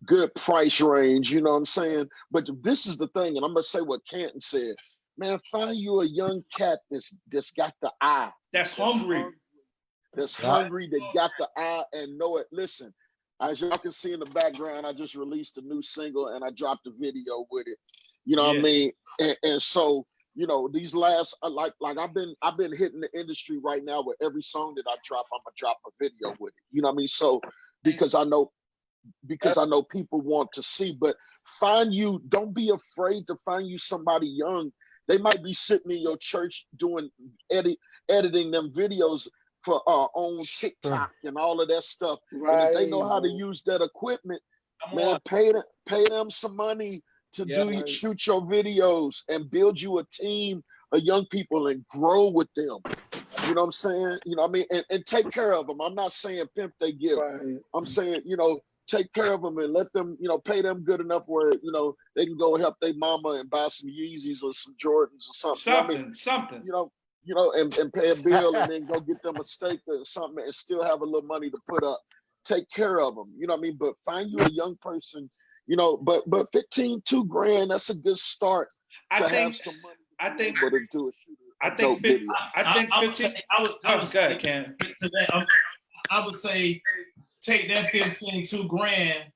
good price range. You know what I'm saying? But this is the thing, and I'm gonna say what Canton said. Man, find you a young cat that's got the eye. That's hungry. That's hungry, that got the eye and know it. Listen, as y'all can see in the background, I just released a new single and I dropped a video with it. You know what I mean? And so, these last like I've been hitting the industry right now with every song that I drop, I'm gonna drop a video with it. You know what I mean? So because I know people want to see, but don't be afraid to find you somebody young. They might be sitting in your church doing editing them videos. on TikTok and all of that stuff. Right. And if they know how to use that equipment, man, pay them some money to shoot your videos and build you a team of young people and grow with them. You know what I'm saying? You know what I mean? And take care of them. I'm not saying pimp they give. Right. I'm saying, take care of them and let them, pay them good enough where, they can go help their mama and buy some Yeezys or some Jordans or something. Something. And pay a bill and then go get them a steak or something and still have a little money to put up. Take care of them. You know what I mean? But find you a young person, but 15, $2,000, that's a good start to have some money. I think to do a shooter. I think 15. I would say take that 15, $2,000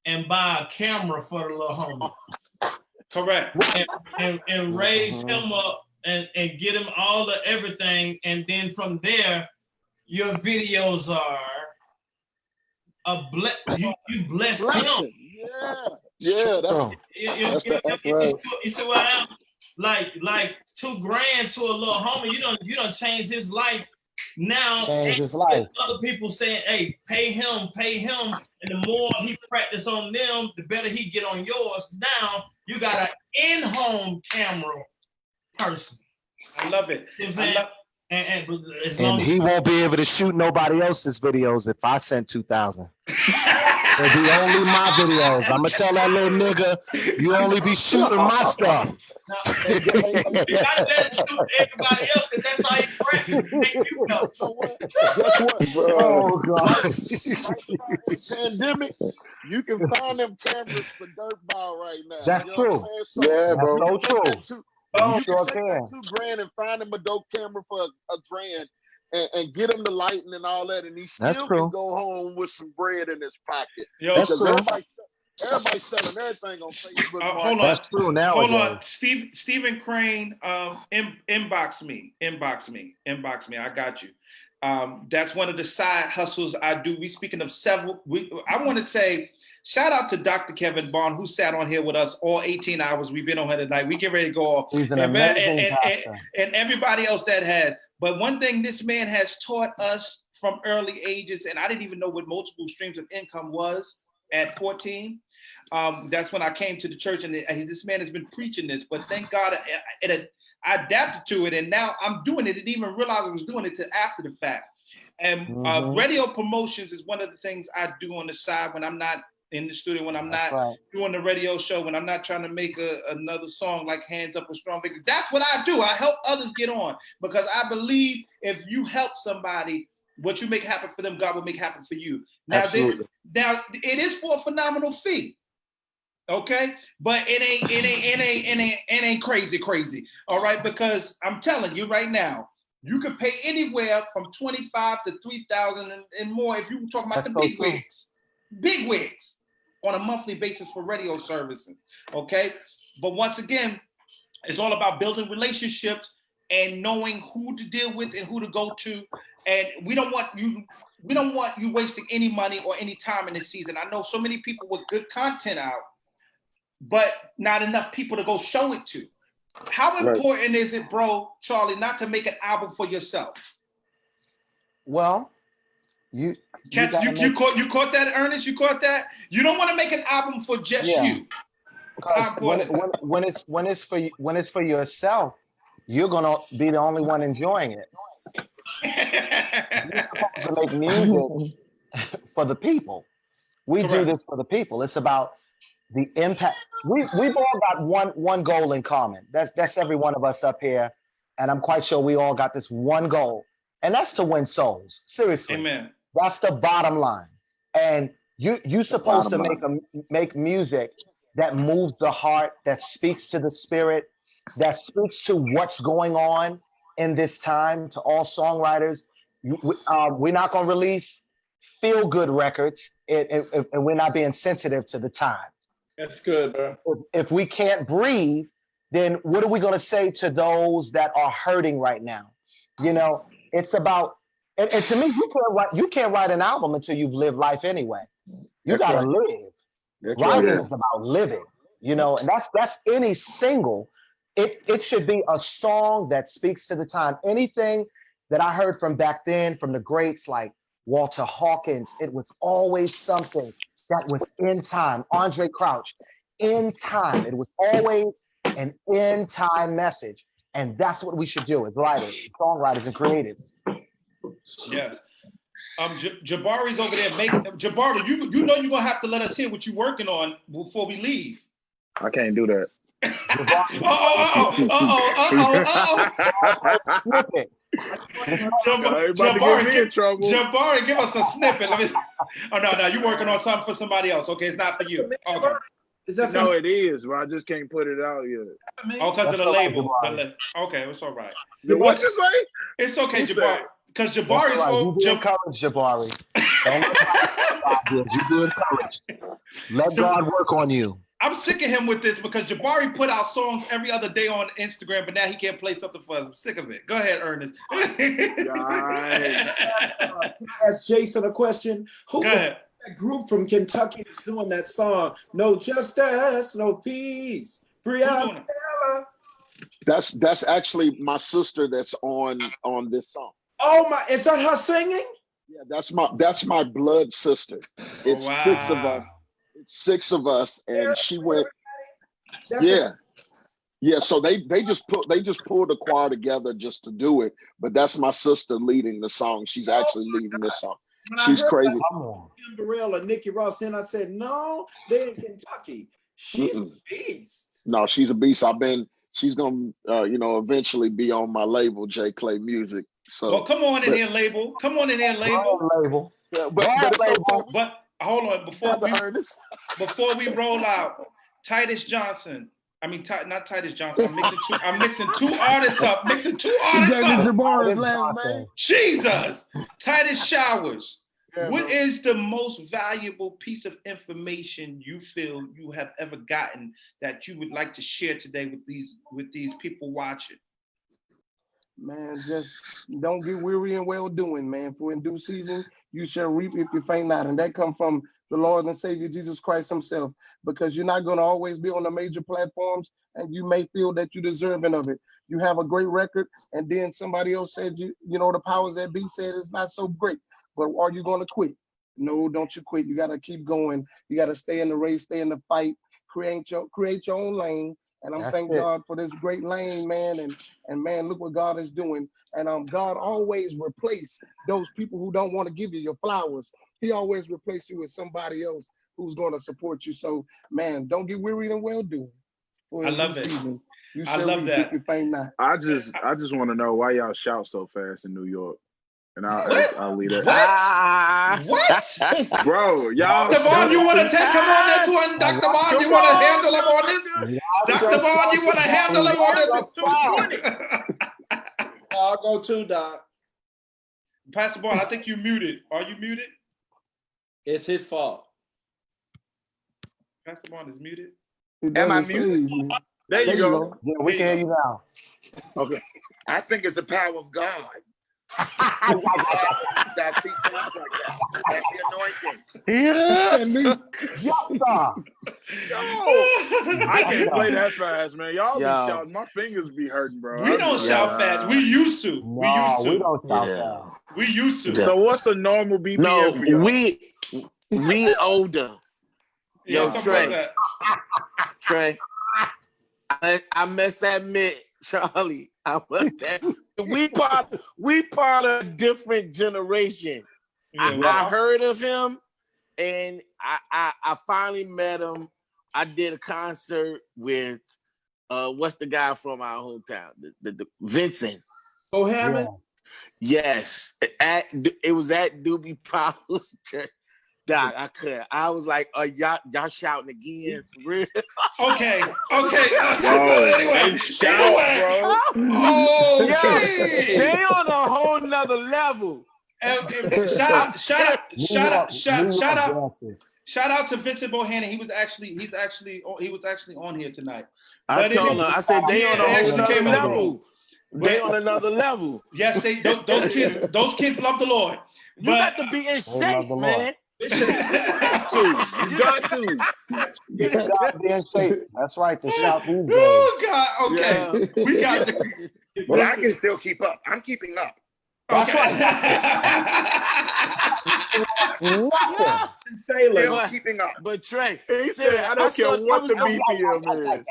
and buy a camera for the little homie. Correct. And raise him up and get him all the everything. And then from there, your videos are you bless him. Yeah, that's right. You see what I'm like $2,000 to a little homie, you don't change his life now. Change his life. Other people saying, hey, pay him, and the more he practice on them, the better he get on yours. Now you got an in-home camera person. I love it. And he won't be able to shoot nobody else's videos if I send 2,000. It'll be only my videos. I'm gonna tell that little nigga, you only be shooting my stuff. Now, you gotta let him shoot everybody else, because that's how he practice. Guess what, bro? Oh God! Pandemic, you can find them cameras for dirtball right now. That's true. So, bro. So true. You sure can take that $2,000 and find him a dope camera for $1,000 and get him the lighting and all that, and he still can go home with some bread in his pocket. That's true. Everybody's selling everything on Facebook. Hold on. That's true now. Hold on. Stephen Crane, inbox me. I got you. That's one of the side hustles I do. We speaking of several. I want to say shout out to Dr. Kevin Bond, who sat on here with us all 18 hours. We've been on here tonight. We get ready to go off. He's an amazing pastor. And everybody else that has. But one thing this man has taught us from early ages, and I didn't even know what multiple streams of income was at 14. That's when I came to the church, and this man has been preaching this. But thank God I adapted to it, and now I'm doing it. I didn't even realize I was doing it till after the fact. And radio promotions is one of the things I do on the side when I'm not in the studio, when I'm not doing the radio show, when I'm not trying to make another song like Hands Up with Strong Victory. That's what I do. I help others get on, because I believe if you help somebody, what you make happen for them, God will make happen for you. Now, now it is for a phenomenal fee. Okay, but it ain't crazy. All right, because I'm telling you right now, you could pay anywhere from 25 to 3,000 and more if you talk about the big wigs on a monthly basis for radio services. Okay, but once again, it's all about building relationships and knowing who to deal with and who to go to. And we don't want you wasting any money or any time in this season. I know so many people with good content out, but not enough people to go show it to. How important is it, bro, Charlie, not to make an album for yourself? Well, you caught that, Ernest? You caught that? You don't want to make an album for just you. When it's for yourself, you're gonna be the only one enjoying it. You're supposed to make music for the people. We do this for the people. It's about the impact. We've all got one goal in common. That's every one of us up here, and I'm quite sure we all got this one goal, and that's to win souls. Seriously, amen. That's the bottom line. And you're supposed to make music that moves the heart, that speaks to the spirit, that speaks to what's going on in this time. To all songwriters, we're not gonna release feel-good records, and we're not being sensitive to the time. That's good, bro. If we can't breathe, then what are we going to say to those that are hurting right now? You know, it's about, and to me, you can't write an album until you've lived life anyway. You got to live. Writing is about living, you know, and that's any single. It should be a song that speaks to the time. Anything that I heard from back then, from the greats like Walter Hawkins, it was always something that was in time. Andre Crouch, in time. It was always an in time message. And that's what we should do as writers, songwriters, and creatives. Yes. Jabari's over there making. Jabari, you know you're gonna have to let us hear what you're working on before we leave. I can't do that. Snippet. Jabari, give us a snippet. Let me. Oh no, you're working on something for somebody else. Okay, it's not for you. Okay. Is that no, it is, but I just can't put it out yet. Oh, because of the label. Okay, it's all right. What you say? It's okay, Jabari. Because Jabari's you be encouraged, Jabari. You be encouraged. Let God work on you. I'm sick of him with this because Jabari put out songs every other day on Instagram, but now he can't play something for us. I'm sick of it. Go ahead, Ernest. Can I ask Jason a question? Who Go ahead. That group from Kentucky is doing that song? No justice, no peace. Brianna. That's actually my sister that's on this song. Oh my! Is that her singing? Yeah, that's my blood sister. It's six of us. It's six of us, and she went. Yeah. So they just pulled the choir together just to do it. But that's my sister leading the song. She's actually leading this song. She's crazy. Kim Burrell and Nikki Ross, and I said, no, they're in Kentucky. She's a beast. No, she's a beast. She's gonna eventually be on my label, J Clay Music. So well, come on in here, label. Come on in here, label. Yeah, but hold on before we roll out. Titus Johnson. I mean, not Titus Johnson. I'm mixing two artists up. Jabari's last name. Jesus, Titus Showers. Yeah, what is the most valuable piece of information you feel you have ever gotten that you would like to share today with these people watching? Man, just don't get weary in well doing, man. For in due season you shall reap if you faint not, and that comes from the Lord and Savior Jesus Christ Himself. Because you're not going to always be on the major platforms, and you may feel that you're deserving of it. You have a great record, and then somebody else said the powers that be said it's not so great. But are you going to quit? No, don't you quit. You got to keep going. You got to stay in the race, stay in the fight, create your own lane. And I'm thank God for this great lane, man. And man, look what God is doing. And God always replace those people who don't want to give you your flowers. He always replace you with somebody else who's going to support you. So, man, don't get weary and well doing. I love it. I love that. You faint not. I just want to know why y'all shout so fast in New York. And I'll leave that. What? Bro, y'all. Dr. Vaughn, you want to take him on this one? Dr. Vaughn, you want to handle him on this? Dr. Vaughn, you want to handle him on this? I'll go too, Doc. Pastor Vaughn, I think you're muted. Are you muted? It's his fault. Pastor Vaughn is muted. Am I muted? There you go. Yeah, we can hear you now. Okay. I think it's the power of God. That speaks to us like that. That's the anointing. Yeah. Yes, sir. I can't play that fast, man. Y'all be shouting. My fingers be hurting, bro. We don't shout fast. We used to. We don't shout fast. We used to. So what's a normal BPM for y'all? We older. Yo, Trey, I must admit, Charlie, we part of a different generation. I heard of him, and I finally met him. I did a concert with what's the guy from our hometown, the Vincent. Oh, Hammond. Yes, it was at Doobie Powell's church. Doc, I was like, y'all shouting again for real? Okay. Anyway, shout, bro. Oh, yeah. They on a whole nother level. Shout out to Vincent Bohannon. He was actually on here tonight. I told him, I said they on a whole nother level. They on another level. Yes, those kids love the Lord. You got to be in shape, man. You got to be in shape. That's right. To shout these days. Oh God. Okay. Yeah. We got to. Well, I can still keep up. I'm keeping up. That's Okay. right. Nothing. Sailor. Still But- keeping up. But Trey, He said, seriously, I don't care saw- what the I was- BPM is.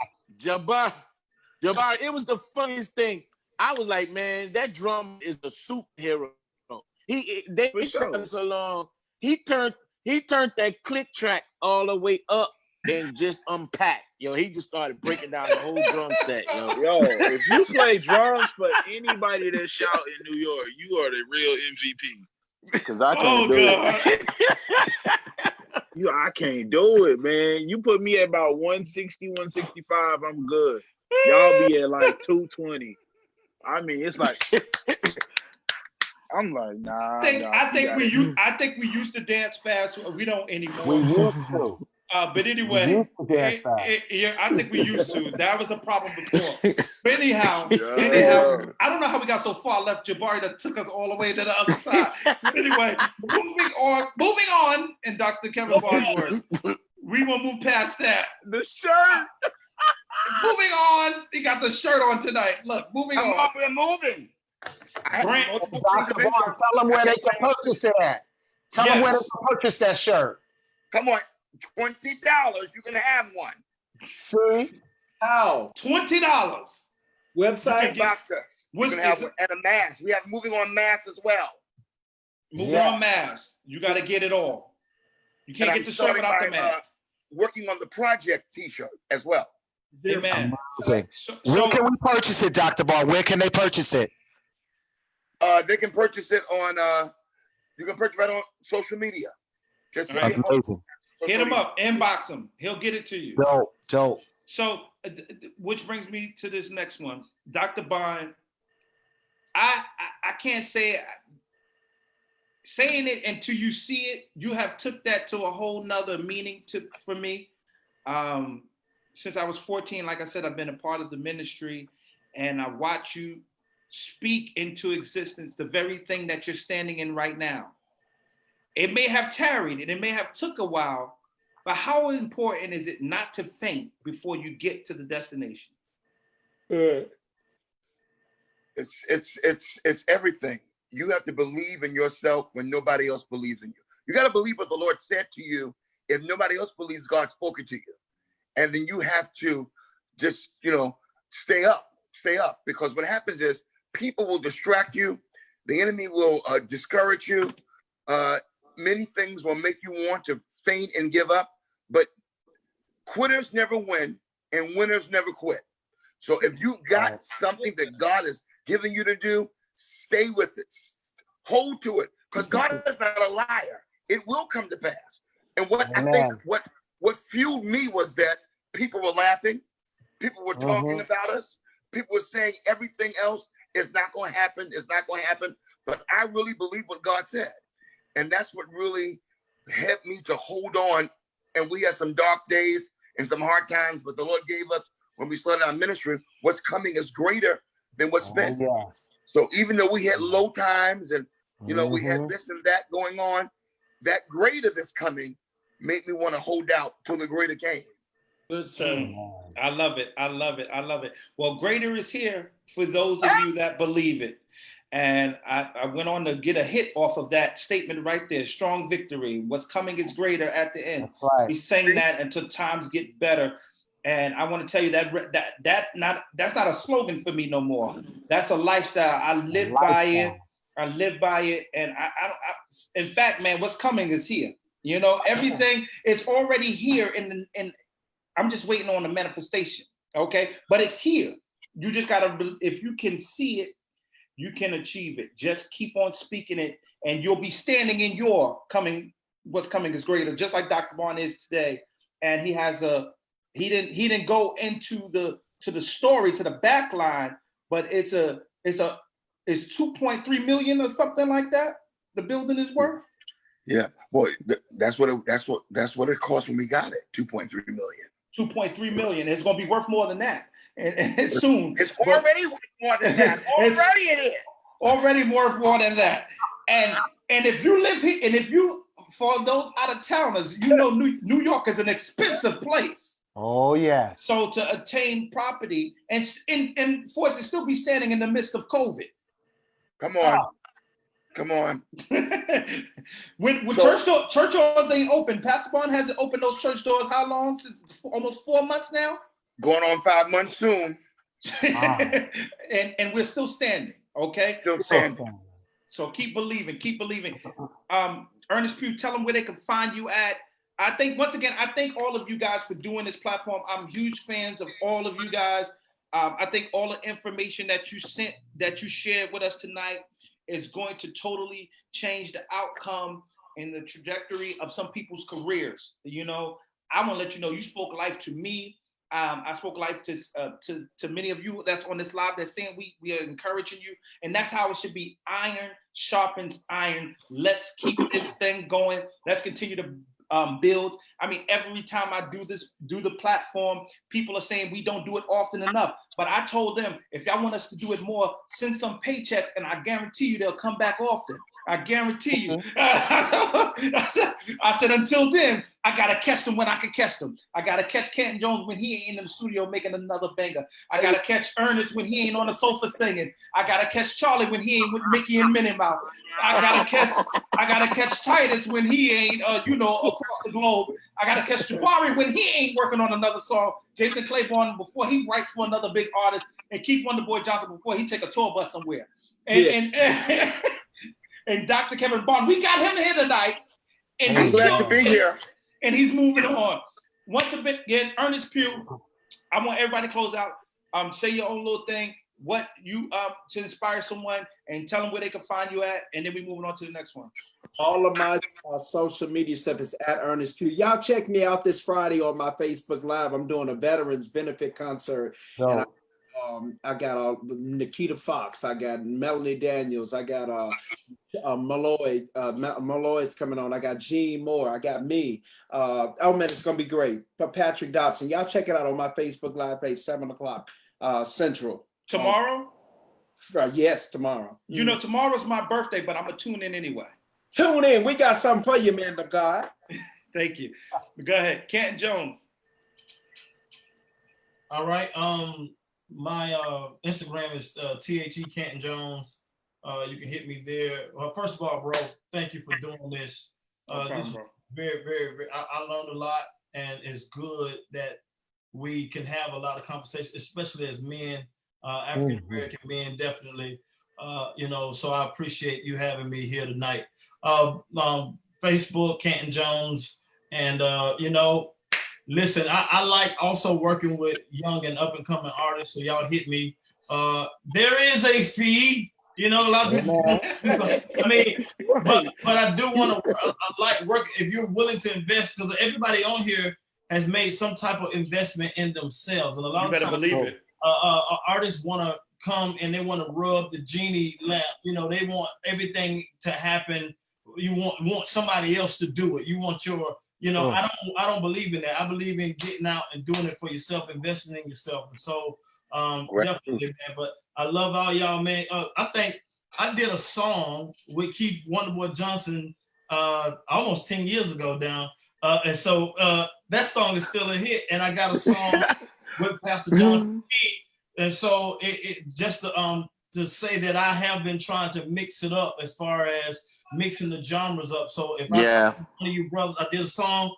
Jabari, it was the funniest thing. I was like, man, that drum is a superhero. They For sure. took so long. He turned that click track all the way up and just unpacked. Yo, he just started breaking down the whole drum set, yo. Yo, if you play drums for anybody that shout in New York, you are the real MVP. Because I can't do it. I can't do it, man. You put me at about 160, 165, I'm good. Y'all be at like 220. I mean, it's like I'm like, nah. I think we used to dance fast. We don't anymore. We used to. But anyway, We used to dance fast. Yeah, I think we used to. That was a problem before. But anyhow, Yeah. I don't know how we got so far left Jabari that took us all the way to the other side. Anyway, moving on, in Dr. Kevin Bond's words. We will move past that. The shirt. Moving on. He got the shirt on tonight. Look, moving on. We're moving. I have Brent, multiple Dr. things of Vaughn, interest. tell them where they can purchase it at. Tell them where they can purchase that shirt. Come on, $20. You can have one. See? How? $20. Website? Box us. You can have one and a mask. We have moving on masks as well. Moving on mask. You got to get it all. You can't get the shirt without the mask. Working on the project T-shirt as well. Amen. Amazing. Where can we purchase it, Dr. Vaughn? Where can they purchase it? They can purchase it on. You can purchase it on social media. Just Amazing. Hit him up, inbox him. He'll get it to you. Dope. So, which brings me to this next one, Dr. Bond. I can't say it. Saying it until you see it, you have took that to a whole nother meaning for me. Since I was 14, like I said, I've been a part of the ministry, and I watch you speak into existence the very thing that you're standing in right now. It may have tarried and it may have took a while, but how important is it not to faint before you get to the destination? It's everything. You have to believe in yourself when nobody else believes in you. You got to believe what the Lord said to you. If nobody else believes God spoken to you, and then you have to just stay up, because what happens is people will distract you. The enemy will discourage you. Many things will make you want to faint and give up, but quitters never win and winners never quit. So if you got something that God has given you to do, stay with it, hold to it, because God is not a liar. It will come to pass. And what I think what fueled me was that people were laughing, people were talking about us, people were saying everything else is not going to happen, but I really believe what God said. And that's what really helped me to hold on. And we had some dark days and some hard times, but the Lord gave us, when we started our ministry, what's coming is greater than what's been. Yes. So even though we had low times and we had this and that going on, that greater that's coming made me want to hold out till the greater came. Good sir. I love it. Well, greater is here for those of you that believe it. And I went on to get a hit off of that statement right there. Strong victory. What's coming is greater at the end. That's right. We sang that until times get better. And I want to tell you that's not a slogan for me no more. That's a lifestyle. I live by it. And I in fact, man, what's coming is here. Everything it's already here. And I'm just waiting on the manifestation. Okay, but it's here. You just gotta. If you can see it, you can achieve it. Just keep on speaking it, and you'll be standing in your coming. What's coming is greater. Just like Dr. Bond is today, and he has he didn't go into the story to the back line, but it's 2.3 million or something like that. The building is worth. Yeah, boy, that's what it cost when we got it. 2.3 million. 2.3 million. It's going to be worth more than that, and soon. It's already worth more than that. Already it is. Already worth more than that. And if you live here, and if you, for those out of towners, New York is an expensive place. Oh yeah. So to attain property and for it to still be standing in the midst of COVID. Come on. Come on. when So- church doors ain't open. Pastor Bond hasn't opened those church doors. How long? Since almost 4 months now. Going on 5 months soon. Wow. and we're still standing. Okay. Still standing. So keep believing. Keep believing. Earnest Pugh, tell them where they can find you at. I think once again, I thank all of you guys for doing this platform. I'm huge fans of all of you guys. I think all the information that you sent, that you shared with us tonight, is going to totally change the outcome and the trajectory of some people's careers. You know, I want to let you know, you spoke life to me. I spoke life to many of you that's on this live that's saying we are encouraging you, and that's how it should be. Iron sharpens iron. Let's keep this thing going. Let's continue to build. I mean, every time I do the platform, people are saying we don't do it often enough. But I told them, if y'all want us to do it more, send some paychecks, and I guarantee you they'll come back often. I guarantee you. I said, until then, I gotta catch them when I can catch them. I gotta catch Canton Jones when he ain't in the studio making another banger. I gotta catch Earnest when he ain't on the sofa singing. I gotta catch Charlie when he ain't with Mickey and Minnie Mouse. I gotta catch Titus when he ain't across the globe. I gotta catch Jabari when he ain't working on another song. Jason Claiborne before he writes for another big artist, and Keith Wonderboy Johnson before he take a tour bus somewhere. And Dr. Kevin Bond, we got him here tonight. And I'm glad to be here. And he's moving on. Once again, Earnest Pugh, I want everybody to close out. Say your own little thing, what you to inspire someone, and tell them where they can find you at, and then we moving on to the next one. All of my social media stuff is at Earnest Pugh. Y'all check me out this Friday on my Facebook Live. I'm doing a veterans benefit concert. And I got Nikita Fox. I got Melanie Daniels. I got Malloy. Malloy's coming on. I got Gene Moore. I got me. Oh man, it's gonna be great. But Patrick Dobson. Y'all check it out on my Facebook Live page, 7:00 Central. Tomorrow? Yes, tomorrow. You know, tomorrow's my birthday, but I'm gonna tune in anyway. Tune in. We got something for you, man of God. Thank you. Go ahead, Canton Jones. All right. My Instagram is THE Canton Jones. You can hit me there. First of all, bro, thank you for doing this. This is very, very, very. I learned a lot, and it's good that we can have a lot of conversations, especially as men, African American men, definitely. So I appreciate you having me here tonight. Facebook, Canton Jones, and listen, I like also working with young and up and coming artists. So y'all hit me. There is a fee. A lot of people. I mean, but I do want to. I like work if you're willing to invest, because everybody on here has made some type of investment in themselves, and a lot of times, believe it. Artists want to come and they want to rub the genie lamp. They want everything to happen. You want somebody else to do it. You want your. I don't believe in that. I believe in getting out and doing it for yourself, investing in yourself. And so definitely, man. But I love all y'all, man. I think I did a song with Keith Wonderboy Johnson almost 10 years ago now. And so that song is still a hit. And I got a song with Pastor John P. And so it just to say that I have been trying to mix it up as far as mixing the genres up. So if one of you brothers, I did a song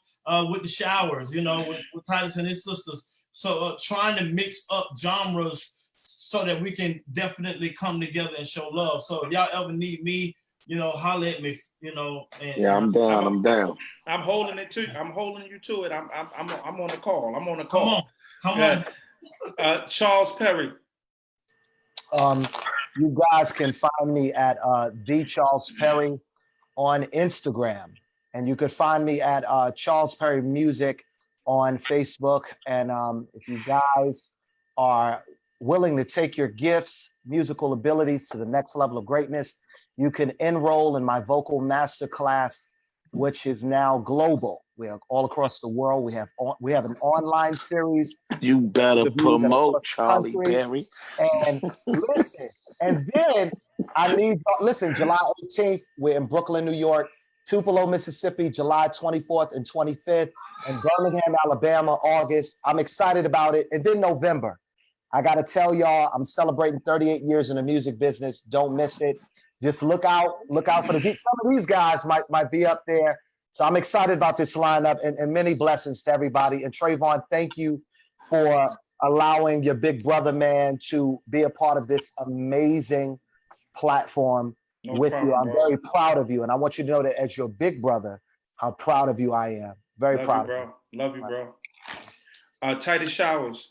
with the Showers, with Titus and his sisters. So trying to mix up genres so that we can definitely come together and show love. So if y'all ever need me, holler at me, And, I'm down. I'm down. I'm holding it to. I'm holding you to it. I'm on the call. I'm on the call. Come on. Charles Perry. You guys can find me at the Charles Perry on Instagram, and you could find me at Charles Perry Music on Facebook. And if you guys are willing to take your gifts, musical abilities to the next level of greatness, you can enroll in my vocal masterclass, which is now global. We are all across the world. We have an online series. You better promote Charlie Perry. And listen, and then I need July 18th, we're in Brooklyn, New York, Tupelo, Mississippi, July 24th and 25th, and Birmingham, Alabama, August. I'm excited about it. And then November. I got to tell y'all, I'm celebrating 38 years in the music business. Don't miss it. just look out for some of these guys might be up there. So I'm excited about this lineup and many blessings to everybody. And Trevone, thank you for allowing your big brother man to be a part of this amazing platform with you. I'm very proud of you. And I want you to know that as your big brother, how proud of you I am. Very proud of you. Love you, bro. Titus Showers.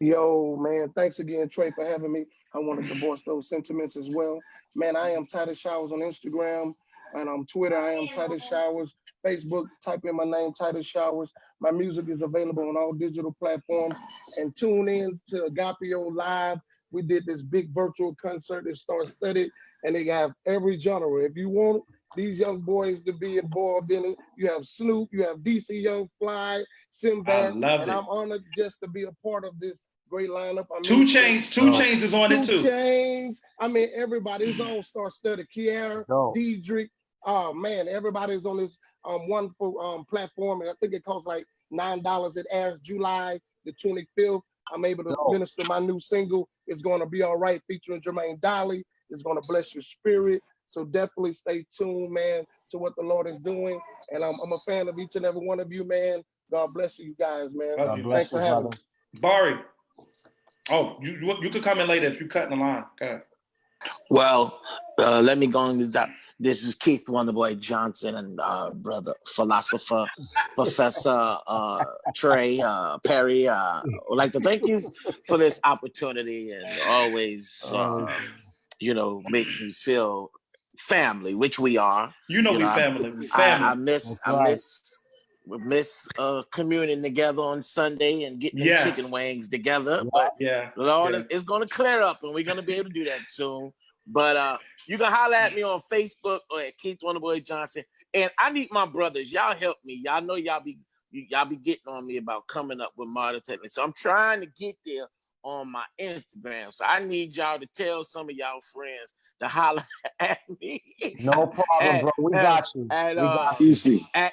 Yo, man, thanks again, Trey, for having me. I wanted to voice those sentiments as well. Man, I am Titus Showers on Instagram, and on Twitter, I am Titus Showers. Facebook, type in my name, Titus Showers. My music is available on all digital platforms. And tune in to Agapio Live. We did this big virtual concert that starts studied, and they have every genre. If you want these young boys to be involved in it, you have Snoop, you have DC Young Fly, Sinbad, and I'm honored just to be a part of this great lineup. I mean, 2 Chainz is on it too. 2 Chainz. I mean, everybody is all star studded. Kiara, Diedrich. Oh man, everybody's on this wonderful platform, and I think it costs like $9. It airs July the 25th. I'm able to minister my new single. It's going to be all right, featuring Jermaine Dolly. It's going to bless your spirit. So definitely stay tuned, man, to what the Lord is doing. And I'm a fan of each and every one of you, man. God bless you guys, man. Thanks for having me. Bari. Oh, you could come in later if you cut in the line. Go ahead. Well, let me go into that. This is Keith Wonderboy Johnson and brother philosopher, Professor Trey Perry. I'd like to thank you for this opportunity and always, make me feel family, which we are. We family. I miss communing together on Sunday and getting the chicken wings together. But Lord, it's going to clear up, and we're going to be able to do that soon. But you can holler at me on Facebook or at Keith Wonderboy Johnson. And I need my brothers. Y'all help me. Y'all know y'all be getting on me about coming up with modern techniques. So I'm trying to get there on my Instagram. So I need y'all to tell some of y'all friends to holler at me. No problem, bro. We got you. At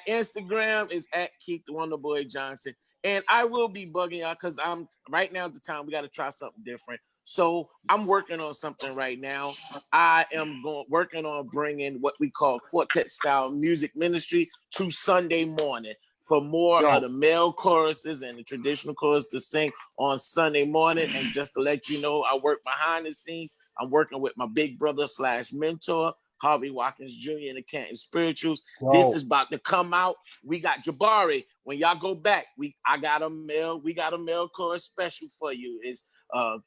Instagram is at Keith Wonderboy Johnson. And I will be bugging y'all because I'm right now at the time we got to try something different. So I'm working on something right now. I am working on bringing what we call quartet style music ministry to Sunday morning for more of the male choruses and the traditional chorus to sing on Sunday morning. And just to let you know, I work behind the scenes. I'm working with my big brother / mentor, Harvey Watkins Jr. and the Canton Spirituals. This is about to come out. We got Jabari. When y'all go back, we got a male chorus special for you. It's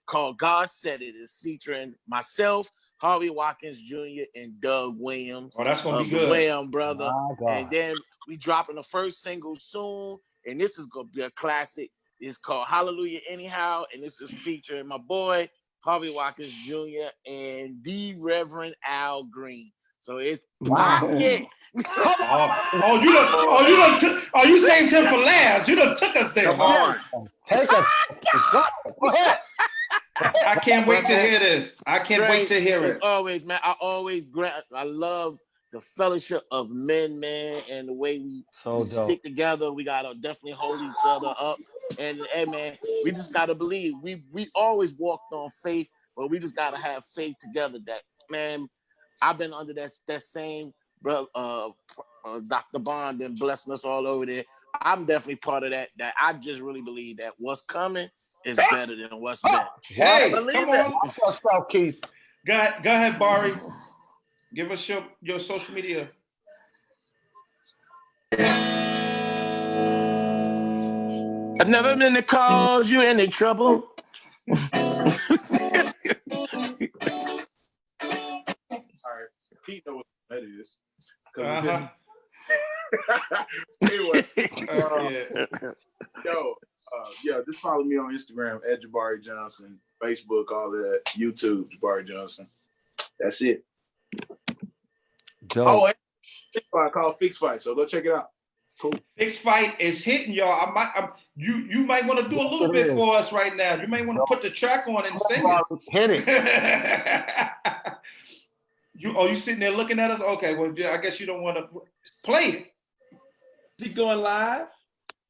called God Said It. Is featuring myself, Harvey Watkins Jr. and Doug Williams. Oh, that's gonna be good. Williams brother. And then we dropping the first single soon, and this is gonna be a classic. It's called Hallelujah Anyhow, and this is featuring my boy Harvey Watkins Jr. and the Reverend Al Green. So it's pocket. You saved him for last. You done took us there. Come on. Take us. Go ahead. I can't wait to hear this. I can't wait to hear it. As always, man. I love the fellowship of men, man, and the way we stick together. We gotta definitely hold each other up. And hey, man, we just gotta believe. We always walked on faith, but we just gotta have faith together. That, man, I've been under that same brother, Dr. Bond been blessing us all over there. I'm definitely part of that. That I just really believe that what's coming is better than what's been. Hey, believe come it. on. Yourself, Keith. Go ahead, Bari. Give us your social media. I've never been to cause you any trouble. All right, Pete knows what that is. Anyway, just follow me on Instagram at Jabari Johnson, Facebook, all of that, YouTube, Jabari Johnson. That's it. Dope. Oh, I call Fix Fight, so go check it out. Cool. Fix Fight is hitting y'all. You might want to do a little bit for us right now. You might want to put the track on and sing it. Hit it. You sitting there looking at us? Okay, well, I guess you don't want to play it. Is he going live?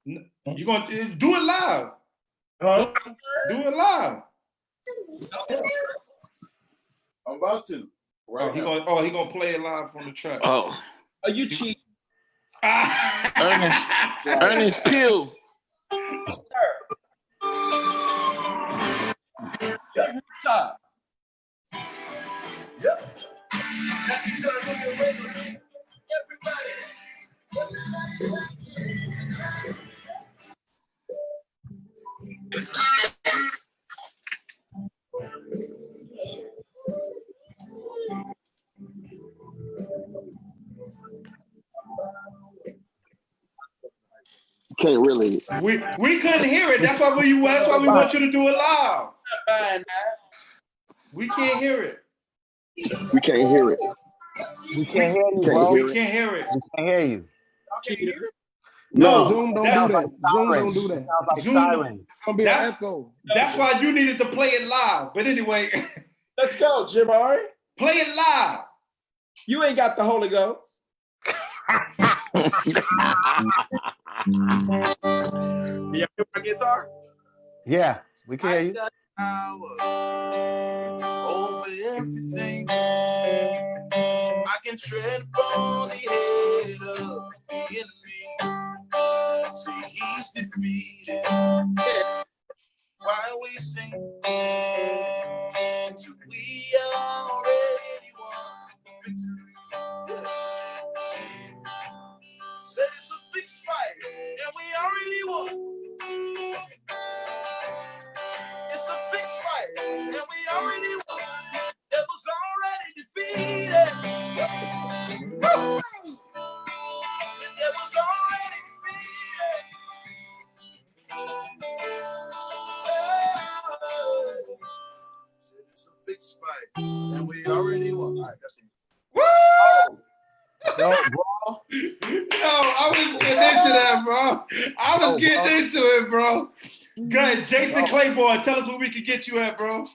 You're going to do it live. Do it live. I'm about to. Oh, he gonna play it live from the track. Oh, Are you cheating? Ernest Pugh. Stop. Can't really. We couldn't hear it. That's why we want you to do it live. We can't hear it. We can't hear it. We can't hear you, Can't bro. hear We can't hear it. We can't hear you. No, No. Zoom don't do that. Zoom don't do that. Sounds like Zoom- sirens. It's gonna be an echo. That's why you needed to play it live. But anyway, Let's go, Jabari. play it live. You ain't got the Holy Ghost. Can you hear my guitar? Yeah, we can hear you. got power over everything. I can tread upon the head of the enemy. See, he's defeated. Why we sing? So we already won the victory. Yeah. Said it's a fixed fight, and we already won. It's a fixed fight, and we already won. It was already defeated. It was already defeated. Said it's a fixed fight, and we already won. All right, that's it. Woo! Yo, bro. Yo, I was getting into that, bro. I was getting into it, bro. Go ahead, Jason Claiborne. Tell us where we can get you at, bro.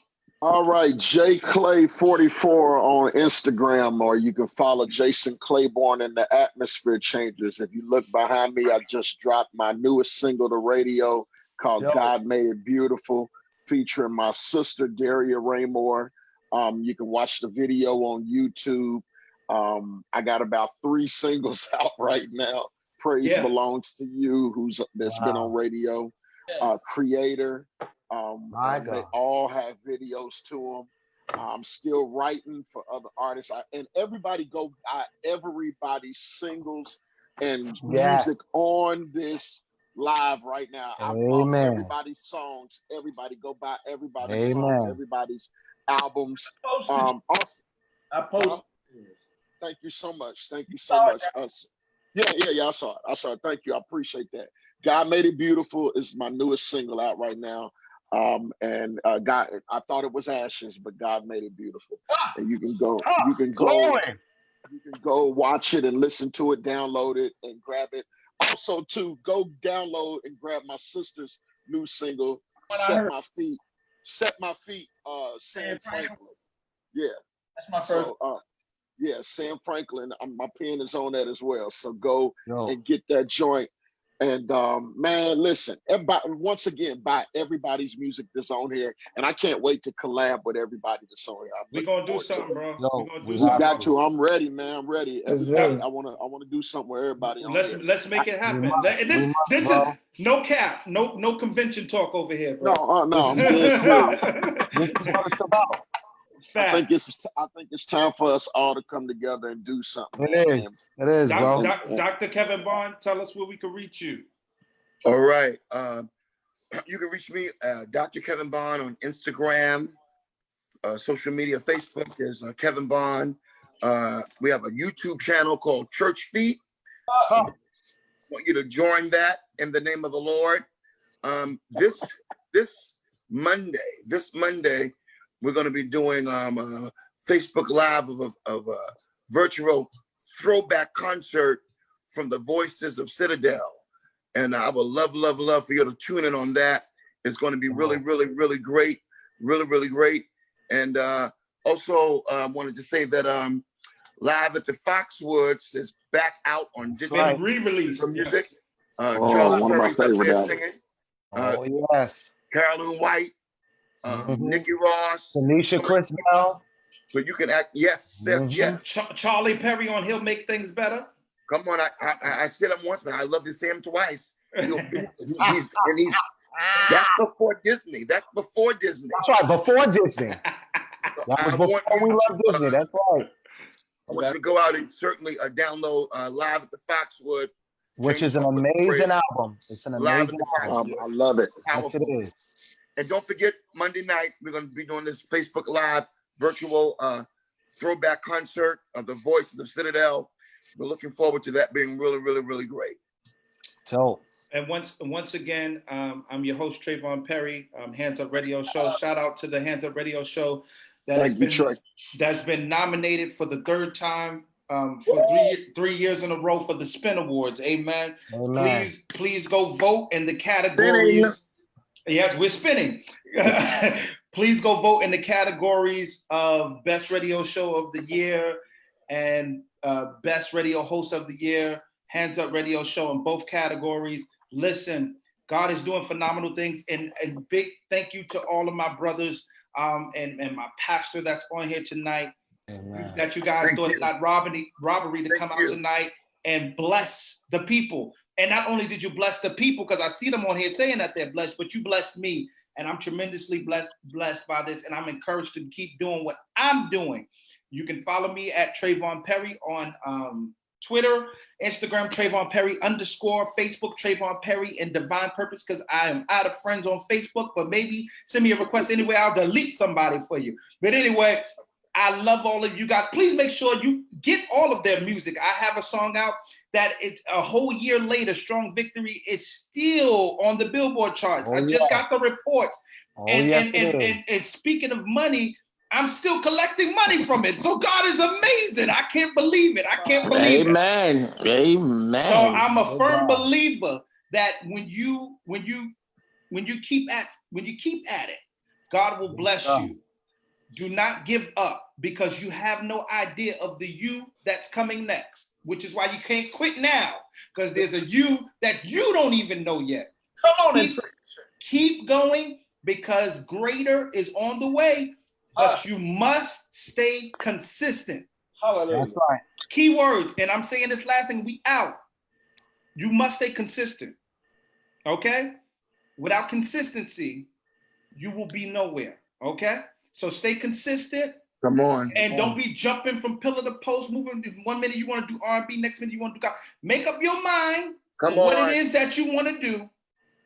All right, J Clay 44 on Instagram, or you can follow Jason Claiborne and the Atmosphere Changers. If you look behind me, I just dropped my newest single to radio called God Made It Beautiful, featuring my sister Daria Raymore. You can watch the video on YouTube. I got about 3 singles out right now. Praise Belongs to You, that's been on radio. Creator. They all have videos to them. I'm still writing for other artists. And everybody go buy everybody's singles and music on this live right now. I bought everybody's songs. Everybody go buy everybody's songs, everybody's albums. I posted this. Thank you so much. Thank you so much. Yeah, I saw it. Thank you. I appreciate that. God Made It Beautiful is my newest single out right now. God, I thought it was Ashes, but God Made It Beautiful. And you can go watch it and listen to it, download it and grab it. Also, too, go download and grab my sister's new single, Set My Feet, Sam Franklin. Yeah. That's my first. So, Sam Franklin, my pen is on that as well. So go and get that joint. And man, listen, everybody, once again, buy everybody's music that's on here. And I can't wait to collab with everybody that's on here. We're gonna do something, bro. We got to. I'm ready, man. I'm ready. Everybody, I wanna do something with everybody on here. Let's make it happen. This is no cap, no convention talk over here, bro. No, I'm dead serious. This is what it's about. I think it's time for us all to come together and do something. It is, bro. Dr. Kevin Bond, tell us where we can reach you. All right. You can reach me, Dr. Kevin Bond, on Instagram, social media. Facebook is Kevin Bond. We have a YouTube channel called Church Feet. I want you to join that in the name of the Lord. This Monday, we're going to be doing a Facebook Live of a virtual throwback concert from the Voices of Citadel. And I would love for you to tune in on that. It's going to be really great. Really great. And also wanted to say that Live at the Foxwoods is back out on digital re-release music. Charles one of my favorite singing. Yes. Carolyn White. Nikki Ross, Tanisha Chris Bell. So you can act, yes, yes. Charlie Perry on He'll Make Things Better. Come on, I said him once, but I love to say him twice. He's that's before Disney. That's before Disney. That's right, before Disney. That was before we loved Disney. That's right. I want you to go out and certainly download Live at the Foxwood, which is an amazing album. It's an amazing album. I love it. Yes, it is. And don't forget, Monday night, we're going to be doing this Facebook Live virtual throwback concert of the Voices of Citadel. We're looking forward to that being really, really, really great. So, and once again, I'm your host, Trevone Perry, Hands Up Radio Show. Shout out to the Hands Up Radio Show that's been nominated for the third time for 3 years in a row for the Spin Awards. Amen. Please go vote in the categories. Yes, we're spinning. Please go vote in the categories of Best Radio Show of the Year and Best Radio Host of the Year. Hands Up Radio Show in both categories. Listen, God is doing phenomenal things, and big thank you to all of my brothers and my pastor that's on here tonight. Amen. That you guys thought it not robbery to come out tonight and bless the people. And not only did you bless the people, because I see them on here saying that they're blessed, but you blessed me, and I'm tremendously blessed by this, and I'm encouraged to keep doing what I'm doing. You can follow me at Trevone Perry on Twitter, Instagram, Trevone Perry _, Facebook, Trevone Perry and Divine Purpose, because I am out of friends on Facebook, but maybe send me a request anyway. I'll delete somebody for you. But anyway, I love all of you guys. Please make sure you get all of their music. I have a song out that it's a whole year later, Strong Victory is still on the Billboard charts. I just got the reports. And speaking of money, I'm still collecting money from it. So God is amazing. I can't believe it. I can't believe it. Amen. So I'm a firm believer that when you keep at it, God will bless you. Do not give up, because you have no idea of the you that's coming next, which is why you can't quit now, because there's a you that you don't even know yet. Come on, keep going, because greater is on the way. But you must stay consistent. Hallelujah. That's right. Keywords, and I'm saying this last thing, we out. You must stay consistent. Okay? Without consistency, you will be nowhere. Okay? So stay consistent. Come on. And don't be jumping from pillar to post, moving. 1 minute you want to do R&B, next minute you want to do God. Make up your mind what it is that you want to do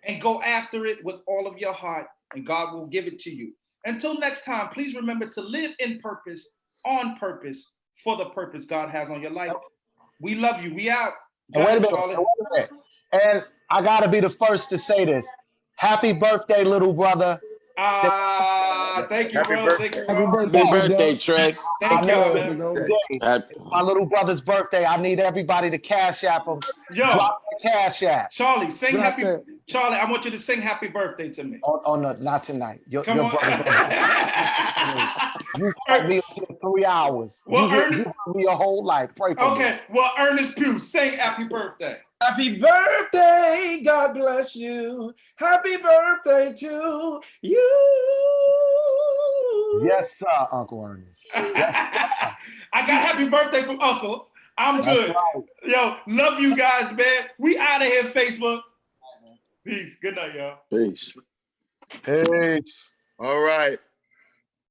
and go after it with all of your heart, and God will give it to you. Until next time, please remember to live in purpose, on purpose, for the purpose God has on your life. We love you. We out. Wait a minute. And I got to be the first to say this. Happy birthday, little brother. Thank you, bro. Thank you, bro. Happy birthday, Trey. Thank you, man. It's my little brother's birthday. I need everybody to cash app him. Yo, drop the cash app. Charlie, Charlie, I want you to sing happy birthday to me. Oh no, not tonight. Your Come on. brother's you got me for 3 hours. Well, you got me your whole life. Pray for me. Okay, well, Earnest Pugh, sing happy birthday. Happy birthday, God bless you. Happy birthday to you. Yes, sir, Uncle Ernest. Yes, I got happy birthday from Uncle. I'm good. Right. Yo, love you guys, man. We out of here, Facebook. Peace. Good night, y'all. Peace. Peace. All right.